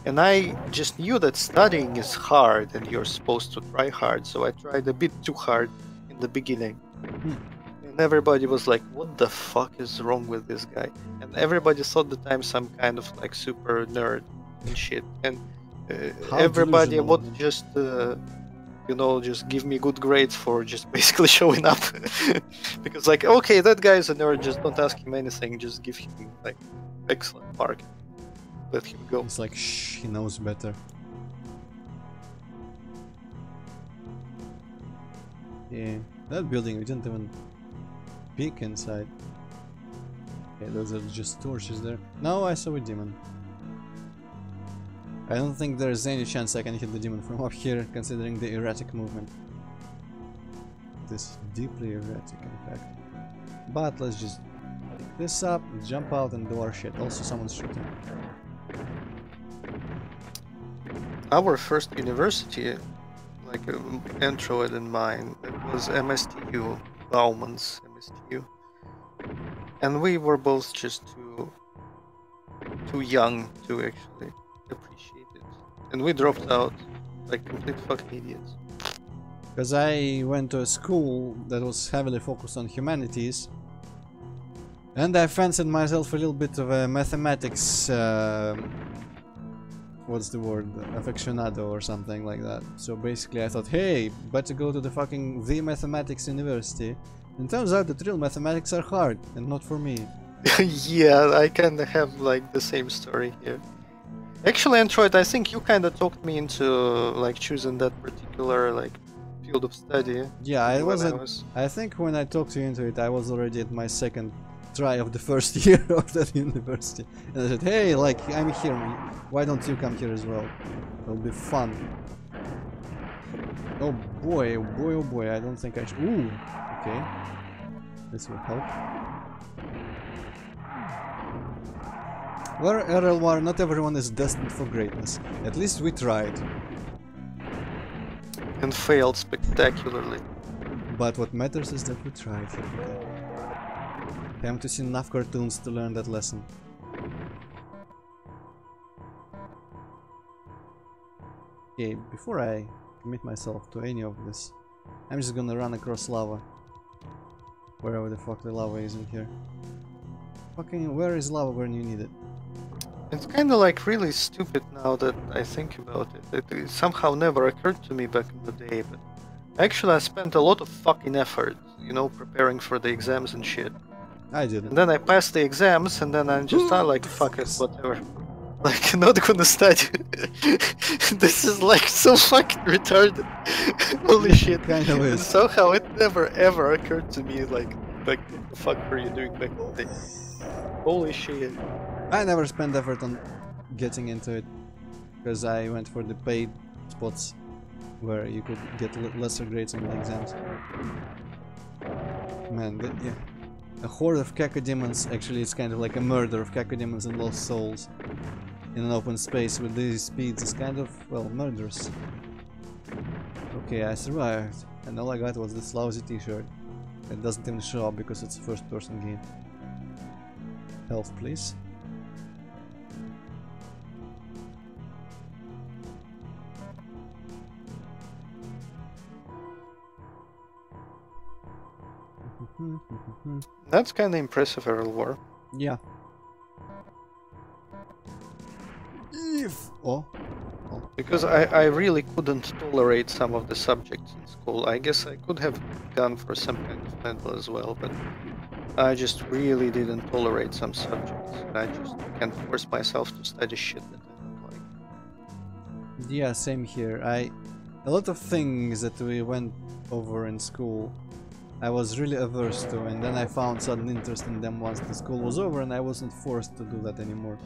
And I just knew that studying is hard and you're supposed to try hard, so I tried a bit too hard in the beginning. And everybody was like, what the fuck is wrong with this guy? And everybody thought that I'm some kind of like super nerd and shit. And everybody would just, you know, just give me good grades for just basically showing up. Because like, okay, that guy is a nerd, just don't ask him anything, just give him like excellent mark. Let him go. It's like, shh, he knows better. Yeah, that building, we didn't even peek inside. Okay, those are just torches there. No, I saw a demon. I don't think there's any chance I can hit the demon from up here, considering the erratic movement. It is deeply erratic, in fact. But let's just pick this up, jump out and do our shit. Also, someone's shooting. Our first university, like Antroid in mine, it was MSTU, Bauman's MSTU. And we were both just too young to actually appreciate it. And we dropped out like complete fucking idiots. Because I went to a school that was heavily focused on humanities, and I fancied myself a little bit of a mathematics, what's the word, aficionado or something like that. So basically I thought, hey, better go to the mathematics university. And turns out that real mathematics are hard, and not for me. Yeah, I kinda have like the same story here. Actually, Antroid, I think you kinda talked me into like choosing that particular like field of study. Yeah, I think when I talked you into it, I was already at my second try of the first year of that university. And I said, hey, like, I'm here, why don't you come here as well? It'll be fun. Oh boy, oh boy, oh boy, I don't think I should... Ooh, okay. This will help. Well, RL1, not everyone is destined for greatness. At least we tried. And failed spectacularly. But what matters is that we tried. I haven't seen enough cartoons to learn that lesson. Okay, before I commit myself to any of this, I'm just gonna run across lava. Wherever the fuck the lava is in here. Fucking, where is lava when you need it? It's kinda like really stupid now that I think about it. It somehow never occurred to me back in the day, but actually I spent a lot of fucking effort, you know, preparing for the exams and shit. I didn't. And then I passed the exams, and then I'm just like, fuck it, whatever. Like, not gonna study. This is like so fucking retarded. Holy shit. Kind of And is. somehow it never ever occurred to me, like what the fuck were you doing back in the day? Holy shit. I never spent effort on getting into it, because I went for the paid spots. where you could get lesser grades on the exams. Man, yeah. A horde of cacodemons, actually it's kind of like a murder of cacodemons and lost souls in an open space with these speeds is kind of, well, murderous. Okay, I survived, and all I got was this lousy t-shirt. It doesn't even show up because it's a first-person game. Health, please. That's kind of impressive, Earl War. Yeah. If... Oh. Because I really couldn't tolerate some of the subjects in school. I guess I could have gone for some kind of mental as well, but I just really didn't tolerate some subjects. I just can't force myself to study shit that I don't like. Yeah, same here. A lot of things that we went over in school I was really averse to, and then I found sudden interest in them once the school was over and I wasn't forced to do that anymore.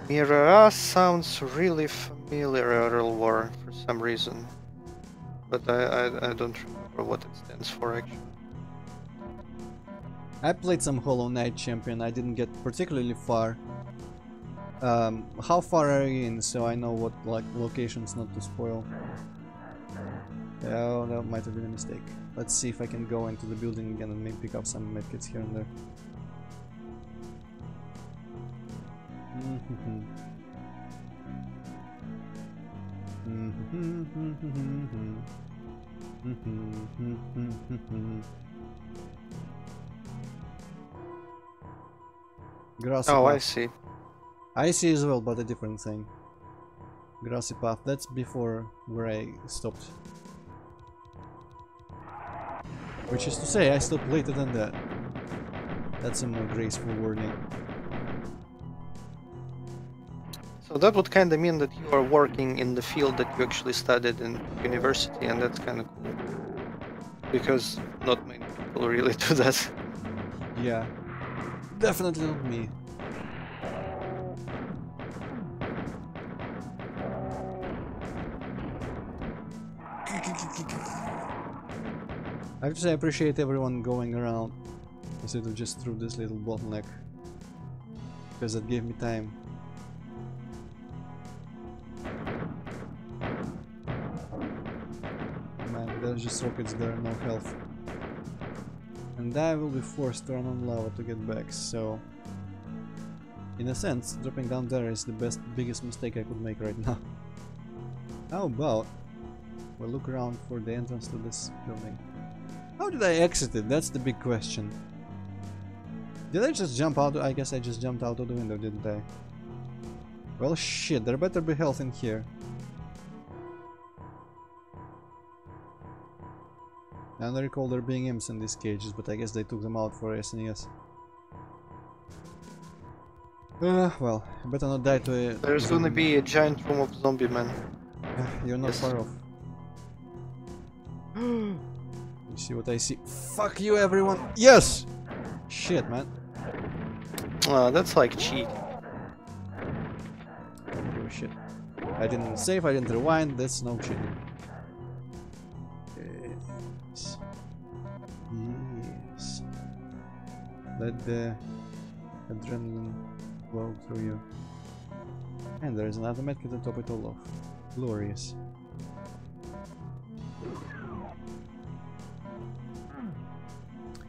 Mirror sounds really familiar, Earl War, for some reason. But I don't remember what it stands for, actually. I played some Hollow Knight Champion, I didn't get particularly far. How far are you in, so I know what like locations not to spoil? Oh, that might have been a mistake. Let's see if I can go into the building again and maybe pick up some medkits here and there. Grassy Oh, path. I see. I see as well, but a different thing. Grassy path, that's before where I stopped. Which is to say, I stopped later than that. That's a more graceful wording. So that would kind of mean that you are working in the field that you actually studied in university, and that's kind of cool. Because not many people really do that. Yeah. Definitely not me. I have to say I appreciate everyone going around instead of just through this little bottleneck, because that gave me time. Man, there's just rockets there, no health. And I will be forced to run on lava to get back, so... In a sense, dropping down there is the biggest mistake I could make right now. How about we look around for the entrance to this building? How did I exit it? That's the big question. Did I just jump out? I guess I just jumped out of the window, didn't I? Well, shit, there better be health in here. I don't recall there being imps in these cages, but I guess they took them out for SNES. Well, I better not die to a... There's gonna be a giant room of zombie men. You're not Yes. far off. You see what I see? Fuck you, everyone! Yes! Shit, man. That's like cheat. I don't give a shit. I didn't save, I didn't rewind, that's no cheating. Yes. Yes. Let the adrenaline flow through you. And there is another medkit to top it all off. Glorious.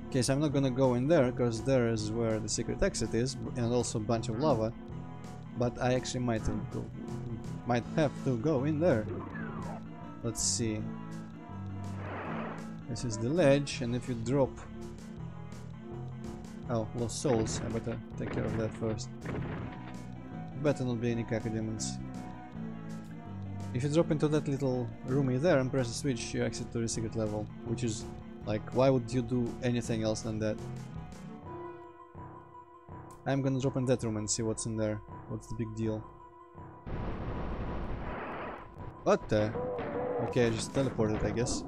Okay, so I'm not gonna go in there, because there is where the secret exit is, and also a bunch of lava. But I actually might have to go in there. Let's see. This is the ledge, and if you drop... Oh, lost souls. I better take care of that first. Better not be any cacodemons. If you drop into that little roomy there and press the switch, you exit to the secret level, which is like, why would you do anything else than that? I'm gonna drop in that room and see what's in there. What's the big deal? What the? Okay, I just teleported, I guess.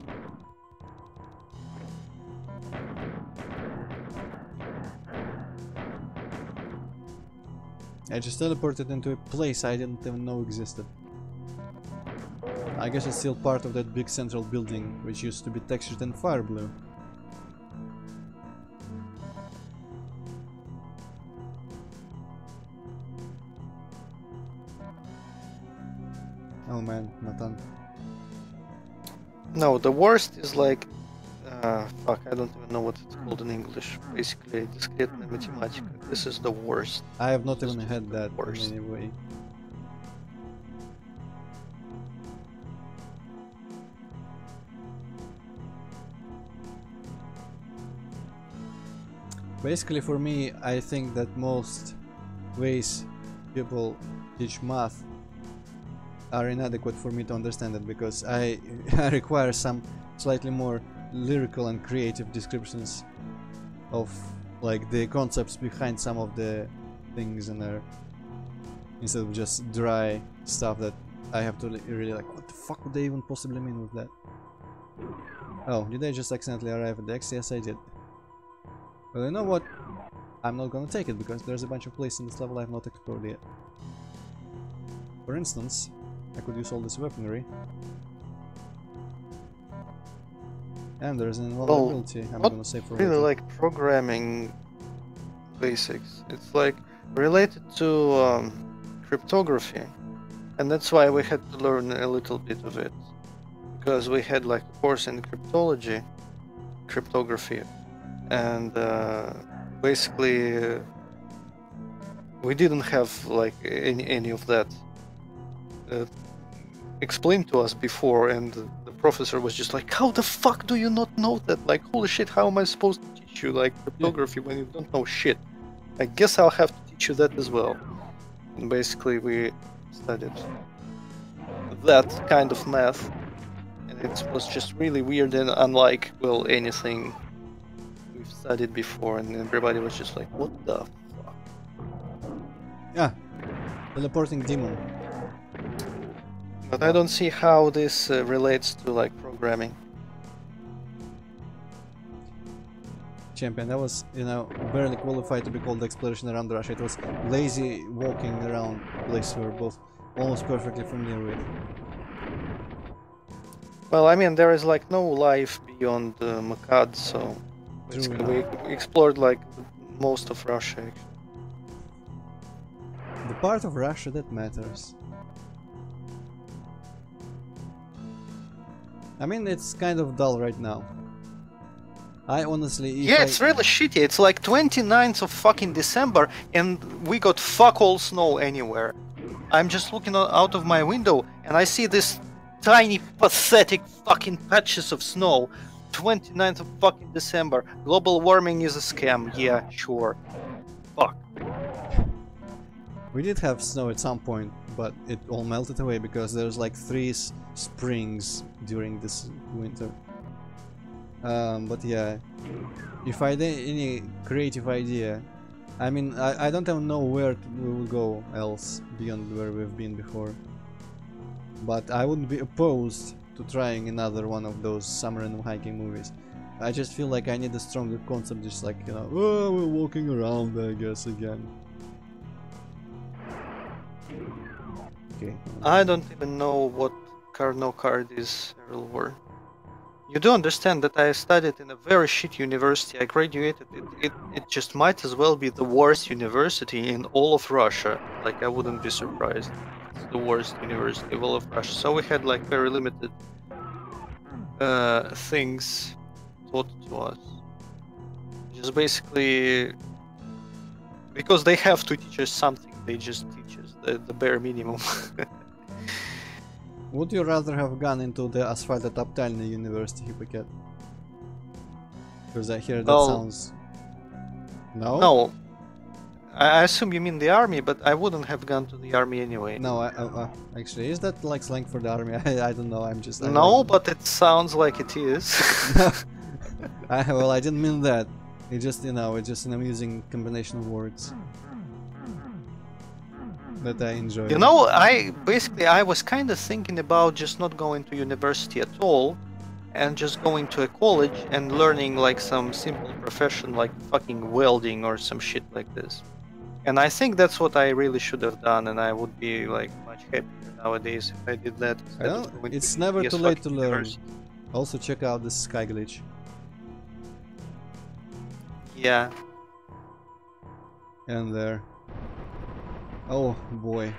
I just teleported into a place I didn't even know existed. I guess it's still part of that big central building, which used to be textured in fire blue. Oh man, Nathan. No, the worst is like... fuck, I don't even know what it's called in English. Basically, discretная математика. This is the worst. I have not even had that worst. in any way. Basically, for me, I think that most ways people teach math are inadequate for me to understand it, because I require some slightly more lyrical and creative descriptions of like the concepts behind some of the things in there, instead of just dry stuff that I have to really like, what the fuck would they even possibly mean with that? Oh, did I just accidentally arrive at the X? Yes, I did. Well, you know what? I'm not gonna take it, because there's a bunch of places in this level I have not explored yet. For instance, I could use all this weaponry. And there's an invulnerability I'm gonna save for really later. like programming basics. It's like related to cryptography, and that's why we had to learn a little bit of it, because we had like a course in cryptography, and basically we didn't have like any of that explained to us before, and the professor was just like, how the fuck do you not know that? Like, holy shit, how am I supposed to teach you like cryptography when you don't know shit? I guess I'll have to teach you that as well. And basically we studied that kind of math, and it was just really weird and unlike, well, anything we've studied before, and everybody was just like, what the fuck? Yeah, teleporting demon. But I don't see how this relates to like programming. Champion, that was, you know, barely qualified to be called exploration around Russia. It was lazy walking around a place we were both almost perfectly familiar with. Well, I mean, there is like no life beyond Makad, so we explored like most of Russia. Actually. The part of Russia that matters. I mean, it's kind of dull right now. I honestly... Yeah, it's really shitty. It's like 29th of fucking December and we got fuck all snow anywhere. I'm just looking out of my window and I see this tiny, pathetic fucking patches of snow. 29th of fucking December. Global warming is a scam. Yeah, sure. Fuck. We did have snow at some point, but it all melted away because there's like 3 springs during this winter. But yeah, if I had any creative idea, I mean, I don't even know where we will go else beyond where we've been before. But I wouldn't be opposed to trying another one of those summer and hiking movies. I just feel like I need a stronger concept, just like, you know, oh, we're walking around, I guess, again. Okay. I don't even know what no card is, Earl War. You do understand that I studied in a very shit university. I graduated. It just might as well be the worst university in all of Russia. Like, I wouldn't be surprised. It's the worst university of all of Russia. So we had like very limited things taught to us. Just basically because they have to teach us something. They just teach us the bare minimum. Would you rather have gone into the Asfaltet Aptalny University, Paket? Because I hear that sounds... No? No. I assume you mean the army, but I wouldn't have gone to the army anyway. No, actually, is that like slang for the army? I don't know, I'm just... No, but it sounds like it is. Well, I didn't mean that. It just, you know, it's just an amusing combination of words that I enjoy. You know, I was kind of thinking about just not going to university at all and just going to a college and learning like some simple profession like fucking welding or some shit like this. And I think that's what I really should have done, and I would be like much happier nowadays if I did that instead Well, of going it's to never BS too late to fucking learn. university. Also check out this sky glitch. Yeah. And there. Oh boy.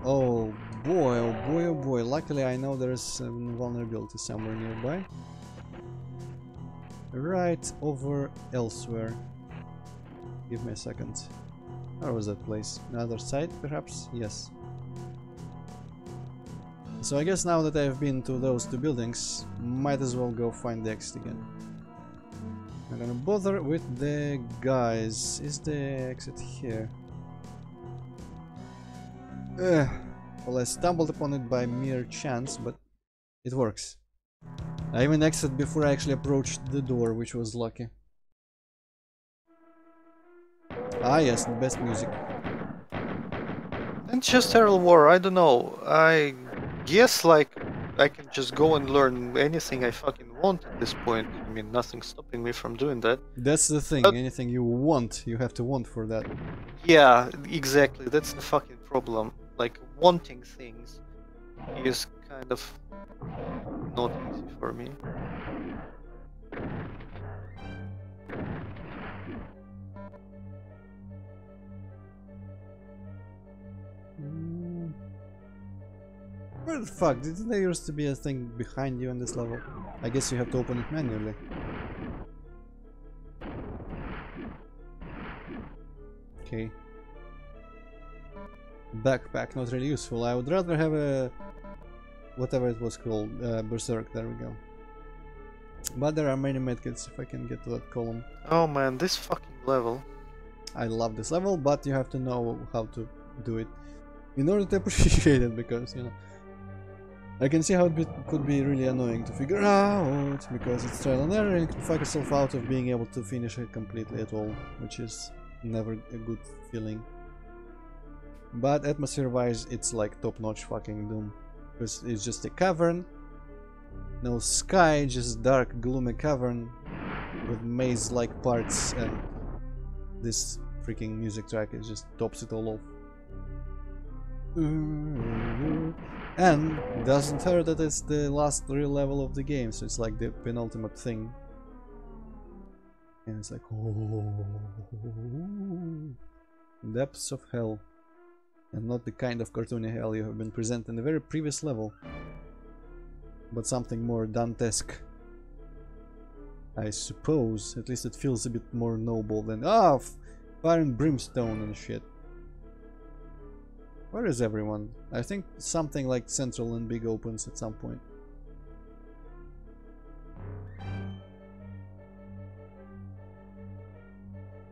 Oh boy, oh boy, oh boy. Luckily I know there's a vulnerability somewhere nearby. Right over elsewhere. Give me a second. Where was that place? Another side, perhaps? Yes. So I guess now that I've been to those two buildings, might as well go find the exit again. I'm gonna bother with the guys. Is the exit here? Well, I stumbled upon it by mere chance, but it works. I even exited before I actually approached the door, which was lucky. Ah yes, the best music. And just Terrell War, I don't know. I guess like I can just go and learn anything I fucking want at this point. I mean, nothing's stopping me from doing that. That's the thing, But anything you want, you have to want for that. yeah, exactly. That's the fucking problem. Like wanting things is kind of not easy for me. Where the fuck? Didn't there used to be a thing behind you on this level? I guess you have to open it manually. Okay. Backpack, not really useful. I would rather have a... whatever it was called, Berserk, there we go. But there are many medkits if I can get to that column. Oh man, this fucking level. I love this level, but you have to know how to do it in order to appreciate it, because, you know, I can see how it could be really annoying to figure out, because it's trial and error and you can fuck yourself out of being able to finish it completely at all, which is never a good feeling. But atmosphere-wise, it's like top-notch fucking Doom, because it's just a cavern, no sky, just dark, gloomy cavern with maze-like parts, and this freaking music track is just tops it all off. And doesn't hurt that it's the last real level of the game, so it's like the penultimate thing. And it's like, oh, depths of hell. And not the kind of cartoony hell you have been presented in the very previous level, but something more Dantesque, I suppose. At least it feels a bit more noble than fire and brimstone and shit. Where is everyone? I think something like Central and Big opens at some point.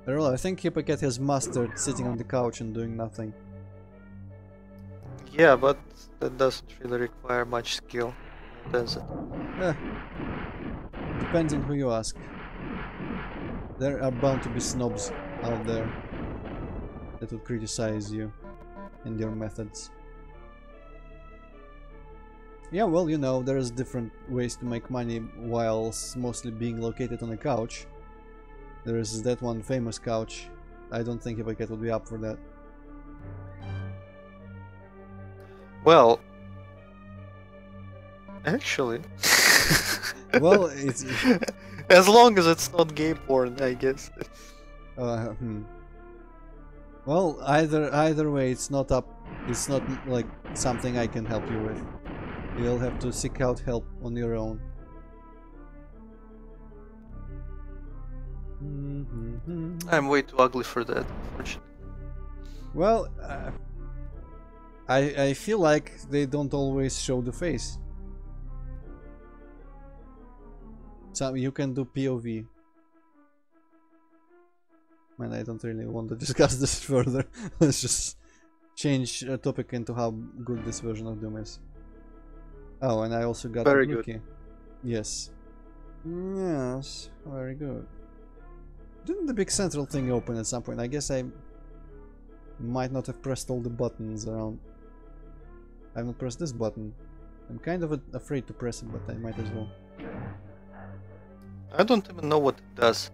Well, I think Hippocat has mastered sitting on the couch and doing nothing. Yeah, but that doesn't really require much skill, does it? Depends on who you ask. There are bound to be snobs out there that would criticize you and your methods. Yeah, well, you know, there's different ways to make money whilst mostly being located on a couch. There is that one famous couch. I don't think Hippocat would be up for that. Well, actually, Well, it's... as long as it's not gay porn, I guess. Well, either way, it's not up. It's not like something I can help you with. You'll have to seek out help on your own. I'm way too ugly for that, unfortunately. Well, I feel like they don't always show the face. So you can do POV. Man, I don't really want to discuss this further. Let's just change a topic into how good this version of Doom is. Oh, and I also got Very a good. key. Yes. Yes, very good. Didn't the big central thing open at some point? I guess I might not have pressed all the buttons around. I have not pressed this button. I'm kind of afraid to press it, but I might as well. I don't even know what it does.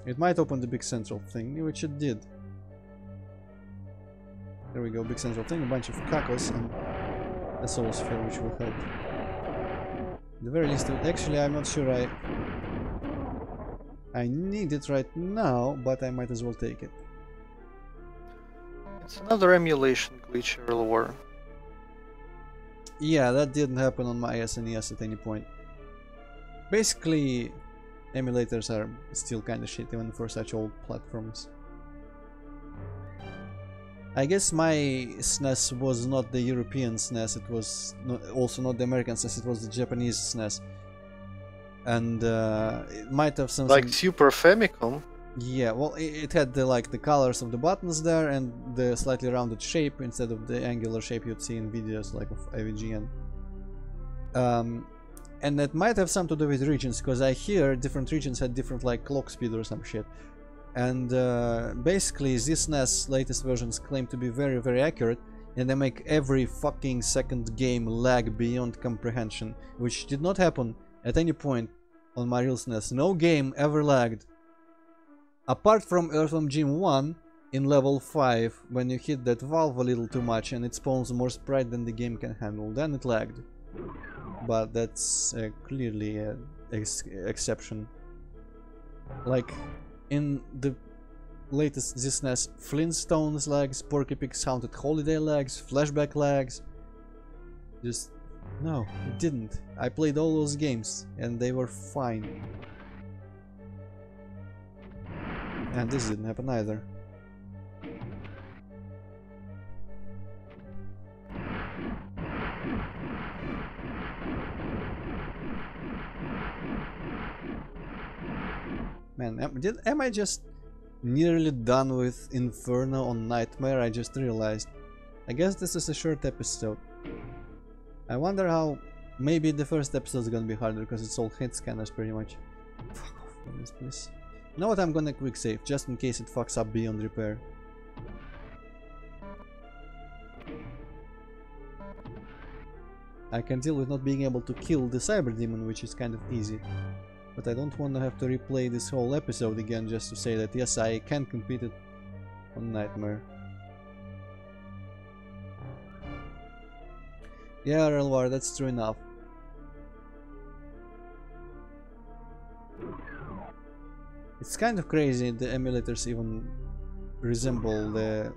It might open the big central thing, which it did. There we go, big central thing, a bunch of cacos and a soul sphere which will help. At the very least, actually I'm not sure I need it right now, but I might as well take it. It's another emulation glitch, Earl War. Yeah, that didn't happen on my SNES at any point. Basically, emulators are still kinda shit even for such old platforms. I guess my SNES was not the European SNES, it was also not the American SNES, it was the Japanese SNES. And it might have some... Like Super Famicom? Yeah, well, it had the colors of the buttons there and the slightly rounded shape instead of the angular shape you'd see in videos like of IVGN. And that might have something to do with regions, because I hear different regions had different clock speed or some shit. And basically this SNES latest versions claim to be very, very accurate, and they make every fucking second game lag beyond comprehension, which did not happen at any point on my real SNES. No game ever lagged. Apart from Earthworm Jim 1 in level 5, when you hit that valve a little too much and it spawns more sprite than the game can handle, then it lagged. But that's clearly an exception. Like in the latest SNES, Flintstones lags, Porky Pig's Haunted Holiday lags, Flashback lags. Just no, it didn't. I played all those games and they were fine. And this didn't happen either. Man, am I just nearly done with Inferno on Nightmare? I just realized. I guess this is a short episode. I wonder how... Maybe the first episode is gonna be harder because it's all hit scanners pretty much. Fuck off from this place. You know what, I'm gonna quick save just in case it fucks up beyond repair. I can deal with not being able to kill the Cyber Demon, which is kind of easy. But I don't want to have to replay this whole episode again just to say that yes, I can complete it on Nightmare. Yeah, Relwar, that's true enough. It's kind of crazy the emulators even resemble the...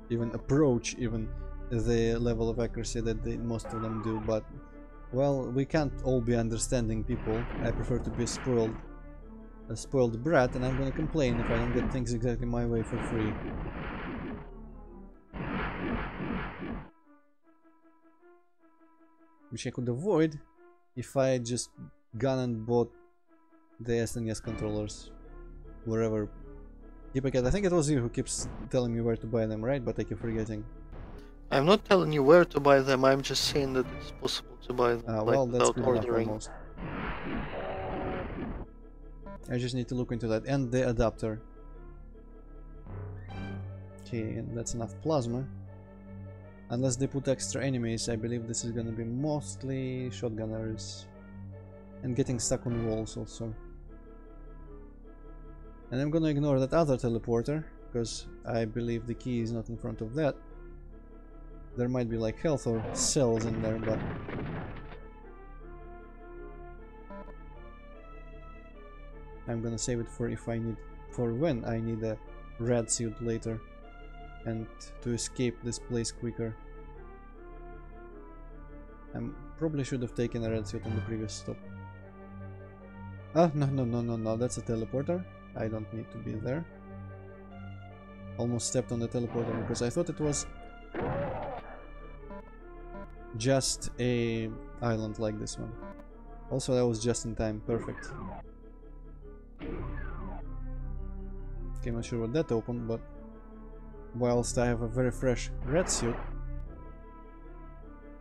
even approach even the level of accuracy that most of them do, but well, we can't all be understanding people. I prefer to be a spoiled brat, and I'm gonna complain if I don't get things exactly my way for free. Which I could avoid if I just gone and bought the SNES controllers wherever. Keepacat, I think it was you who keeps telling me where to buy them, right? But I keep forgetting. I'm not telling you where to buy them, I'm just saying that it's possible to buy them well, that's without good ordering. enough almost. I just need to look into that. And the adapter. Okay, and that's enough plasma. Unless they put extra enemies, I believe this is gonna be mostly shotgunners. And getting stuck on walls also. And I'm gonna ignore that other teleporter, because I believe the key is not in front of that. There might be like health or cells in there, but... I'm gonna save it for if I need... for when I need a red suit later. And to escape this place quicker. I probably should have taken a red suit on the previous stop. Oh, no, that's a teleporter. I don't need to be there. Almost stepped on the teleporter because I thought it was just a island like this one. Also, that was just in time. Perfect. Okay, I'm not sure what that opened, but whilst I have a very fresh red suit,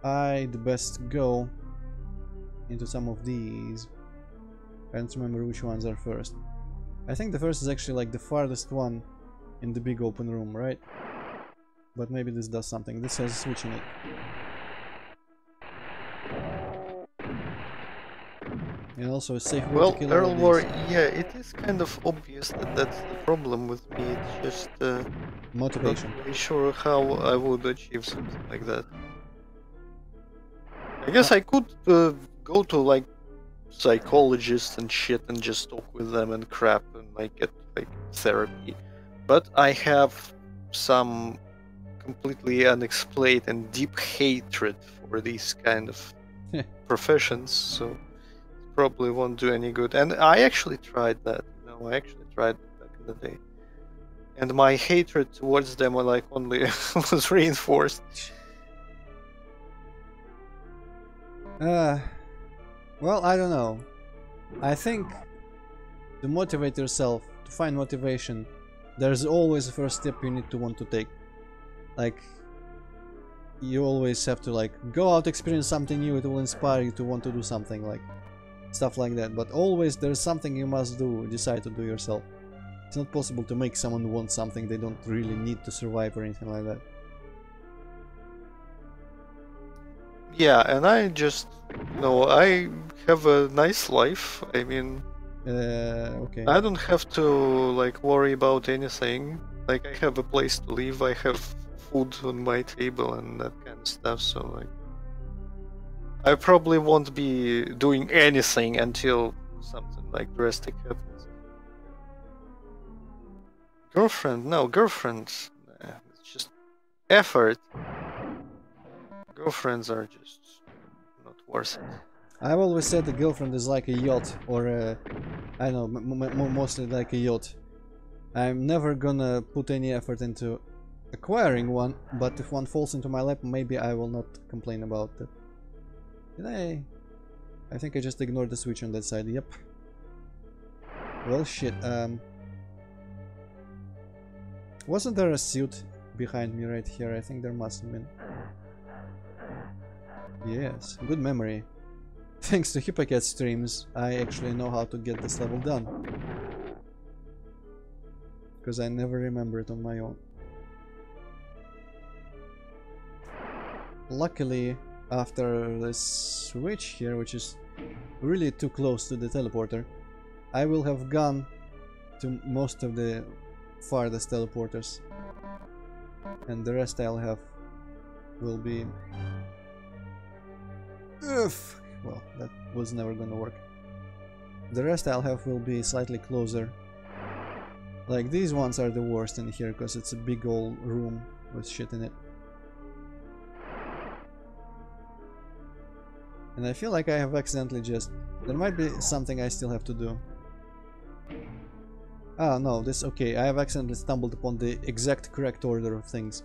I'd best go into some of these. I don't remember which ones are first. I think the first is actually like the farthest one in the big open room, right? But maybe this does something. This has a switch in it. And also a safe way to Well, kill Earl all War, these. yeah, it is kind of obvious that that's the problem with me. It's just Motivation. not really sure how I would achieve something like that. I guess I could go to like psychologists and shit and just talk with them and crap and like get like therapy, but I have some completely unexplained and deep hatred for these kind of professions, so probably won't do any good. And I actually tried that, I actually tried it back in the day. And my hatred towards them like only was reinforced. Well, I don't know. I think to motivate yourself, to find motivation, there's always a first step you need to want to take. Like, you always have to like go out, experience something new, it will inspire you to want to do something, like stuff like that. But always there's something you must do, decide to do yourself. It's not possible to make someone want something they don't really need to survive or anything like that. Yeah, and I just, I have a nice life. I mean, Okay. I don't have to like worry about anything. Like, I have a place to live, I have food on my table and that kind of stuff, so like I probably won't be doing anything until something like drastic happens. Girlfriend? No, girlfriends. It's just effort. Girlfriends are just not worth it. I've always said the girlfriend is like a yacht, or I don't know, mostly like a yacht. I'm never gonna put any effort into acquiring one, but if one falls into my lap, maybe I will not complain about it. Did I? I think I just ignored the switch on that side, yep. Well, shit, wasn't there a suit behind me right here? I think there must have been. Yes, good memory. Thanks to Hippocat streams, I actually know how to get this level done. Because I never remember it on my own. Luckily, after this switch here, which is really too close to the teleporter, I will have gone to most of the farthest teleporters. And the rest I'll have will be... Oof. Well, that was never gonna work. The rest I'll have will be slightly closer. Like, these ones are the worst in here, because it's a big old room with shit in it. And I feel like I have accidentally just... There might be something I still have to do. Ah, no, this... Okay, I have accidentally stumbled upon the exact correct order of things.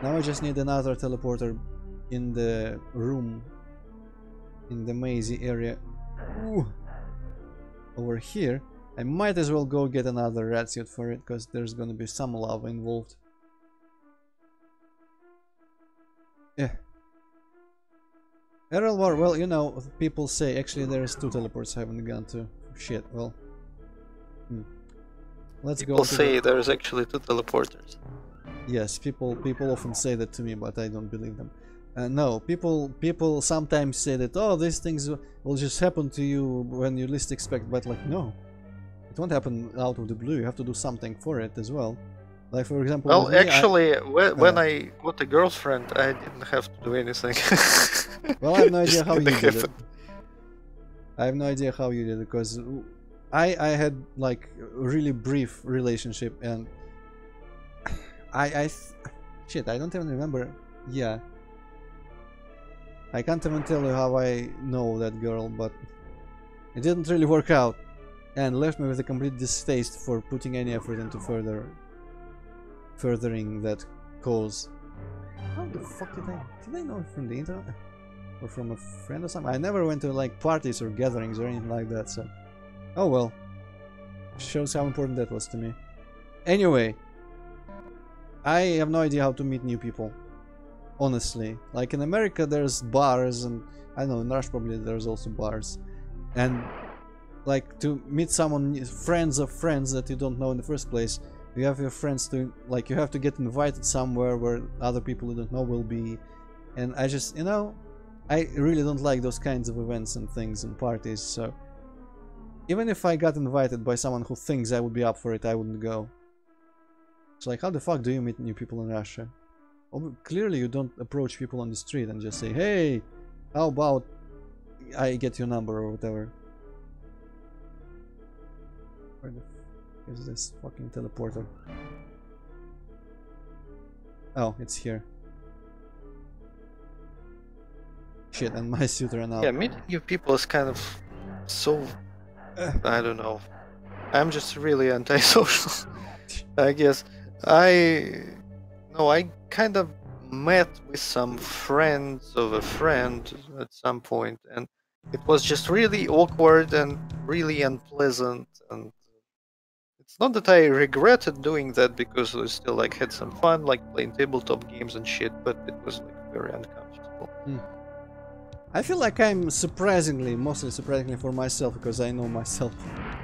Now I just need another teleporter in the room, in the mazy area. Ooh. Over here. I might as well go get another rat suit for it, because there's gonna be some lava involved. Yeah. Errol War, well, you know, people say actually there's 2 teleports I haven't gone to. Shit, well. Let's go. People say there's actually 2 teleporters. Yes, people often say that to me, but I don't believe them. No, people sometimes say that, oh, these things will just happen to you when you least expect, but like, no. It won't happen out of the blue, you have to do something for it as well. Like, for example... Well, me, actually, when I got a girlfriend, I didn't have to do anything. Well, I have no idea how you did it. I have no idea how you did it, because I had, like, a really brief relationship, and... Shit, I don't even remember. Yeah. I can't even tell you how I know that girl, but... It didn't really work out. And left me with a complete distaste for putting any effort into furthering that cause. How the fuck did I know it from the internet? Or from a friend or something? I never went to like parties or gatherings or anything like that, so... Oh well. Shows how important that was to me. Anyway. I have no idea how to meet new people. Honestly. Like in America there's bars, and I don't know, in Russia probably there's also bars. And... like, to meet someone, friends of friends that you don't know in the first place, you have your friends to, like, you have to get invited somewhere where other people you don't know will be. And I just, I really don't like those kinds of events and things and parties, so Even if I got invited by someone who thinks I would be up for it, I wouldn't go. It's like, how the fuck do you meet new people in Russia? Clearly you don't approach people on the street and just say, hey, how about I get your number or whatever. Where the f is this fucking teleporter? Oh, it's here. Shit, and my suit ran out. Yeah, meeting new people is kind of so... I don't know. I'm just really antisocial, I guess. I kind of met with some friends of a friend at some point, and it was just really awkward and really unpleasant. And it's not that I regretted doing that, because I still like had some fun, like playing tabletop games and shit, but it was like very uncomfortable. I feel like I'm mostly surprisingly for myself, because I know myself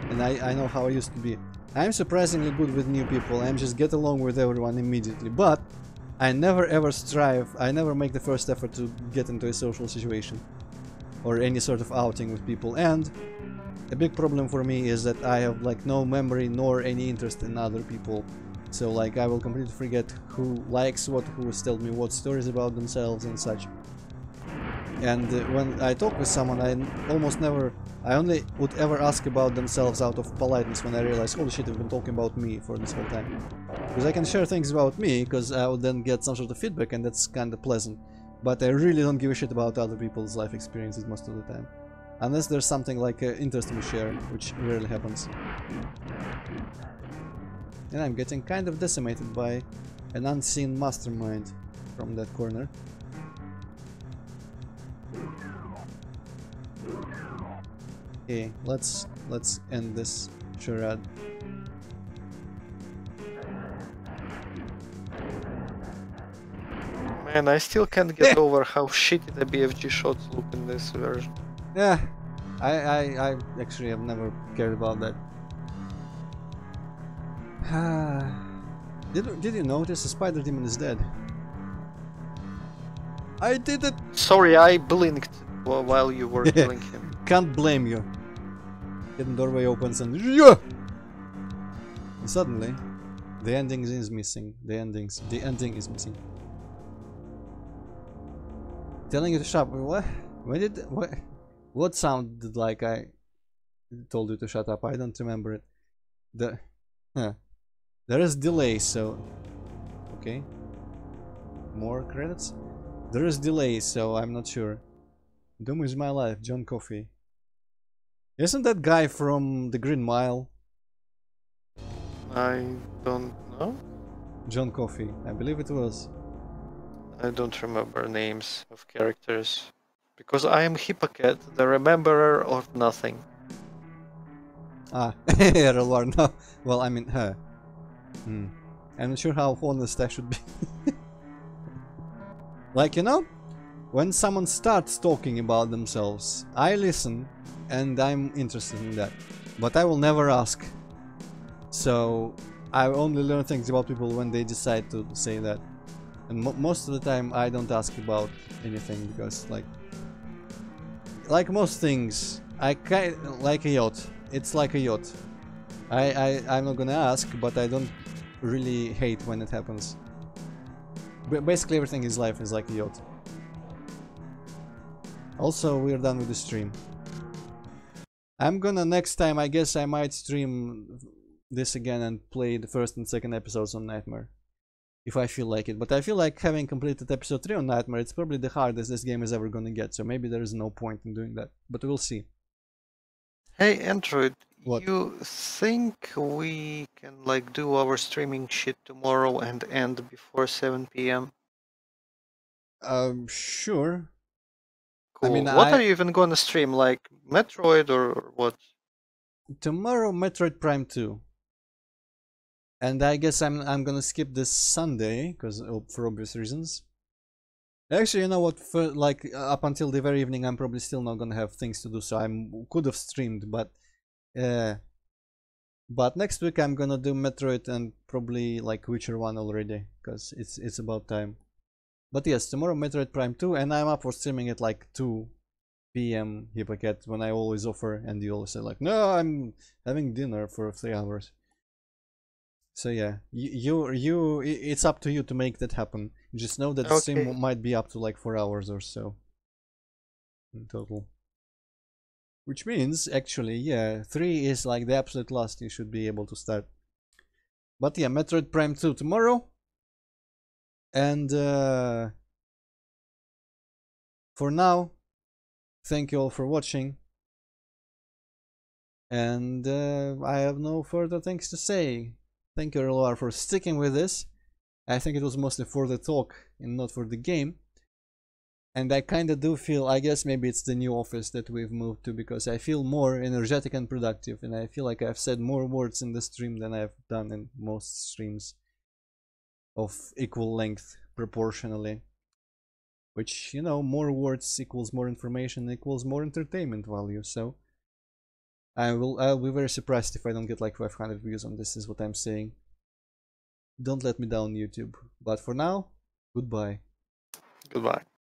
and I know how I used to be. I'm surprisingly good with new people. I just get along with everyone immediately, but I never ever I never make the first effort to get into a social situation or any sort of outing with people. And a big problem for me is that I have like no memory nor any interest in other people. So like I will completely forget who likes what, who has told me what stories about themselves and such. And when I talk with someone, I only would ever ask about themselves out of politeness when I realize, holy shit, they've been talking about me for this whole time. Because I can share things about me, because I would then get some sort of feedback, and that's kind of pleasant. But I really don't give a shit about other people's life experiences most of the time. Unless there's something like interesting to share, which rarely happens. And I'm getting kind of decimated by an unseen mastermind from that corner. Okay, let's end this charade. Man, I still can't get over how shitty the BFG shots look in this version. Yeah, I actually have never cared about that. Did you notice the spider demon is dead? I did it! Sorry, I blinked while you were killing him. Can't blame you. Hidden doorway opens and yeah! And suddenly, the ending is missing. The ending is missing. Telling you to shut up. What? What sound did like I told you to shut up? I don't remember it. There is delay, so okay. More credits. There is delay, so I'm not sure. Doom is my life. John Coffey. Isn't that guy from the Green Mile? I don't know. John Coffey, I believe it was. I don't remember names of characters. Because I am Hippocat, the rememberer of nothing. Ah, Errol, no. Well, I mean, her. I'm not sure how honest I should be. Like, you know, when someone starts talking about themselves, I listen and I'm interested in that. But I will never ask. So, I only learn things about people when they decide to say that. And most of the time I don't ask about anything because, like most things, like a yacht. It's like a yacht. I'm not gonna ask, but I don't really hate when it happens. Basically everything in life is like a yacht. Also, we're done with the stream. I'm gonna, next time, I guess I might stream this again and play the first and second episodes on Nightmare. If I feel like it. But I feel like having completed episode 3 on Nightmare, it's probably the hardest this game is ever gonna get. So maybe there is no point in doing that. But we'll see. Hey, Antroid. What? You think we can like do our streaming shit tomorrow and end before 7 p.m.? Sure. Cool. I mean, what are you even gonna stream? Like Metroid or what? Tomorrow, Metroid Prime 2. And I guess I'm gonna skip this Sunday, because for obvious reasons. Actually, you know what? For, like up until the very evening, I'm probably still not gonna have things to do, so I could have streamed, but next week I'm gonna do Metroid and probably like Witcher 1 already, because it's about time. But yes, tomorrow Metroid Prime 2, and I'm up for streaming at like 2 p.m. Hippocat when I always offer, and you always say like, no, I'm having dinner for 3 hours. So yeah, it's up to you to make that happen. Just know that the stream Okay. might be up to like 4 hours or so in total. Which means, actually, yeah, 3 is like the absolute last you should be able to start. But yeah, Metroid Prime 2 tomorrow. And for now, thank you all for watching. And I have no further things to say. Thank you, Rolar, for sticking with this. I think it was mostly for the talk and not for the game. And I kinda do feel, I guess maybe it's the new office that we've moved to, because I feel more energetic and productive, and I feel like I've said more words in the stream than I've done in most streams of equal length proportionally. Which, you know, more words equals more information equals more entertainment value, so I'll be very surprised if I don't get like 500 views on this, is what I'm saying. Don't let me down, YouTube. But for now, goodbye. Goodbye.